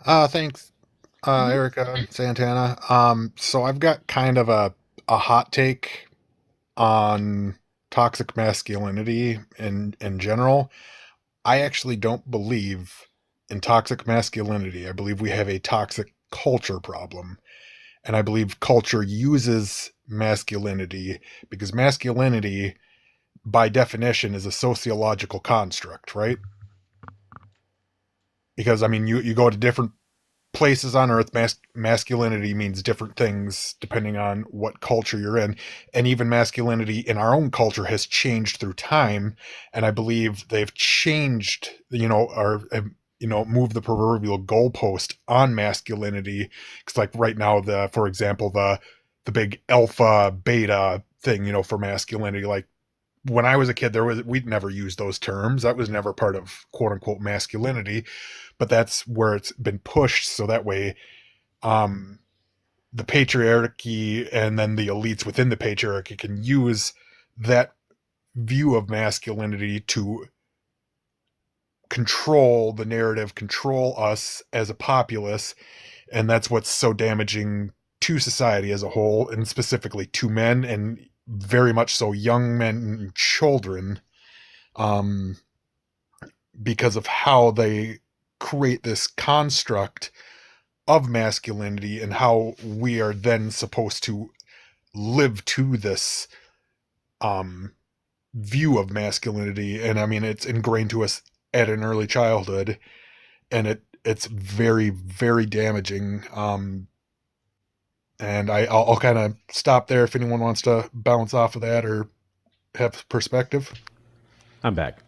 Thanks, Mhm. Erica and Santana. So I've got kind of a hot take on toxic masculinity in general. I actually don't believe in toxic masculinity. I believe we have a toxic culture problem. And I believe culture uses masculinity because masculinity, by definition, is a sociological construct, right? Because, I mean, you go to different places on earth, masculinity means different things depending on what culture you're in, and even masculinity in our own culture has changed through time, and I believe they've changed, or moved the proverbial goalpost on masculinity, because like right now, for example, the big alpha beta thing, for masculinity, like when I was a kid, we'd never used those terms. That was never part of quote unquote masculinity, but that's where it's been pushed. So that way, um, the patriarchy and then the elites within the patriarchy can use that view of masculinity to control the narrative, control us as a populace. And that's what's so damaging to society as a whole, and specifically to men, and very much so young men and children, um, because of how they create this construct of masculinity and how we are then supposed to live to this um view of masculinity. And I mean, it's ingrained to us at an early childhood, and it's very, very damaging. And I'll kind of stop there if anyone wants to bounce off of that or have perspective. I'm back.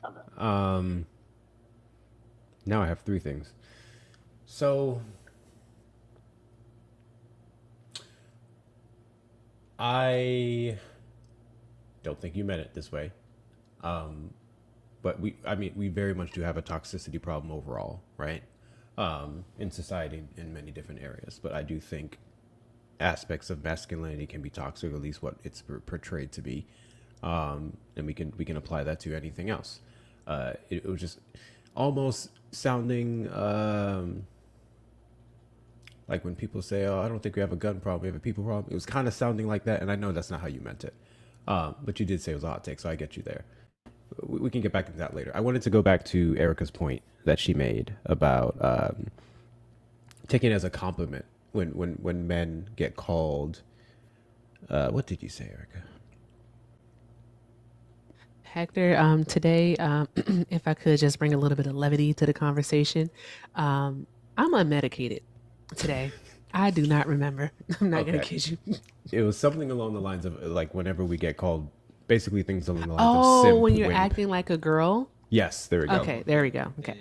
Now I have three things. So I don't think you meant it this way. But we very much do have a toxicity problem overall, right? In society in many different areas. But I do think aspects of masculinity can be toxic, at least what it's portrayed to be. And we can apply that to anything else. It was just almost sounding like when people say, "Oh, I don't think we have a gun problem, we have a people problem." It was kind of sounding like that, and I know that's not how you meant it. But you did say it was a hot take, so I get you there. We can get back into that later. I wanted to go back to Erica's point that she made about taking it as a compliment when men get called. What did you say, Erica? Hector, today, if I could just bring a little bit of levity to the conversation, I'm unmedicated today. I do not remember. I'm not going to Okay. kid you. It was something along the lines of like whenever we get called, basically things along the lines of Oh, simp, when you're wimp. acting like a girl? Yes, there we go. Okay, there we go. Okay.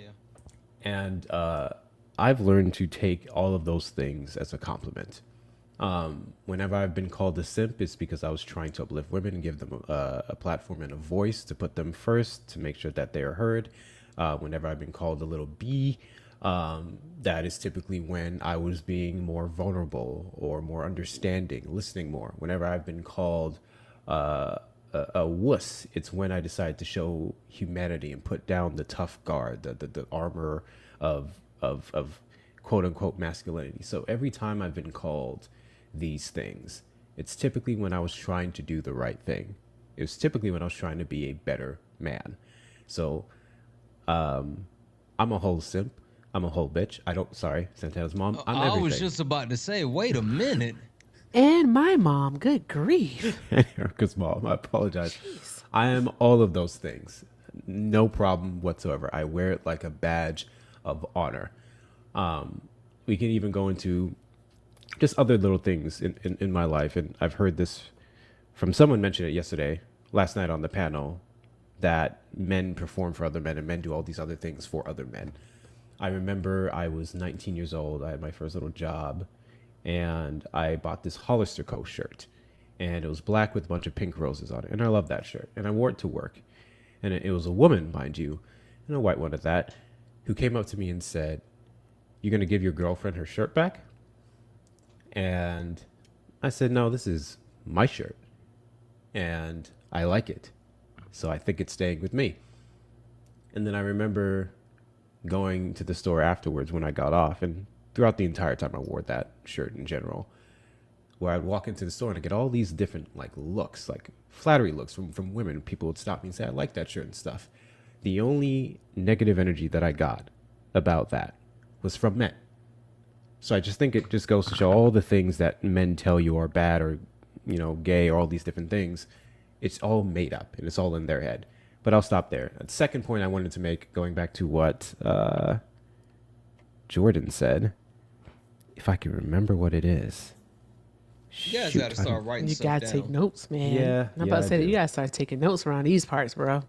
And I've learned to take all of those things as a compliment. Whenever I've been called a simp, it's because I was trying to uplift women and give them a platform and a voice to put them first, to make sure that they are heard. Whenever I've been called a little bee, that is typically when I was being more vulnerable or more understanding, listening more. Whenever I've been called a wuss, it's when I decide to show humanity and put down the tough guard, the armor of quote unquote masculinity. So every time I've been called these things, it's typically when I was trying to do the right thing. It was typically when I was trying to be a better man. So I'm a whole simp. I'm a whole bitch. Sorry, Santana's mom. I'm I everything. was just about to say, wait a minute. And my mom, good grief. Erica's mom. I apologize. Jeez. I am all of those things. No problem whatsoever. I wear it like a badge of honor. We can even go into just other little things in my life. And I've heard this from someone mention it last night on the panel, that men perform for other men and men do all these other things for other men. I remember I was 19 years old. I had my first little job, and I bought this Hollister Co. shirt, and it was black with a bunch of pink roses on it. And I love that shirt, and I wore it to work. And it was a woman, mind you, and a white one at that, who came up to me and said, "You gonna give your girlfriend her shirt back?" And I said, "No, this is my shirt." and I like it. So I think it's staying with me. And then I remember going to the store afterwards when I got off, and throughout the entire time I wore that shirt in general, where I'd walk into the store and I get all these different like looks, like flattery looks from women. People would stop me and say, I like that shirt and stuff. The only negative energy that I got about that was from men. So I just think it just goes to show all the things that men tell you are bad or, gay or all these different things. It's all made up and it's all in their head. But I'll stop there. The second point I wanted to make, going back to what Jordan said, if I can remember what it is. You guys Shoot, got to start writing You stuff gotta down. take notes, man. Yeah, I'm about to I say that do. you gotta start taking notes around these parts, bro.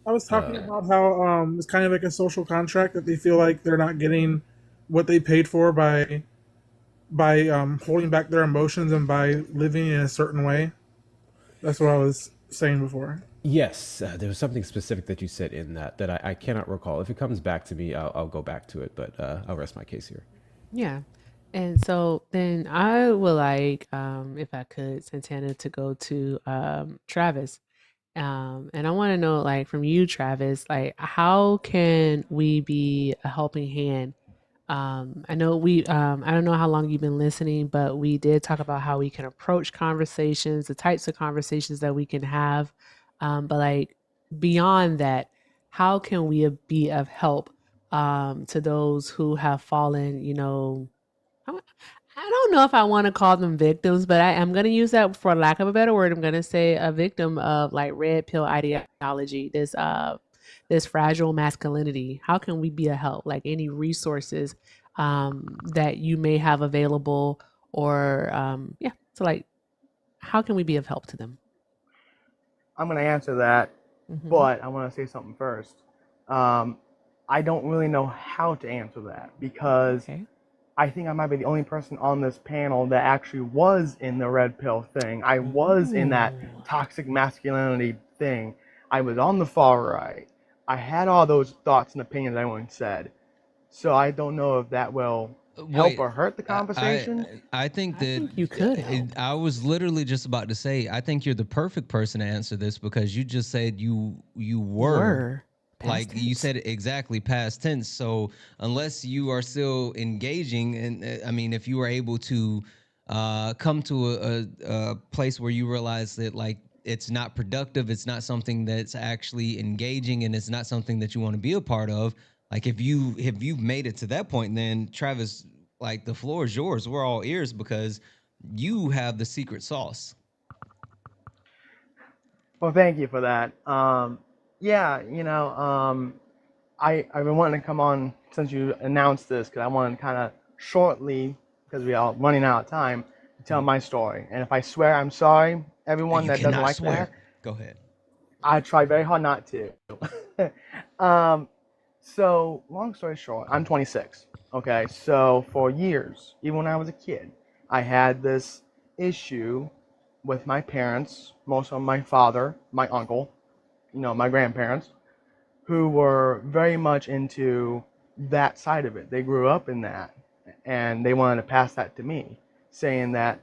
I was talking about how it's kind of like a social contract that they feel like they're not getting what they paid for by holding back their emotions and by living in a certain way. That's what I was saying before. Yes, there was something specific that you said in that I cannot recall. If it comes back to me, I'll go back to it, but I'll rest my case here. Yeah. And so then I would like, if I could, Santana, to go to Travis. And I want to know, like, from you, Travis, like, how can we be a helping hand? I know I don't know how long you've been listening, but we did talk about how we can approach conversations, the types of conversations that we can have. But like beyond that, how can we be of help to those who have fallen, I don't know if I want to call them victims, but I am going to use that for lack of a better word. I'm going to say a victim of like red pill ideology, this fragile masculinity. How can we be a help? Like any resources that you may have available, or yeah. So like, how can we be of help to them? I'm going to answer that, but I want to say something first. I don't really know how to answer that because I think I might be the only person on this panel that actually was in the red pill thing. I was in that toxic masculinity thing. I was on the far right. I had all those thoughts and opinions everyone said. So I don't know if that will help or hurt the conversation. I think that you could help. I was literally just about to say, I think you're the perfect person to answer this because you just said you were. Like you said exactly past tense. So unless you are still engaging, and I mean, if you were able to come to a place where you realize that like it's not productive, it's not something that's actually engaging, and it's not something that you want to be a part of. Like if you've made it to that point, then Travis, like the floor is yours. We're all ears because you have the secret sauce. Well, thank you for that. Yeah, I've been wanting to come on since you announced this because I wanted to kind of shortly, because we are running out of time, to tell my story. And if I swear, I'm sorry, everyone You that doesn't cannot like swear. that. Go ahead. I try very hard not to. So long story short, I'm 26. Okay, so for years, even when I was a kid, I had this issue with my parents, most of my father, my uncle, my grandparents, who were very much into that side of it. They grew up in that, and they wanted to pass that to me, saying that,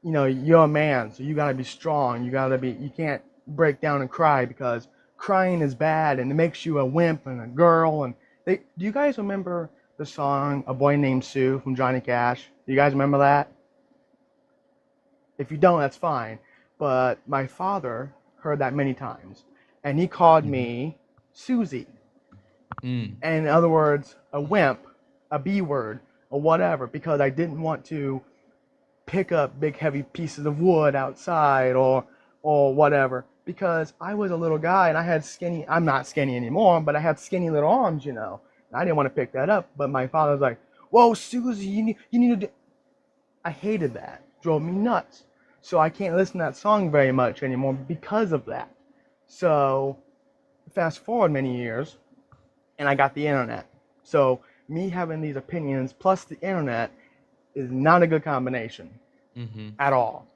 you're a man, so you gotta be strong. You can't break down and cry because crying is bad and it makes you a wimp and a girl. And do you guys remember the song "A Boy Named Sue" from Johnny Cash? Do you guys remember that? If you don't, that's fine. But my father heard that many times, and he called me Susie. And in other words, a wimp, a B word, or whatever, because I didn't want to pick up big heavy pieces of wood outside or whatever, because I was a little guy and I had I'm not skinny anymore, but I had skinny little arms, and I didn't want to pick that up. But my father was like, "Whoa, Susie, you need to do." I hated that. Drove me nuts. So I can't listen to that song very much anymore because of that. So fast forward many years, and I got the internet. So me having these opinions plus the internet is not a good combination at all.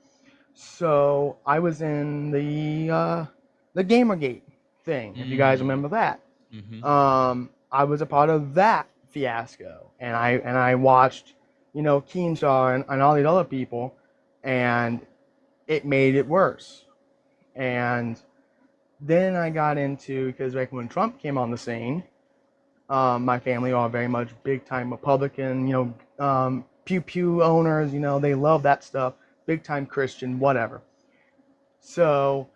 So I was in the Gamergate thing, if you guys remember that. I was a part of that fiasco, and I watched, Keemstar and all these other people, and it made it worse. And then I got into, because like when Trump came on the scene, my family are very much big time Republican, pew pew owners, they love that stuff, big time Christian, whatever. So,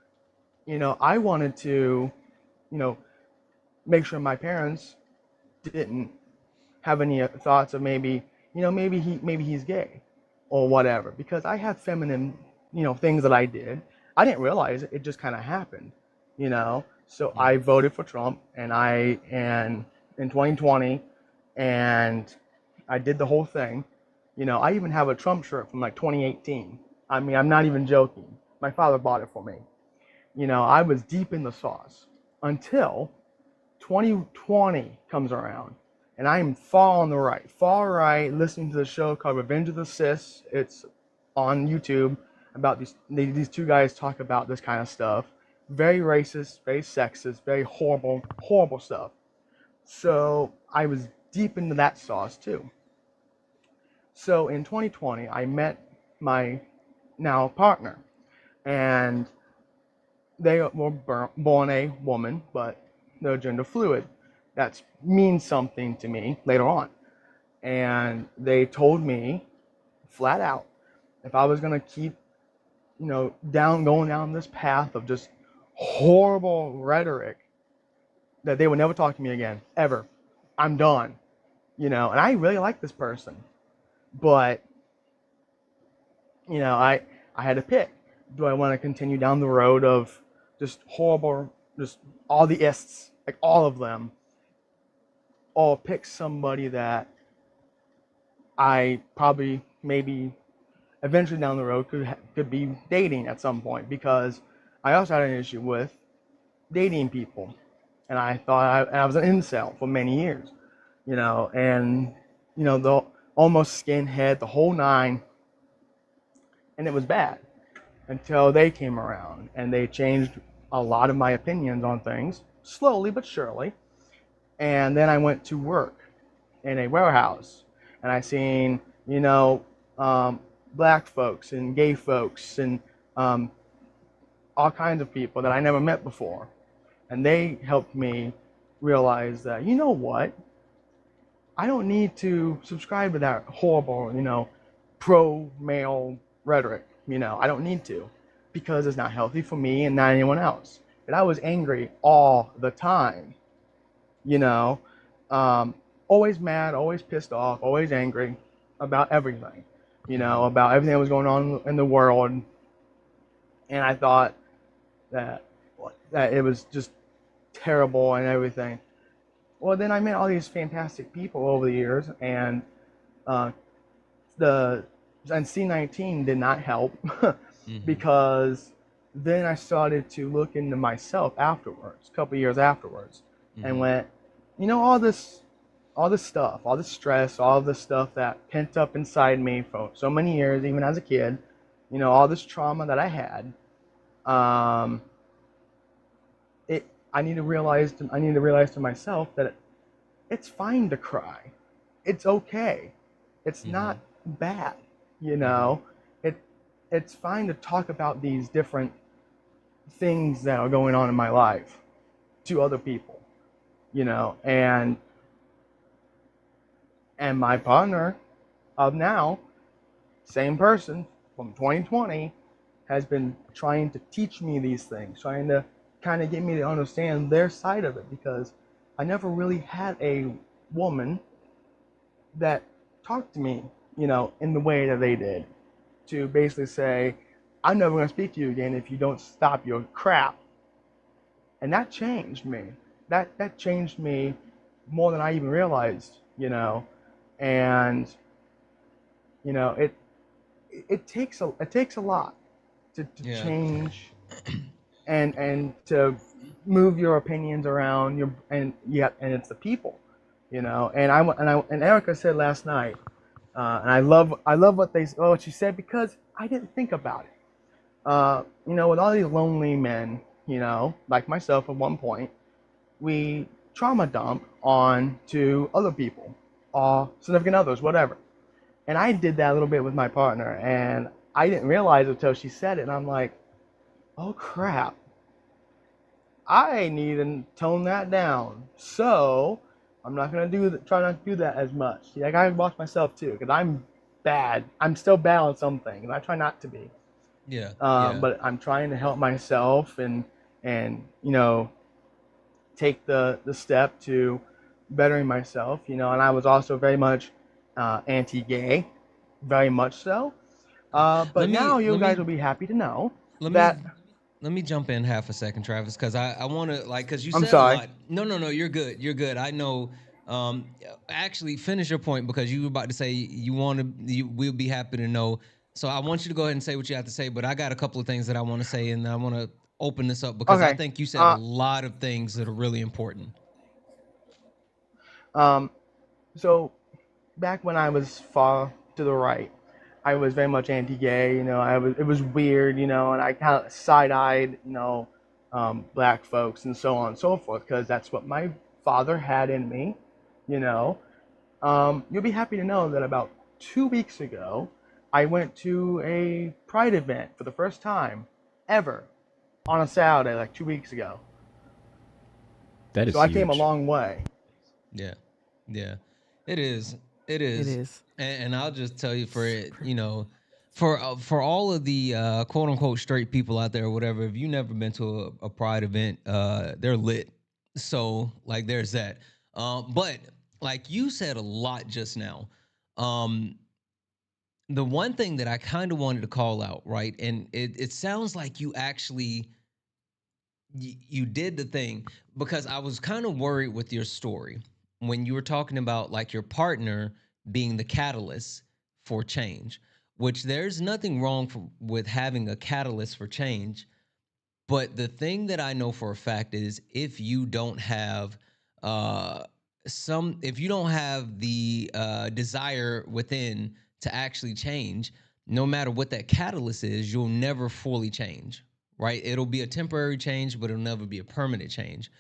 I wanted to, make sure my parents didn't have any thoughts of maybe he's gay or whatever, because I have feminine, things that I did. I didn't realize it just kind of happened, So I voted for Trump, and in 2020, and I did the whole thing. I even have a Trump shirt from like 2018. I mean, I'm not even joking. My father bought it for me. I was deep in the sauce until 2020 comes around, and I'm far right, listening to the show called Revenge of the Cis. It's on YouTube about these two guys talk about this kind of stuff. Very racist, very sexist, very horrible, horrible stuff. So I was deep into that sauce too. So in 2020, I met my now partner, and they were born a woman, but they're gender fluid. That means something to me later on. And they told me flat out, if I was going to keep, going down this path of just horrible rhetoric, that they would never talk to me again, ever. I'm done, and I really like this person, but, I had to pick. Do I want to continue down the road of just horrible, just all the ists, like all of them, or pick somebody that I probably maybe eventually down the road could be dating at some point, because I also had an issue with dating people, and I thought I was an incel for many years, and the almost skinhead, the whole nine, and it was bad until they came around and they changed a lot of my opinions on things, slowly but surely. And then I went to work in a warehouse, and I seen, black folks and gay folks and all kinds of people that I never met before. And they helped me realize that, you know what? I don't need to subscribe to that horrible, pro-male rhetoric. I don't need to, because it's not healthy for me and not anyone else. And I was angry all the time, always mad, always pissed off, always angry about everything, about everything that was going on in the world. And I thought that it was just terrible and everything. Well, then I met all these fantastic people over the years, and C19 did not help because then I started to look into myself afterwards, a couple years afterwards, and went, all this stuff, all this stress, all this stuff that pent up inside me for so many years, even as a kid, all this trauma that I had, I need to realize to myself that it's fine to cry. It's okay. It's not bad, It's fine to talk about these different things that are going on in my life to other people, and my partner of now, same person from 2020, has been trying to teach me these things, trying to kind of get me to understand their side of it, because I never really had a woman that talked to me, in the way that they did, to basically say, I'm never going to speak to you again if you don't stop your crap. And that changed me. That changed me more than I even realized, and it takes a lot to change and to move your opinions around and it's the people, and Erica said last night, and I love what she said, because I didn't think about it. With all these lonely men, like myself at one point, we trauma dump on to other people, or significant others, whatever. And I did that a little bit with my partner, and I didn't realize it until she said it, and I'm like, oh crap, I need to tone that down. So I'm not gonna try not to do that as much. See, I gotta watch myself too, because I'm bad. I'm still bad on something, and I try not to be. Yeah, yeah. But I'm trying to help myself and take the step to bettering myself. And I was also very much anti-gay, very much so. But Let me now you let guys me will be happy to know let that. me let me jump in half a second, Travis, because I want to because you I'm said a sorry. lot. No, you're good. You're good. I know. Actually, finish your point because you were about to say you want to. We'll be happy to know. So I want you to go ahead and say what you have to say. But I got a couple of things that I want to say, and I want to open this up because I Okay. think you said a lot of things that are really important. So back when I was far to the right, I was very much anti-gay. It was weird. And I kind of side-eyed, black folks and so on and so forth, because that's what my father had in me. You know, you'll be happy to know that about 2 weeks ago, I went to a pride event for the first time ever on a Saturday, like 2 weeks ago. That So is I came a huge. long way. Yeah, yeah, it is. It It is, is. and I'll just tell you for it, for all of the quote unquote straight people out there or whatever. If you never been to a pride event, they're lit. So like, there's that. But like you said a lot just now. Um, the one thing that I kind of wanted to call out, right, and it sounds like you actually you did the thing because I was kind of worried with your story when you were talking about like your partner being the catalyst for change, which there's nothing wrong with having a catalyst for change. But the thing that I know for a fact is if you don't have uh if you don't have the desire within to actually change, no matter what that catalyst is, you'll never fully change, right? It'll be a temporary change, but it'll never be a permanent change.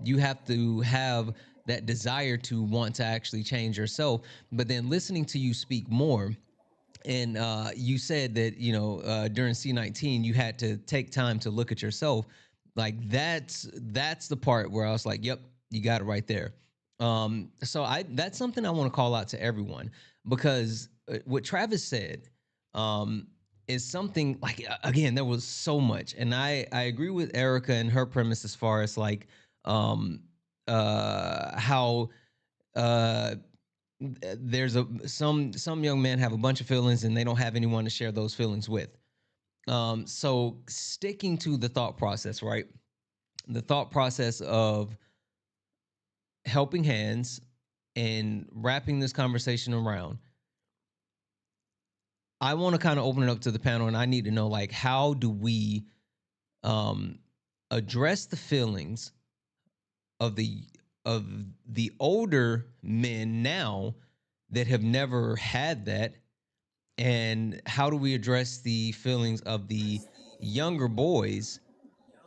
You have to have that desire to want to actually change yourself. But then listening to you speak more, and you said that during C19 you had to take time to look at yourself. Like that's the part where I was like, yep, you got it right there. So I that's something I want to call out to everyone because what Travis said um, is something like again there was so much, and I agree with Erica and her premise as far as like how uh there's some young men have a bunch of feelings and they don't have anyone to share those feelings with. So sticking to the thought process, right? The thought process of helping hands and wrapping this conversation around. I want to kind of open it up to the panel, and I need to know like how do we um, address the feelings of the older men now that have never had that, and how do we address the feelings of the younger boys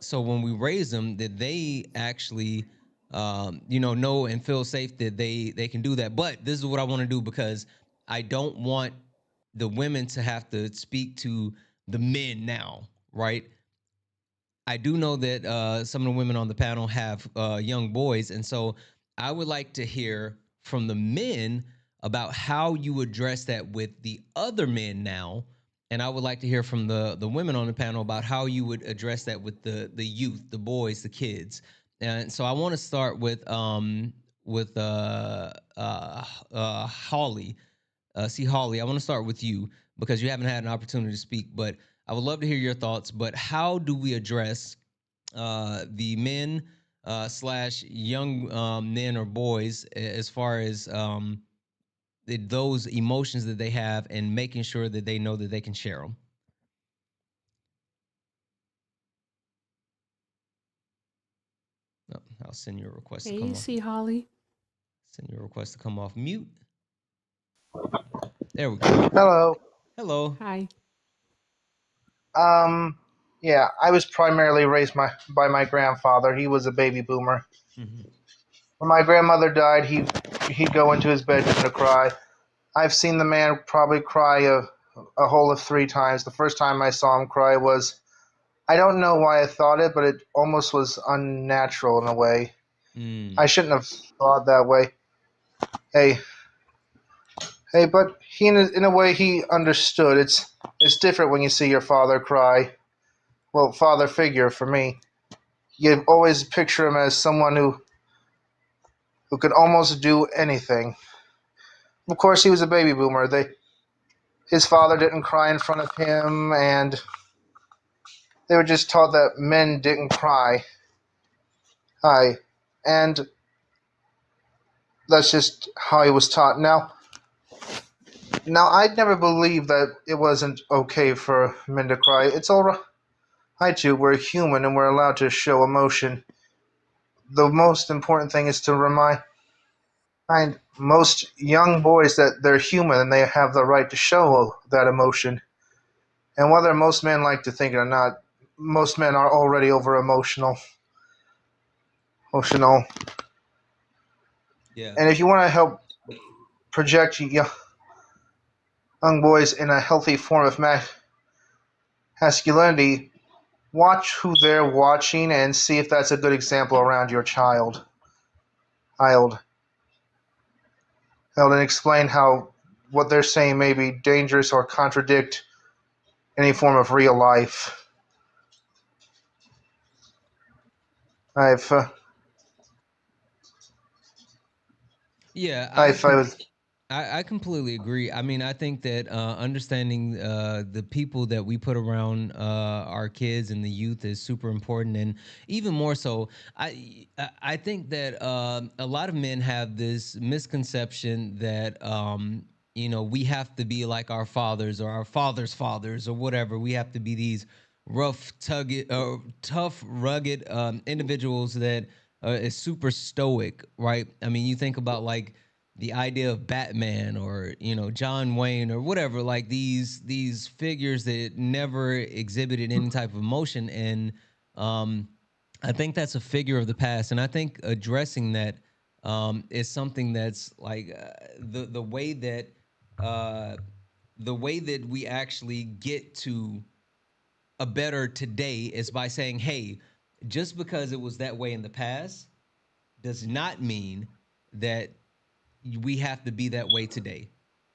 so when we raise them that they actually know and feel safe that they can do that. But this is what I want to do because I don't want the women to have to speak to the men now, right? I do know that some of the women on the panel have young boys, and so I would like to hear from the men about how you address that with the other men now, and I would like to hear from the women on the panel about how you would address that with the youth, the boys, the kids. And so I want to start with Holly. See, Holly, I want to start with you because you haven't had an opportunity to speak, but I would love to hear your thoughts. But how do we address the men slash young men or boys as far as those emotions that they have and making sure that they know that they can share them? Oh, I'll send you a request to Hey, come off. see Holly. Send you a request to come off mute. There we go. Hello. Hello. Hi. Yeah, I was primarily raised by my grandfather. He was a baby boomer. Mm-hmm. When my grandmother died, he'd go into his bedroom to cry. I've seen the man probably cry a whole of 3 times. The first time I saw him cry was I don't know why I thought it, but it almost was unnatural in a way. I shouldn't have thought that way. Hey, but he in a way he understood. It's different when you see your father cry. Well, father figure for me. You always picture him as someone who could almost do anything. Of course, he was a baby boomer. His father didn't cry in front of him, and they were just taught that men didn't cry. Hi, and that's just how he was taught. Now I'd never believed that it wasn't okay for men to cry. It's all right too. We're human and we're allowed to show emotion. The most important thing is to remind most young boys that they're human and they have the right to show that emotion. And whether most men like to think it or not, most men are already over emotional. Yeah. And if you want to help project young boys in a healthy form of masculinity, watch who they're watching and see if that's a good example around your child. And explain how what they're saying may be dangerous or contradict any form of real life. I've Yeah, I've I was I completely agree. I mean, I think that understanding the people that we put around our kids and the youth is super important, and even more so, I think that a lot of men have this misconception that we have to be like our fathers or our fathers' fathers or whatever. We have to be these tough, rugged individuals that is super stoic, right? I mean, you think about like the idea of Batman or John Wayne or whatever, like these figures that never exhibited any type of emotion, and I think that's a figure of the past, and I think addressing that is something that's like the way that we actually get to a better today is by saying, hey, just because it was that way in the past does not mean that we have to be that way today.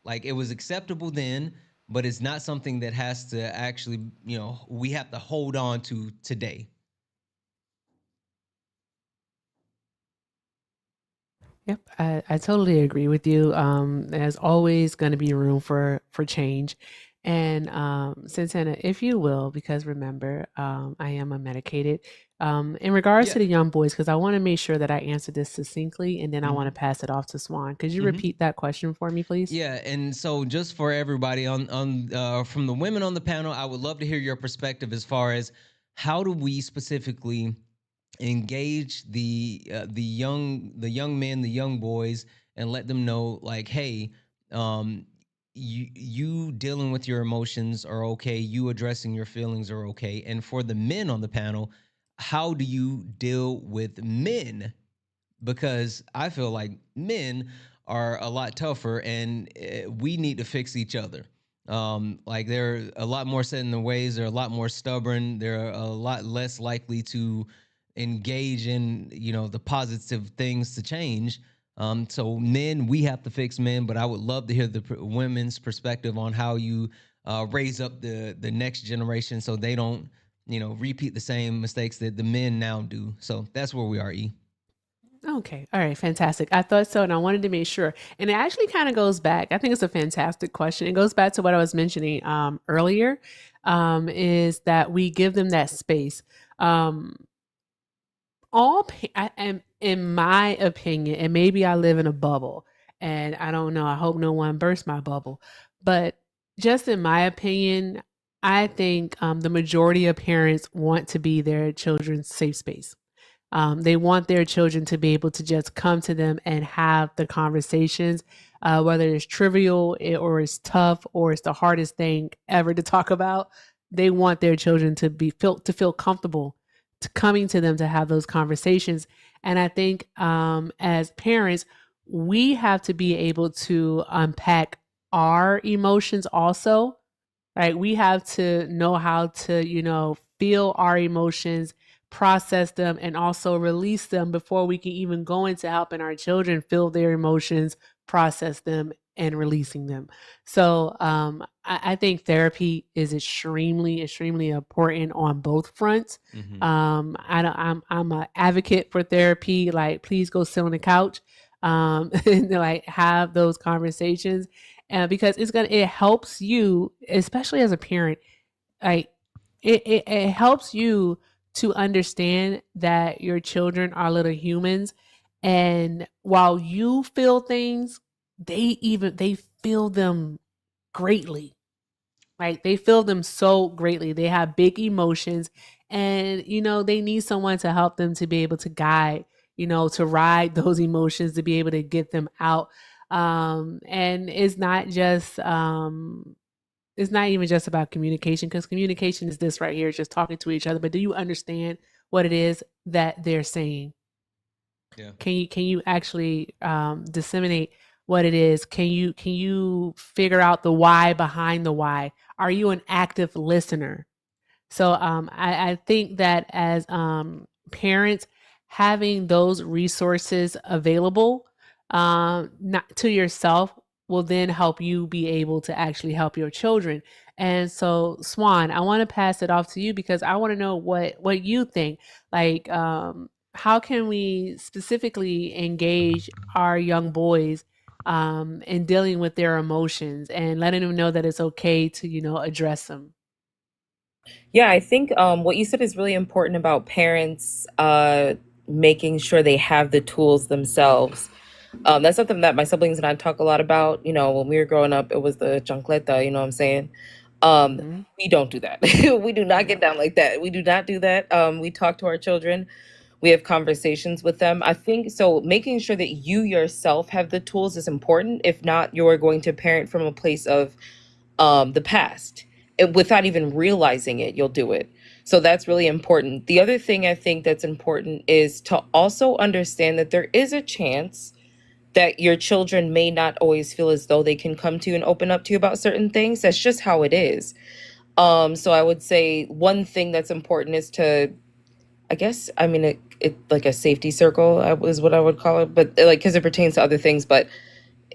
Like, it was acceptable then, but it's not something that has to actually, we have to hold on to today. Yep, I totally agree with you. There's always going to be room for change, and Santana, if you will, because remember, I am unmedicated. In regards Yeah. to the young boys, because I want to make sure that I answer this succinctly, and then I want to pass it off to Swan. Could you repeat that question for me, please? Yeah, and so just for everybody on from the women on the panel, I would love to hear your perspective as far as how do we specifically engage the young men, the young boys, and let them know, like, hey, you dealing with your emotions are okay, you addressing your feelings are okay. And for the men on the panel, how do you deal with men, because I feel like men are a lot tougher, and we need to fix each other. Like, they're a lot more set in their ways. They're a lot more stubborn. They're a lot less likely to engage in, the positive things to change. So men, we have to fix men, but I would love to hear the women's perspective on how you raise up the next generation so they don't, repeat the same mistakes that the men now do. So that's where we are, E. Okay. All right. Fantastic. I thought so. And I wanted to make sure. And it actually kind of goes back. I think it's a fantastic question. It goes back to what I was mentioning earlier, is that we give them that space. I am, in my opinion, and maybe I live in a bubble, and I don't know. I hope no one bursts my bubble. But just in my opinion, I think the majority of parents want to be their children's safe space. They want their children to be able to just come to them and have the conversations, whether it's trivial or it's tough or it's the hardest thing ever to talk about. They want their children to feel comfortable to coming to them to have those conversations. And I think as parents, we have to be able to unpack our emotions also. Right? We have to know how to, feel our emotions, process them, and also release them before we can even go into helping our children feel their emotions, process them, and releasing them. So I think therapy is extremely, extremely important on both fronts. I'm an advocate for therapy. Like, please go sit on the couch, and like have those conversations, because it helps you, especially as a parent. Like, it helps you to understand that your children are little humans, and while you feel things, they feel them greatly. Like, they feel them so greatly. They have big emotions, and they need someone to help them to be able to guide, to ride those emotions, to be able to get them out. And it's not even just about communication, because communication is this right here, it's just talking to each other. But do you understand what it is that they're saying? Yeah. Can you actually disseminate what it is? Can you figure out the why behind the why? Are you an active listener? So I think that as parents, having those resources available, not to yourself, will then help you be able to actually help your children. And so, Swan, I want to pass it off to you, because I want to know what you think. Like, how can we specifically engage our young boys in dealing with their emotions and letting them know that it's okay to address them? Yeah, I think what you said is really important about parents making sure they have the tools themselves. That's something that my siblings and I talk a lot about. When we were growing up, it was the chancleta, you know what I'm saying? We don't do that. We do not get down like that. We do not do that. We talk to our children. We have conversations with them. I think so. Making sure that you yourself have the tools is important. If not, you're going to parent from a place of the past. Without even realizing it, you'll do it. So that's really important. The other thing I think that's important is to also understand that there is a chance that your children may not always feel as though they can come to you and open up to you about certain things. That's just how it is. So I would say one thing that's important is to, I guess, I mean, it like a safety circle is what I would call it, but like, because it pertains to other things. But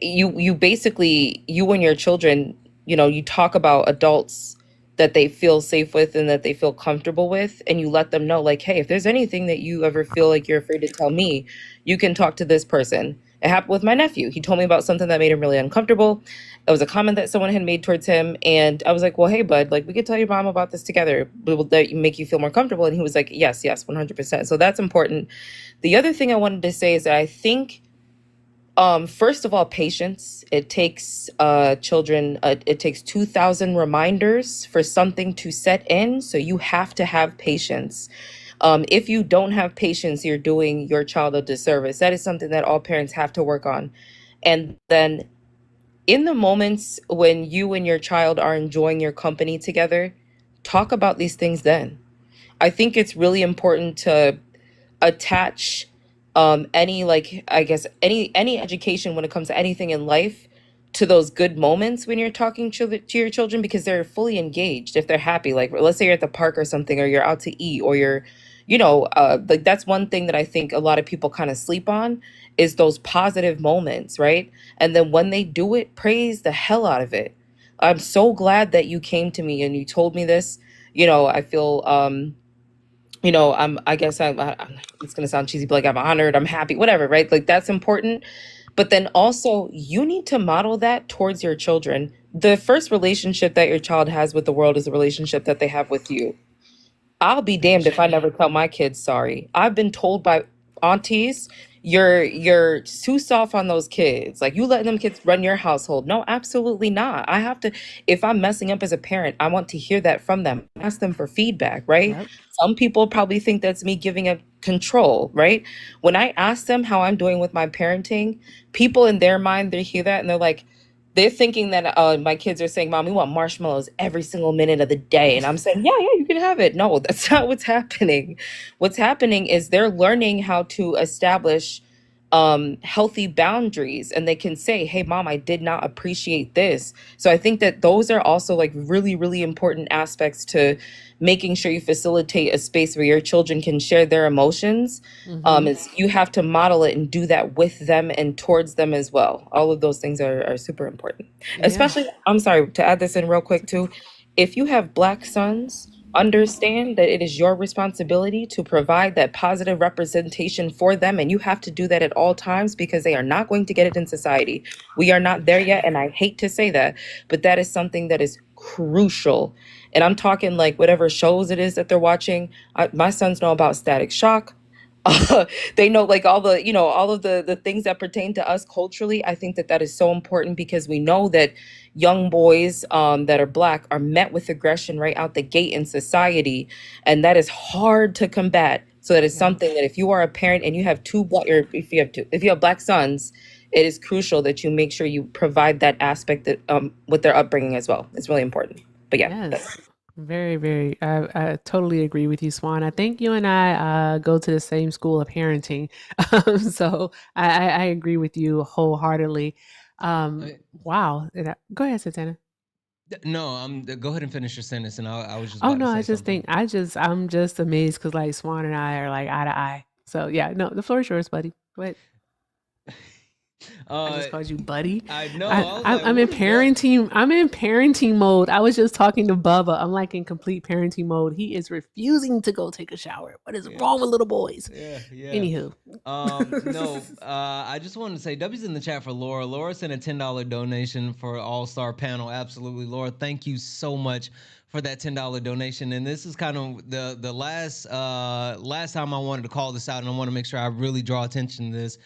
you basically, you and your children, you talk about adults that they feel safe with and that they feel comfortable with, and you let them know, like, hey, if there's anything that you ever feel like you're afraid to tell me, you can talk to this person. It happened with my nephew. He told me about something that made him really uncomfortable. It was a comment that someone had made towards him, and I was like, well, hey bud, like, we could tell your mom about this together. Will that make you feel more comfortable? And he was like, yes, 100%. So that's important. The other thing I wanted to say is that I think, first of all, patience. It takes children, it takes 2,000 reminders for something to set in. So you have to have patience. If you don't have patience, you're doing your child a disservice. That is something that all parents have to work on. And then in the moments when you and your child are enjoying your company together, talk about these things then. I think it's really important to attach any, like, I guess any education when it comes to anything in life to those good moments when you're talking to your children, because they're fully engaged if they're happy. Like, let's say you're at the park or something, or you're out to eat, or you're like, that's one thing that I think a lot of people kind of sleep on, is those positive moments, right? And then when they do it, praise the hell out of it. I'm so glad that you came to me and you told me this. I feel I guess it's going to sound cheesy, but like, I'm honored, I'm happy, whatever, right? Like, that's important. But then also, you need to model that towards your children. The first relationship that your child has with the world is the relationship that they have with you. I'll be damned if I never tell my kids sorry. I've been told by aunties, you're too soft on those kids. Like, you letting them kids run your household. No, absolutely not. I have to, if I'm messing up as a parent, I want to hear that from them. Ask them for feedback, right? Yep. Some people probably think that's me giving up control, right? When I ask them how I'm doing with my parenting, people in their mind, they hear that and they're like, they're thinking that my kids are saying, Mom, we want marshmallows every single minute of the day. And I'm saying, yeah, you can have it. No, that's not what's happening. What's happening is they're learning how to establish healthy boundaries, and they can say, hey mom, I did not appreciate this. So I think that those are also like really, really important aspects to making sure you facilitate a space where your children can share their emotions. Is you have to model it and do that with them and towards them as well. All of those things are super important. Especially, I'm sorry to add this in real quick too, if you have Black sons, understand that it is your responsibility to provide that positive representation for them, and you have to do that at all times because they are not going to get it in society. We are not there yet, and I hate to say that, but that is something that is crucial. And I'm talking like whatever shows it is that they're watching. My sons know about Static Shock. They know like all the, all of the things that pertain to us culturally. I think that that is so important because we know that young boys that are Black are met with aggression right out the gate in society, and that is hard to combat. So that is something that if you are a parent and you have or if you have Black sons, it is crucial that you make sure you provide that aspect that with their upbringing as well. It's really important. But yeah, Yes. Very, very. I totally agree with you, Swan. I think you and I go to the same school of parenting. So I agree with you wholeheartedly. Wow. Go ahead, Santana. No, go ahead and finish your sentence, and I was just Oh about to no, I say just something. think I'm just amazed because like Swan and I are like eye to eye. So yeah, no, the floor is yours, buddy. Go ahead. I just called you buddy. I know. I was like, I'm in what is that? parenting. I'm in parenting mode. I was just talking to Bubba. I'm like in complete parenting mode. He is refusing to go take a shower. What is wrong with little boys? Yeah. Anywho. No. I just wanted to say W's in the chat for Laura. Laura sent a $10 donation for All Star Panel. Absolutely, Laura. Thank you so much for that $10 donation. And this is kind of the last time I wanted to call this out, and I want to make sure I really draw attention to this.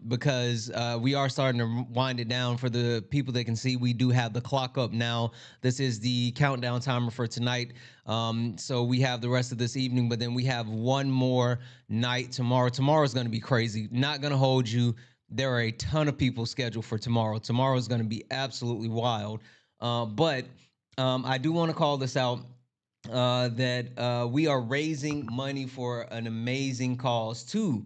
Because we are starting to wind it down. For the people that can see, we do have the clock up now. This is the countdown timer for tonight. So we have the rest of this evening, but then we have one more night tomorrow. Tomorrow's going to be crazy. Not going to hold you. There are a ton of people scheduled for tomorrow. Tomorrow is going to be absolutely wild. But I do want to call this out. That we are raising money for an amazing cause. Two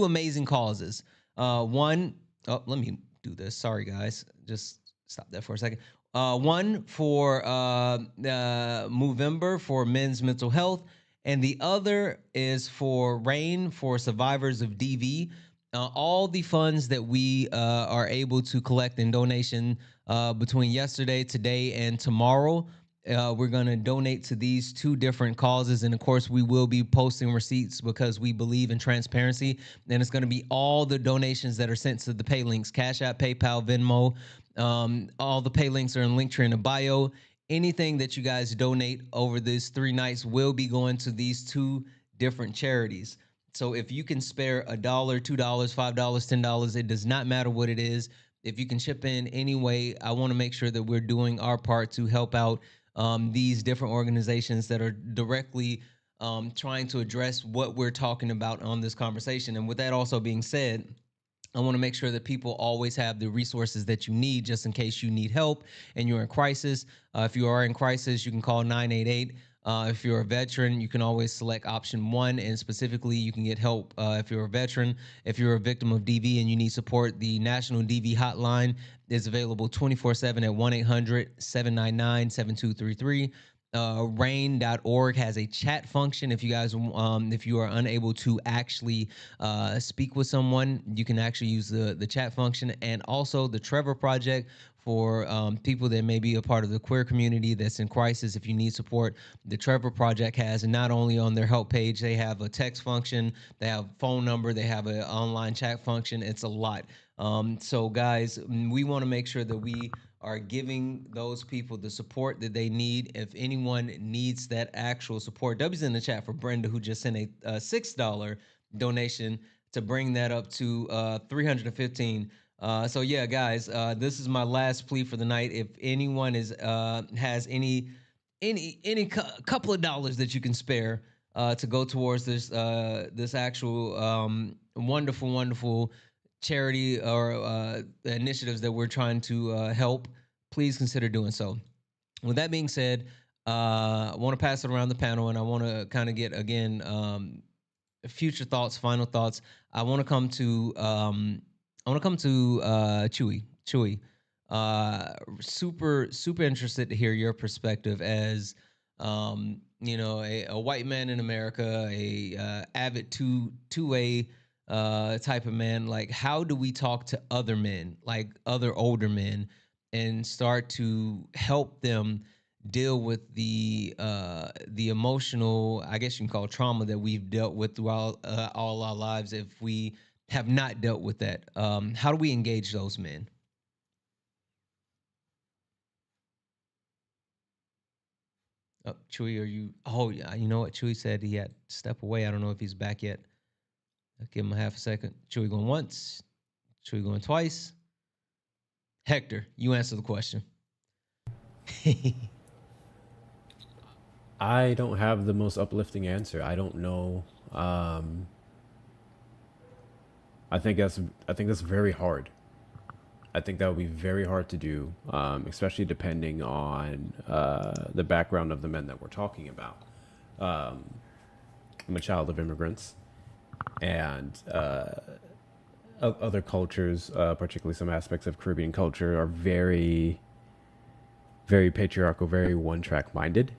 amazing causes. One, let me do this. Sorry, guys. Just stop that for a second. One for Movember for men's mental health, and the other is for RAIN for survivors of DV. All the funds that we are able to collect in donation between yesterday, today, and tomorrow, we're going to donate to these two different causes. And of course, we will be posting receipts because we believe in transparency. And it's going to be all the donations that are sent to the pay links: Cash App, PayPal, Venmo. All the pay links are in Linktree in the bio. Anything that you guys donate over these 3 nights will be going to these two different charities. So if you can spare $1, $2, $5, $10, it does not matter what it is. If you can chip in any way, I want to make sure that we're doing our part to help out these different organizations that are directly trying to address what we're talking about on this conversation. And with that also being said, I want to make sure that people always have the resources that you need just in case you need help and you're in crisis. If you are in crisis, you can call 988. If you're a veteran, you can always select option 1, and specifically you can get help if you're a veteran. If you're a victim of DV and you need support, the National DV Hotline is available 24/7 at 1-800-799-7233. Rain.org has a chat function. If you guys, if you are unable to actually speak with someone, you can actually use the chat function. And also the Trevor Project for people that may be a part of the queer community that's in crisis. If you need support, the Trevor Project has, not only on their help page, they have a text function, they have a phone number, they have an online chat function. It's a lot. So guys, we want to make sure that we are giving those people the support that they need. If anyone needs that actual support, W's in the chat for Brenda, who just sent a $6 donation to bring that up to 315. So yeah, guys, this is my last plea for the night. If anyone has any couple of dollars that you can spare to go towards this actual wonderful charity or initiatives that we're trying to help, please consider doing so. With that being said, I want to pass it around the panel, and I want to kind of get again future thoughts, final thoughts. I want to come to Chewy. Chewy, super interested to hear your perspective as a white man in America, a avid two-way type of man. Like, how do we talk to other men, like other older men, and start to help them deal with the emotional, I guess you can call it trauma, that we've dealt with throughout all our lives, if we have not dealt with that? How do we engage those men? Oh, Chewy, are you? Oh, yeah. You know what? Chewy said he had to step away. I don't know if he's back yet. I'll give him a half a second. Chewy going once. Chewy going twice. Hector, you answer the question. I don't have the most uplifting answer. I don't know. I think that's very hard. I think that would be very hard to do, especially depending on the background of the men that we're talking about. I'm a child of immigrants, and other cultures, particularly some aspects of Caribbean culture, are very, very patriarchal, very one-track minded.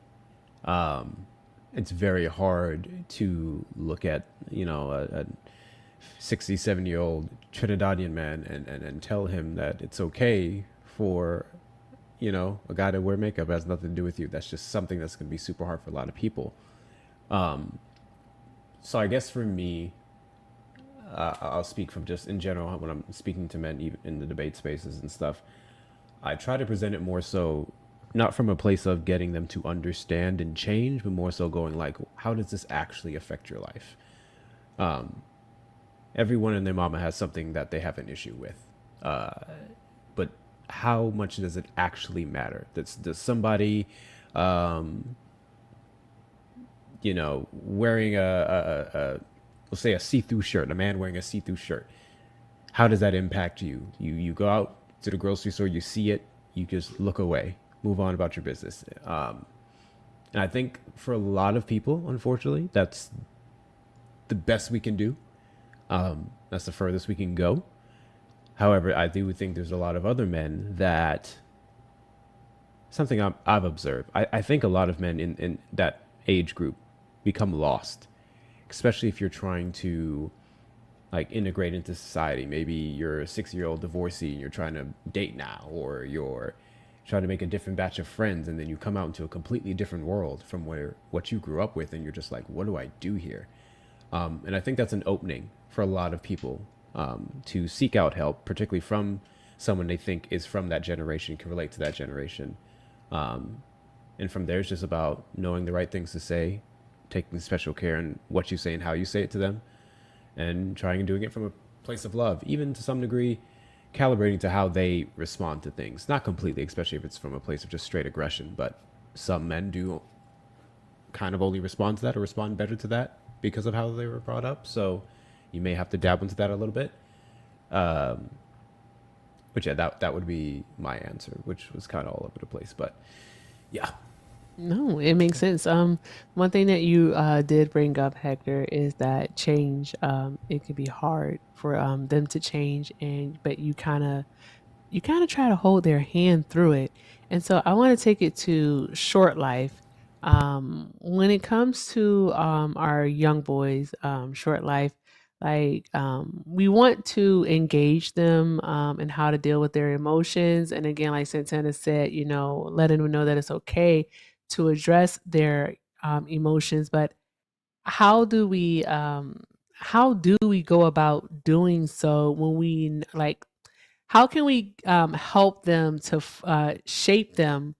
It's very hard to look at, a 67-year-old Trinidadian man and tell him that it's okay for, a guy to wear makeup. It has nothing to do with you. That's just something that's going to be super hard for a lot of people. So I guess for me, I'll speak from just in general when I'm speaking to men, even in the debate spaces and stuff. I try to present it more so not from a place of getting them to understand and change, but more so going like, how does this actually affect your life? Everyone and their mama has something that they have an issue with. But how much does it actually matter? Does somebody, wearing let's say a see-through shirt, a man wearing a see-through shirt, how does that impact you? You go out to the grocery store, you see it, you just look away, move on about your business. And I think for a lot of people, unfortunately, that's the best we can do. That's the furthest we can go. However, I do think there's a lot of other men that, something I've observed, I think a lot of men in that age group become lost, especially if you're trying to like integrate into society. Maybe you're a 6-year-old divorcee and you're trying to date now, or you're trying to make a different batch of friends, and then you come out into a completely different world from what you grew up with, and you're just like, what do I do here? And I think that's an opening for a lot of people to seek out help, particularly from someone they think is from that generation, can relate to that generation. And from there, it's just about knowing the right things to say, taking special care in what you say and how you say it to them, and trying and doing it from a place of love, even to some degree, calibrating to how they respond to things. Not completely, especially if it's from a place of just straight aggression, but some men do kind of only respond to that, or respond better to that because of how they were brought up. So you may have to dabble into that a little bit. But yeah, that would be my answer, which was kind of all over the place. But yeah. No, it makes sense. One thing that you did bring up, Hector, is that change. It can be hard for them to change, but you kind of try to hold their hand through it. And so I want to take it to short life. When it comes to our young boys, short life, we want to engage them in how to deal with their emotions. And again, like Santana said, letting them know that it's okay to address their emotions. But how do we go about doing so when we how can we help them to shape them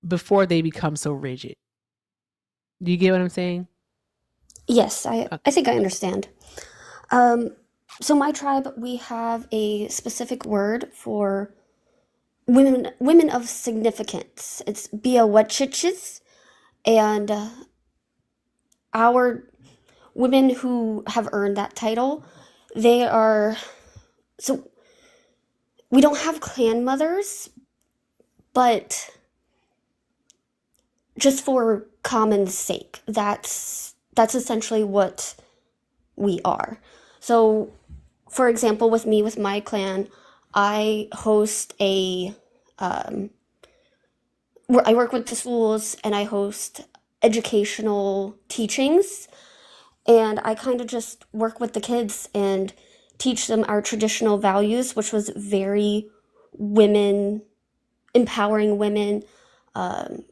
before they become so rigid? Do you get what I'm saying? Yes, I think I understand. So my tribe, we have a specific word for women of significance. It's biawachichis, and our women who have earned that title, they are, so we don't have clan mothers, but just for common sake, that's essentially what we are. So, for example, with me, with my clan, I host I work with the schools and I host educational teachings, and I kind of just work with the kids and teach them our traditional values, which was very women, empowering women,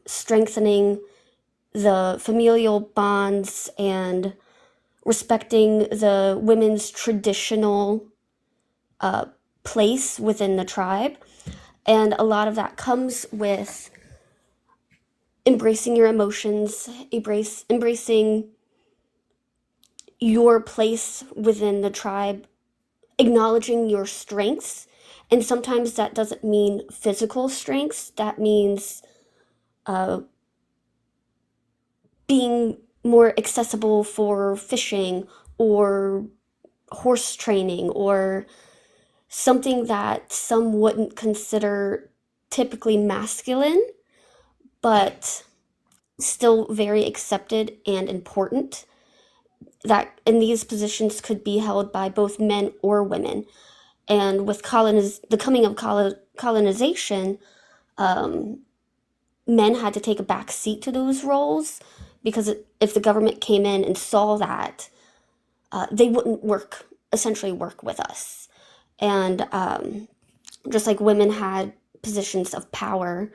strengthening the familial bonds and respecting the women's traditional place within the tribe. And a lot of that comes with embracing your emotions, embracing your place within the tribe, acknowledging your strengths. And sometimes that doesn't mean physical strengths, that means being more accessible for fishing or horse training or something that some wouldn't consider typically masculine, but still very accepted and important. That in these positions could be held by both men or women. And with the coming of colonization, men had to take a back seat to those roles because if the government came in and saw that, they wouldn't essentially work with us. And just like women had positions of power,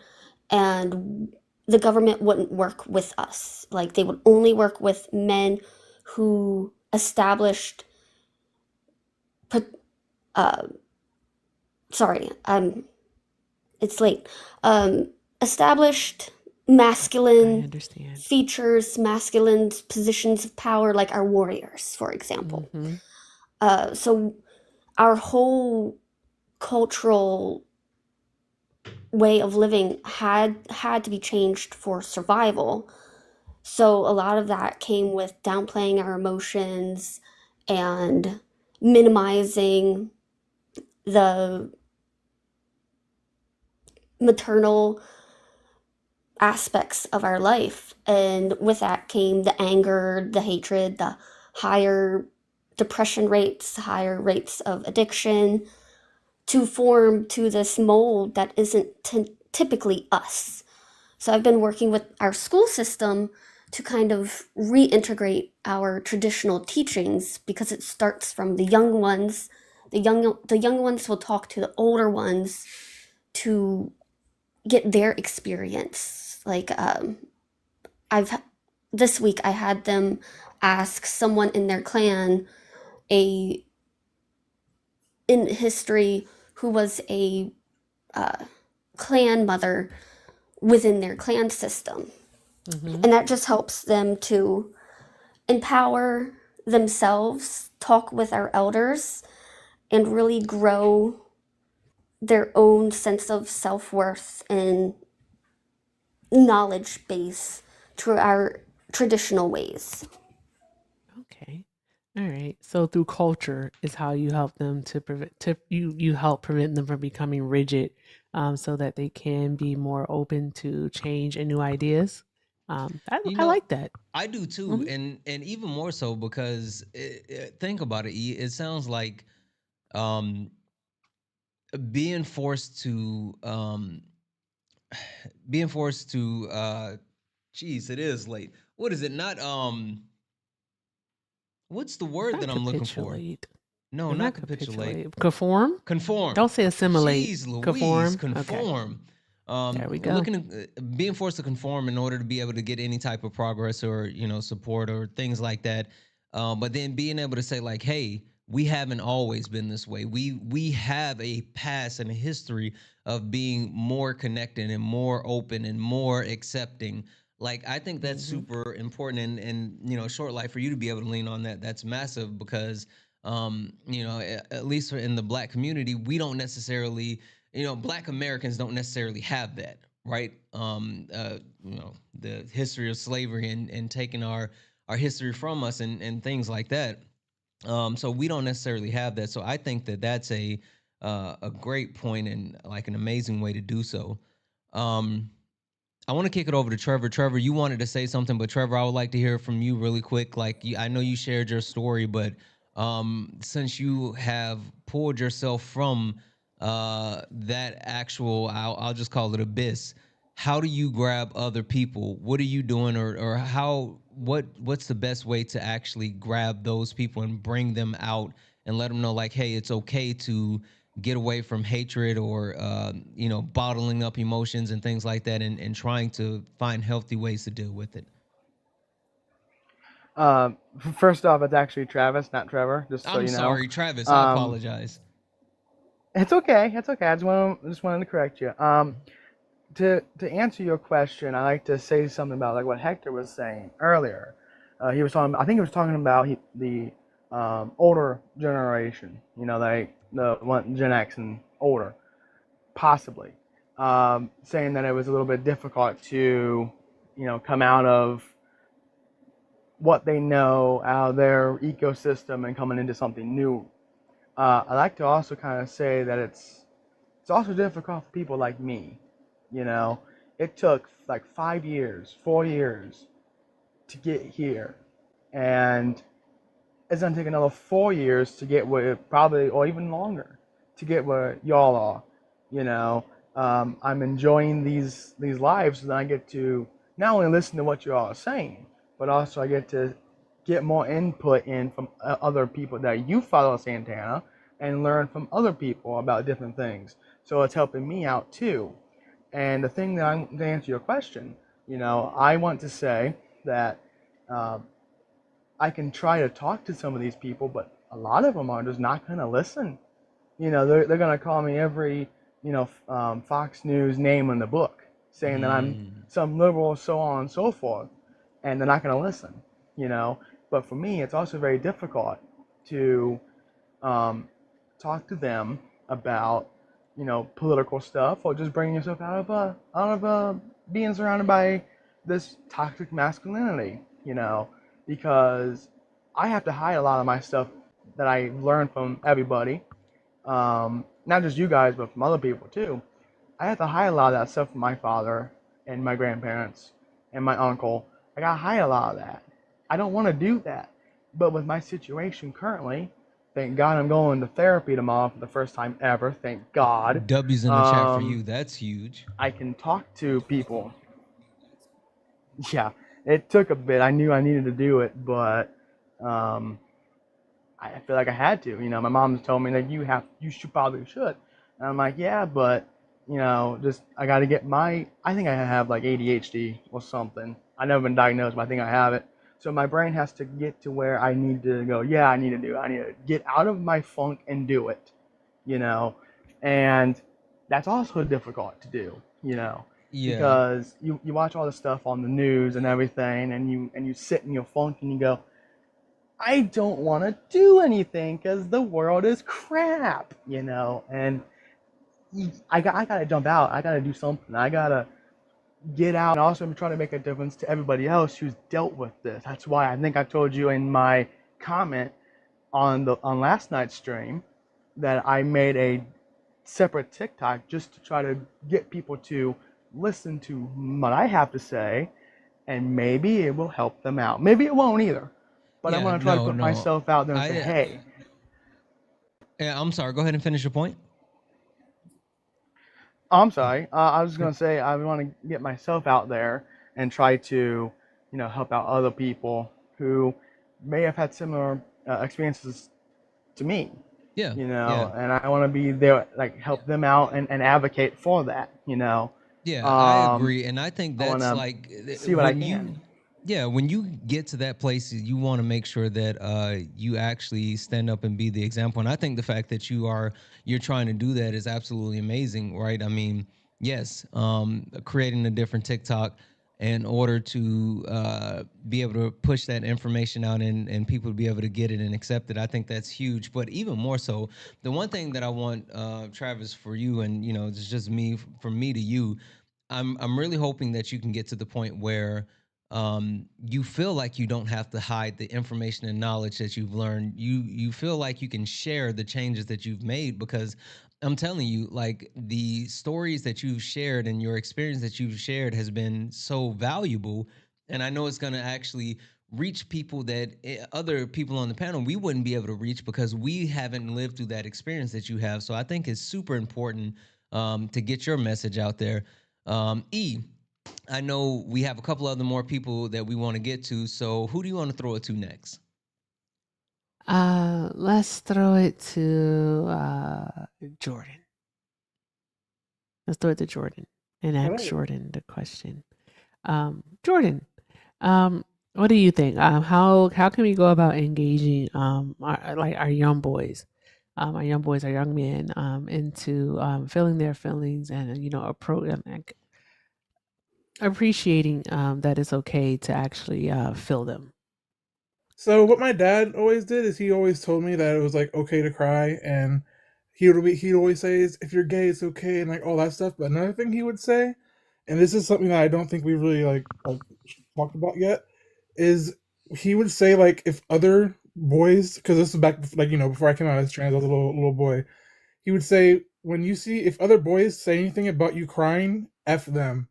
and the government wouldn't work with us. Like they would only work with men who established. Sorry, it's late. Established I masculine understand. features, masculine positions of power, like our warriors, for example. So our whole cultural way of living had to be changed for survival. So a lot of that came with downplaying our emotions and minimizing the maternal aspects of our life. And with that came the anger, the hatred, the higher depression rates, higher rates of addiction, to form to this mold that isn't typically us. So I've been working with our school system to kind of reintegrate our traditional teachings because it starts from the young ones. The young ones will talk to the older ones to get their experience. Like I've this week I had them ask someone in their clan in history who was a clan mother within their clan system. And that just helps them to empower themselves, talk with our elders, and really grow their own sense of self-worth and knowledge base through our traditional ways. Okay. All right. So through culture is how you help them to you help prevent them from becoming rigid, so that they can be more open to change and new ideas. I like that. I do too, and even more so because think about it. It sounds like um, being forced to being forced to. Geez, it is late. What is it? Not what's the It's word not that I'm looking for? capitulate. No, It's not not capitulate. capitulate. Conform. Conform. Don't say assimilate. Jeez Louise, Conform. Okay. conform. There we go. Being forced to conform in order to be able to get any type of progress or support or things like that. But then being able to say like, hey, we haven't always been this way. We have a past and a history of being more connected and more open and more accepting. Like I think that's super important, and short life for you to be able to lean on that. That's massive because at least in the Black community, we don't necessarily, Black Americans don't necessarily have that, right? The history of slavery and taking our history from us and things like that. So we don't necessarily have that. So I think that that's a great point and like an amazing way to do so. Um, I want to kick it over to Trevor. Trevor, you wanted to say something, but Trevor, I would like to hear from you really quick. Like, I know you shared your story, but since you have pulled yourself from that actual, I'll just call it abyss. How do you grab other people? What are you doing, or what's the best way to actually grab those people and bring them out and let them know, like, hey, it's okay to get away from hatred or bottling up emotions and things like that, and trying to find healthy ways to deal with it. First off, it's actually Travis, not Trevor. Just so I'm you know. sorry, Travis. I apologize. It's okay. It's okay. I just wanted to correct you. To answer your question, I like to say something about like what Hector was saying earlier. He was talking. I think he was talking about the older generation. You know, like the one Gen X and older, possibly. Saying that it was a little bit difficult to, come out of what they know, out of their ecosystem, and coming into something new. I like to also kind of say that it's also difficult for people like me. You know, it took like 5 years, 4 years to get here, and it's gonna take another 4 years to get where, probably, or even longer, to get where y'all are. You know, I'm enjoying these lives, and I get to not only listen to what you all are saying, but also I get to get more input in from other people that you follow Santana, and learn from other people about different things. So it's helping me out too. And the thing that to answer your question, I want to say that I can try to talk to some of these people, but a lot of them are just not going to listen. They're going to call me every, Fox News name in the book, saying that I'm some liberal, so on and so forth, and they're not going to listen. But for me, it's also very difficult to talk to them about, political stuff, or just bringing yourself out of being surrounded by this toxic masculinity, because I have to hide a lot of my stuff that I learned from everybody, not just you guys, but from other people too. I have to hide a lot of that stuff from my father and my grandparents and my uncle. I gotta hide a lot of that. I don't want to do that, but with my situation currently, thank God I'm going to therapy tomorrow for the first time ever. Thank God. W's in the chat for you. That's huge. I can talk to people. Yeah, it took a bit. I knew I needed to do it, but I feel like I had to. My mom told me that you should probably should. And I'm like, yeah, but just I got to get I think I have like ADHD or something. I've never been diagnosed, but I think I have it. So my brain has to get to where I need to go. Yeah, I need to get out of my funk and do it. And that's also difficult to do. Yeah. Because you watch all the stuff on the news and everything, and you sit in your funk and you go, I don't want to do anything because the world is crap, and I gotta jump out. I gotta do something. I gotta get out, and also I'm trying to make a difference to everybody else who's dealt with this. That's why I think I told you in my comment on last night's stream that I made a separate TikTok just to try to get people to listen to what I have to say, and maybe it will help them out. Maybe it won't either. But I'm going to try to put myself out there and say, hey. Yeah, I'm sorry. Go ahead and finish your point. I'm sorry. I was going to say I want to get myself out there and try to, help out other people who may have had similar experiences to me. Yeah. And I want to be there, like help them out and advocate for that. Yeah, I agree, and I think that's like see what I can. Yeah, when you get to that place, you want to make sure that you actually stand up and be the example. And I think the fact that you're trying to do that is absolutely amazing, right? I mean, yes, creating a different TikTok in order to be able to push that information out and people to be able to get it and accept it. I think that's huge. But even more so, the one thing that I want, Travis, for you, and it's just from me to you, I'm really hoping that you can get to the point where you feel like you don't have to hide the information and knowledge that you've learned. You feel like you can share the changes that you've made, because I'm telling you, like the stories that you've shared and your experience that you've shared has been so valuable. And I know it's going to actually reach people that other people on the panel we wouldn't be able to reach because we haven't lived through that experience that you have. So I think it's super important to get your message out there. E, I know we have a couple other more people that we want to get to. So who do you want to throw it to next? Let's throw it to Jordan. Let's throw it to Jordan and ask Jordan the question. Jordan, what do you think? How can we go about engaging our young boys, our young men, into feeling their feelings and appreciating that it's okay to actually feel them. So what my dad always did is he always told me that it was like okay to cry, and he'd always say if you're gay it's okay and like all that stuff. But another thing he would say, and this is something that I don't think we really like talked about yet, is he would say like if other boys, because this was back like before I came out as trans, I was a little boy. He would say when you see if other boys say anything about you crying, f them.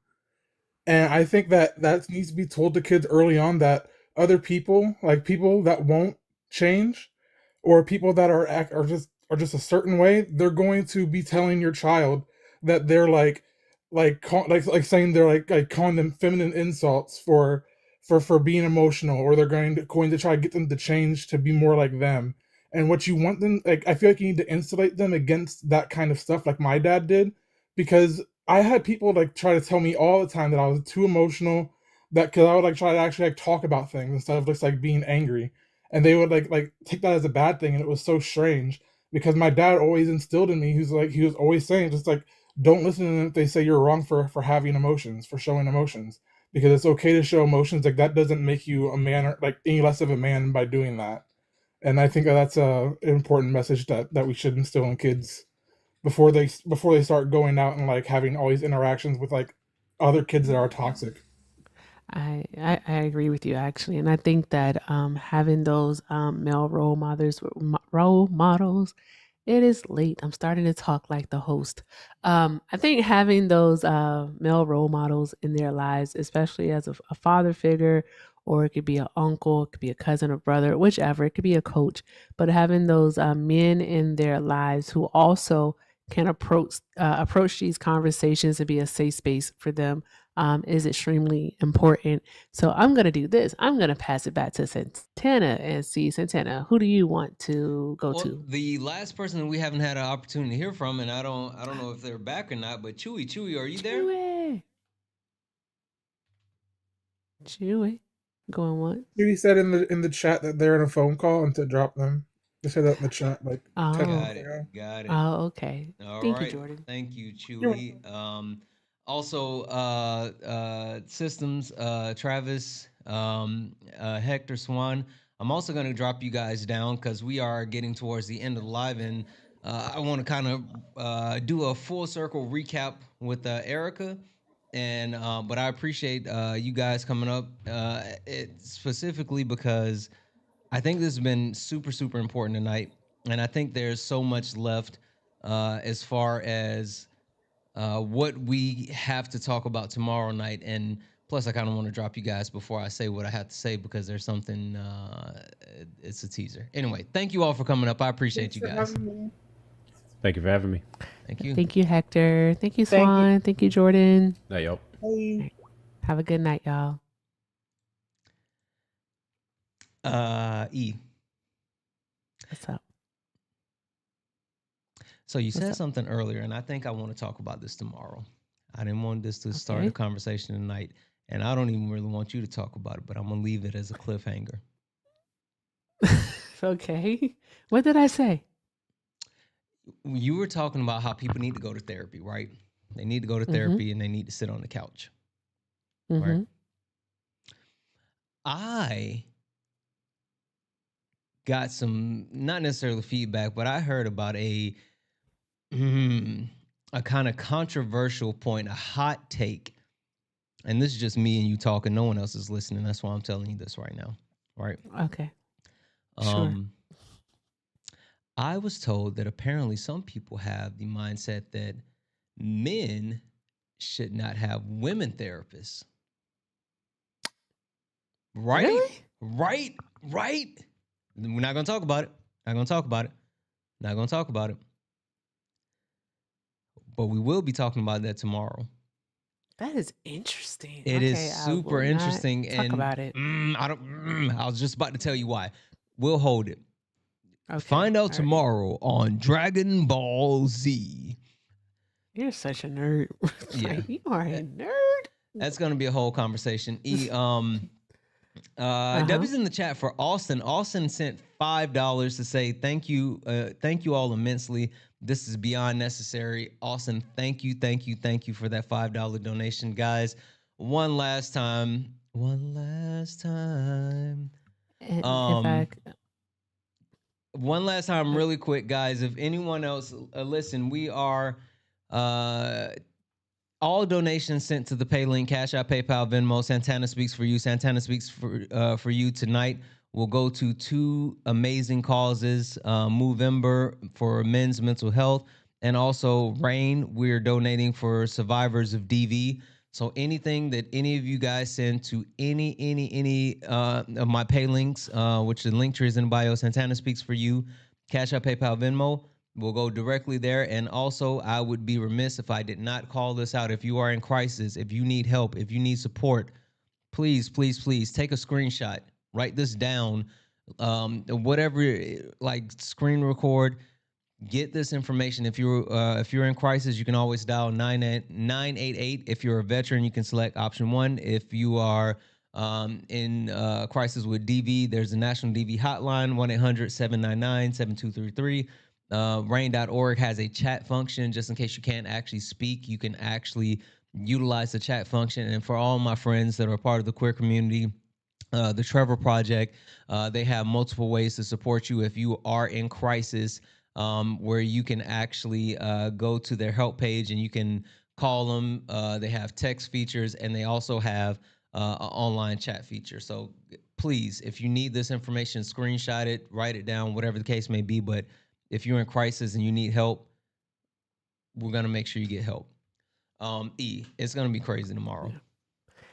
And I think that needs to be told to kids early on, that other people, like people that won't change, or people that are just a certain way, they're going to be telling your child that they're like saying they're like calling them feminine insults for being emotional, or they're going to try to get them to change to be more like them. And what you want them, like, I feel like you need to insulate them against that kind of stuff, like my dad did, because I had people like try to tell me all the time that I was too emotional, that because I would like try to actually like talk about things instead of just like being angry, and they would like take that as a bad thing, and it was so strange because my dad always instilled in me, he was always saying just like, don't listen to them if they say you're wrong for having emotions, for showing emotions, because it's okay to show emotions. Like that doesn't make you a man, or like any less of a man by doing that. And I think that's an important message that we should instill in kids before they start going out and like having all these interactions with like other kids that are toxic. I agree with you actually, and I think that having those male role models. It is late. I'm starting to talk like the host. I think having those male role models in their lives, especially as a father figure, or it could be an uncle, it could be a cousin or brother, whichever, it could be a coach, but having those men in their lives who also can approach these conversations and be a safe space for them is extremely important. So I'm going to do this. I'm going to pass it back to Santana and see, Santana, who do you want to go Well, to? the last person that we haven't had an opportunity to hear from, and I don't know if they're back or not, but Chewy, are you there? Chewy, going once. He said in the chat that they're in a phone call and to drop them. They said that in the chat like 10 Oh, minutes ago. Got it. oh, okay. All Thank you, right. Jordan. Thank you, You're Chewy. Also, Systems, Travis, Hector Swan. I'm also going to drop you guys down because we are getting towards the end of the live, and I want to kind of do a full circle recap with Erica. And but I appreciate you guys coming up, specifically because I think this has been super, super important tonight. And I think there's so much left as far as what we have to talk about tomorrow night. And plus, I kind of want to drop you guys before I say what I have to say because there's something, it's a teaser. Anyway, thank you all for coming up. I appreciate you guys. Thank you for having me. Thank you. Thank you, Hector. Thank you, Thank you. Swan. Thank you, Jordan. Night, y'all. Hey. Have a good night, y'all. E. What's up? So you said something earlier, and I think I want to talk about this tomorrow. I didn't want this to start a conversation tonight, and I don't even really want you to talk about it, but I'm going to leave it as a cliffhanger. Okay. What did I say? You were talking about how people need to go to therapy, right? They need to go to therapy and they need to sit on the couch. Right? I got some, not necessarily feedback, but I heard about a kind of controversial point, a hot take. And this is just me and you talking. No one else is listening. That's why I'm telling you this right now. Right? Okay. Sure. I was told that apparently some people have the mindset that men should not have women therapists. Right? Really? Right? We're not going to talk about it. Not going to talk about it. But we will be talking about that tomorrow. That is interesting. It is super interesting. Talk and about it. I was just about to tell you why. We'll hold it. Okay. Find out all right. tomorrow on Dragon Ball Z. You're such a nerd. Yeah. Like, you are a nerd. That's going to be a whole conversation. Uh-huh. Debbie's in the chat for Austin. Austin sent $5 to say thank you all immensely. This is beyond necessary. Austin, thank you for that $5 donation, guys. One last time. And if One last time, really quick, guys. If anyone else, listen, we are all donations sent to the pay link, Cash App, PayPal, Venmo. Santana Speaks for You. Santana Speaks for You tonight will go to two amazing causes: Movember for men's mental health, and also RAIN. We're donating for survivors of DV. So anything that any of you guys send to any of my pay links, which the link tree is in bio, Santana Speaks for You, Cash App, PayPal, Venmo, will go directly there. And also, I would be remiss if I did not call this out. If you are in crisis, if you need help, if you need support, please take a screenshot. Write this down. Whatever, like screen record. Get this information. If you're in crisis, you can always dial 988. If you're a veteran, you can select option 1. If you are in crisis with DV, there's a national DV hotline, 1-800-799-7233. Rain.org has a chat function just in case you can't actually speak. You can actually utilize the chat function. And for all my friends that are part of the queer community, the Trevor Project, they have multiple ways to support you if you are in crisis, where you can actually go to their help page and you can call them. They have text features, and they also have an online chat feature. So please, if you need this information, screenshot it, write it down, whatever the case may be. But if you're in crisis and you need help, we're going to make sure you get help. It's going to be crazy tomorrow.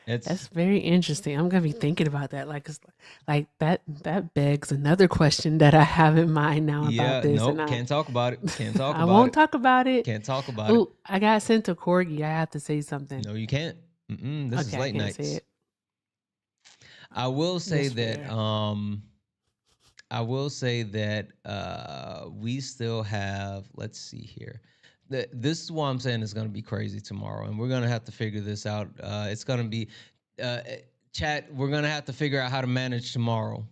That's very interesting. I'm gonna be thinking about that. Like that begs another question that I have in mind now about this. Nope, can't talk about it. Can't talk about it. I won't talk about it. Can't talk about it. I got sent to Corgi. I have to say something. No, you can't. This is late nights. Say it. I will say Yes, that. We still have. Let's see here. This is why I'm saying it's going to be crazy tomorrow, and we're going to have to figure this out. It's going to be, chat, we're going to have to figure out how to manage tomorrow,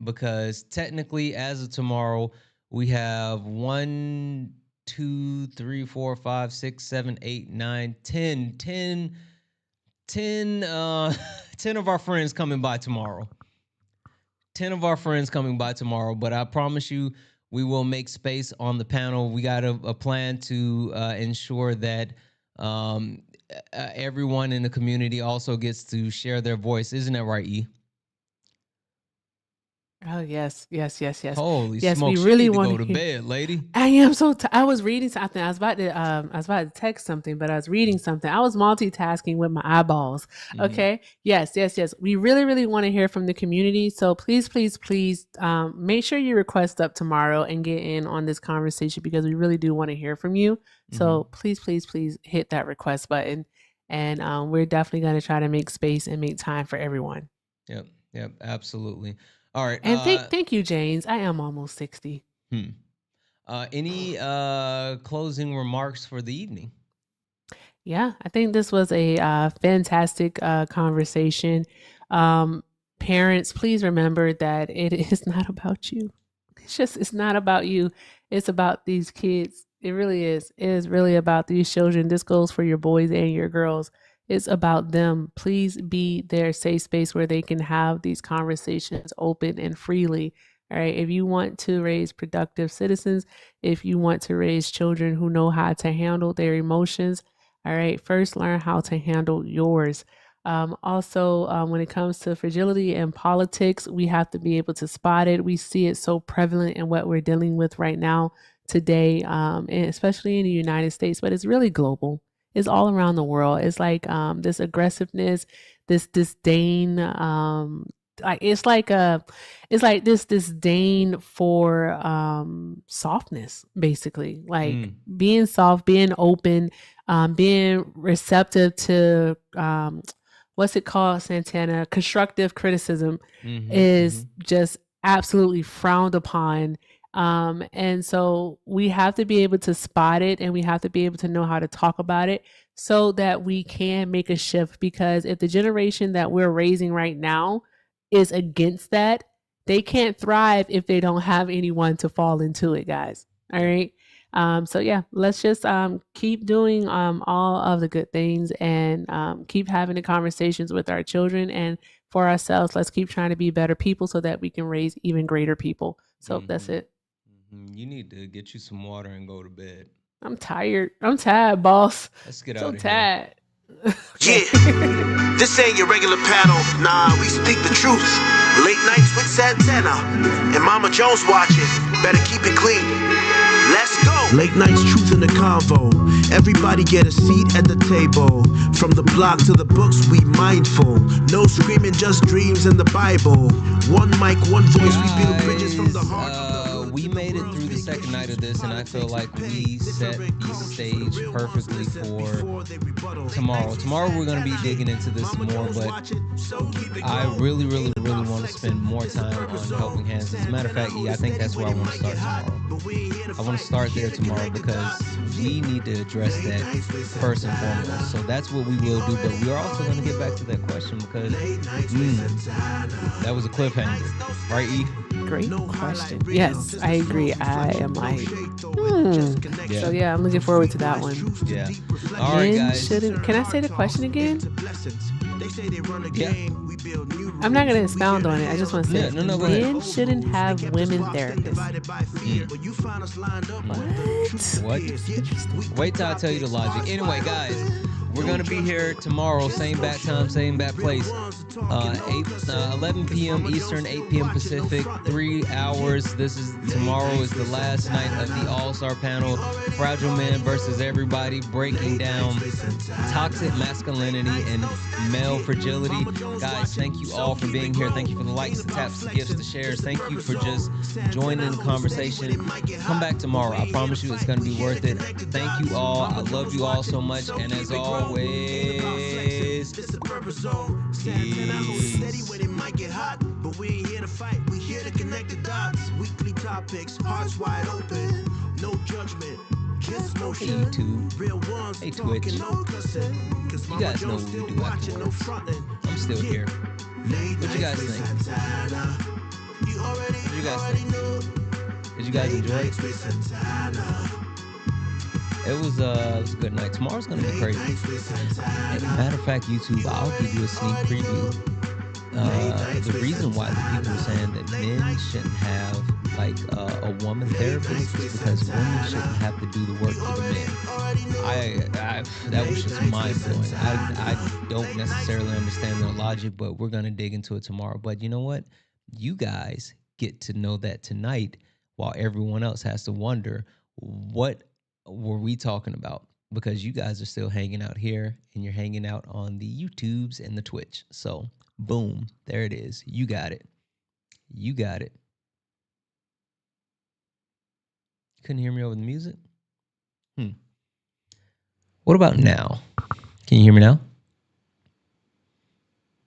because technically, as of tomorrow, we have 1, 2, 3, 4, 5, 6, 7, 8, 9, 10 of our friends coming by tomorrow. 10 of our friends coming by tomorrow, but I promise you, we will make space on the panel. We got a plan to ensure that everyone in the community also gets to share their voice. Isn't that right, E? Oh yes. Holy yes, smokes! we really you need want to go to bed, lady. I am so. I was reading something. I was about to text something, but I was reading something. I was multitasking with my eyeballs. Okay. Yes. We really want to hear from the community. So please, make sure you request up tomorrow and get in on this conversation, because we really do want to hear from you. So please hit that request button, and we're definitely going to try to make space and make time for everyone. Yep, absolutely. All right. And thank you, James. I am almost 60. Any closing remarks for the evening? Yeah, I think this was a fantastic conversation. Parents, please remember that it is not about you. It's not about you. It's about these kids. It really is. It is really about these children. This goes for your boys and your girls. It's about them. Please be their safe space where they can have these conversations open and freely. All right. If you want to raise productive citizens, if you want to raise children who know how to handle their emotions, all right, first learn how to handle yours. Also, when it comes to fragility and politics, we have to be able to spot it. We see it so prevalent in what we're dealing with right now today, and especially in the United States, but it's really global. It's all around the world. It's like this aggressiveness, this disdain, like it's like this disdain for softness, basically. Like being soft, being open, being receptive to what's it called, Santana? Constructive criticism is just absolutely frowned upon. And so we have to be able to spot it, and we have to be able to know how to talk about it so that we can make a shift. Because if the generation that we're raising right now is against that, they can't thrive if they don't have anyone to fall into it, guys. All right. So yeah, let's just keep doing all of the good things, and keep having the conversations with our children, and for ourselves, let's keep trying to be better people so that we can raise even greater people. So that's it. You need to get you some water and go to bed. I'm tired. I'm tired, boss. Let's get So out of tired. Yeah, this ain't your regular panel. Nah, we speak the truth. Late nights with Santana and Mama Jones watching. Better keep it clean. Let's go. Late nights, truth in the convo. Everybody get a seat at the table. From the block to the books, we mindful. No screaming, just dreams in the Bible. One mic, one voice. We build bridges from the heart. We made it through the second night of this, and I feel like we set the stage perfectly for tomorrow. Tomorrow we're going to be digging into this more, but I really want to spend more time on helping hands. As a matter of fact, I think that's where I want to start tomorrow. I want to start there tomorrow because we need to address that first and foremost. So that's what we will do, but we are also going to get back to that question because that was a cliffhanger, right, E? Great question. Yes, I agree. I am like, Yeah. So yeah, I'm looking forward to that one. Yeah. All right, guys. Can I say the question again? Yeah. I'm not going to expound on it. I just want to say No, go ahead. men shouldn't have women therapists. What? Wait till I tell you the logic. Anyway, guys, we're going to be here tomorrow, same bat time, same bat place. 11 p.m. Eastern, 8 p.m. Pacific, 3 hours. Tomorrow is the last night of the All-Star panel. Fragile Men versus everybody, breaking down toxic masculinity and male fragility. Guys, thank you all for being here. Thank you for the likes, the taps, the gifts, the shares. Thank you for just joining the conversation. Come back tomorrow. I promise you it's going to be worth it. Thank you all. I love you all so much. And as always, peace. When it might get hot, but we ain't here to fight. We here to connect the dots. Weekly topics, hearts wide open. No judgment, just motion. Hey YouTube. Real ones Hey Twitch. You guys know what we do afterwards. I'm still here. What you guys think? What you guys think? Did you guys enjoy it? It was a good night. Tomorrow's gonna be crazy. As a matter of fact, YouTube, I'll give you a sneak preview. The reason why the people are saying that men shouldn't have like a woman therapist is because women shouldn't have to do the work for the men. That was just mind blowing. I don't necessarily understand their logic, but we're gonna dig into it tomorrow. But you know what? You guys get to know that tonight, while everyone else has to wonder what were we talking about, because you guys are still hanging out here and you're hanging out on the YouTubes and the Twitch. So boom, there it is. You got it. You got it. Couldn't hear me over the music? What about now? Can you hear me now?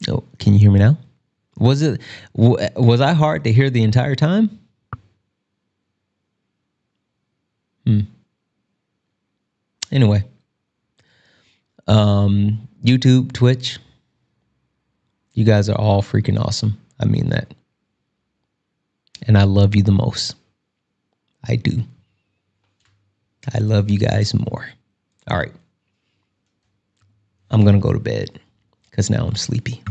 Oh, can you hear me now? Was I hard to hear the entire time? Anyway, YouTube, Twitch, you guys are all freaking awesome. I mean that. And I love you the most. I do. I love you guys more. All right. I'm going to go to bed because now I'm sleepy.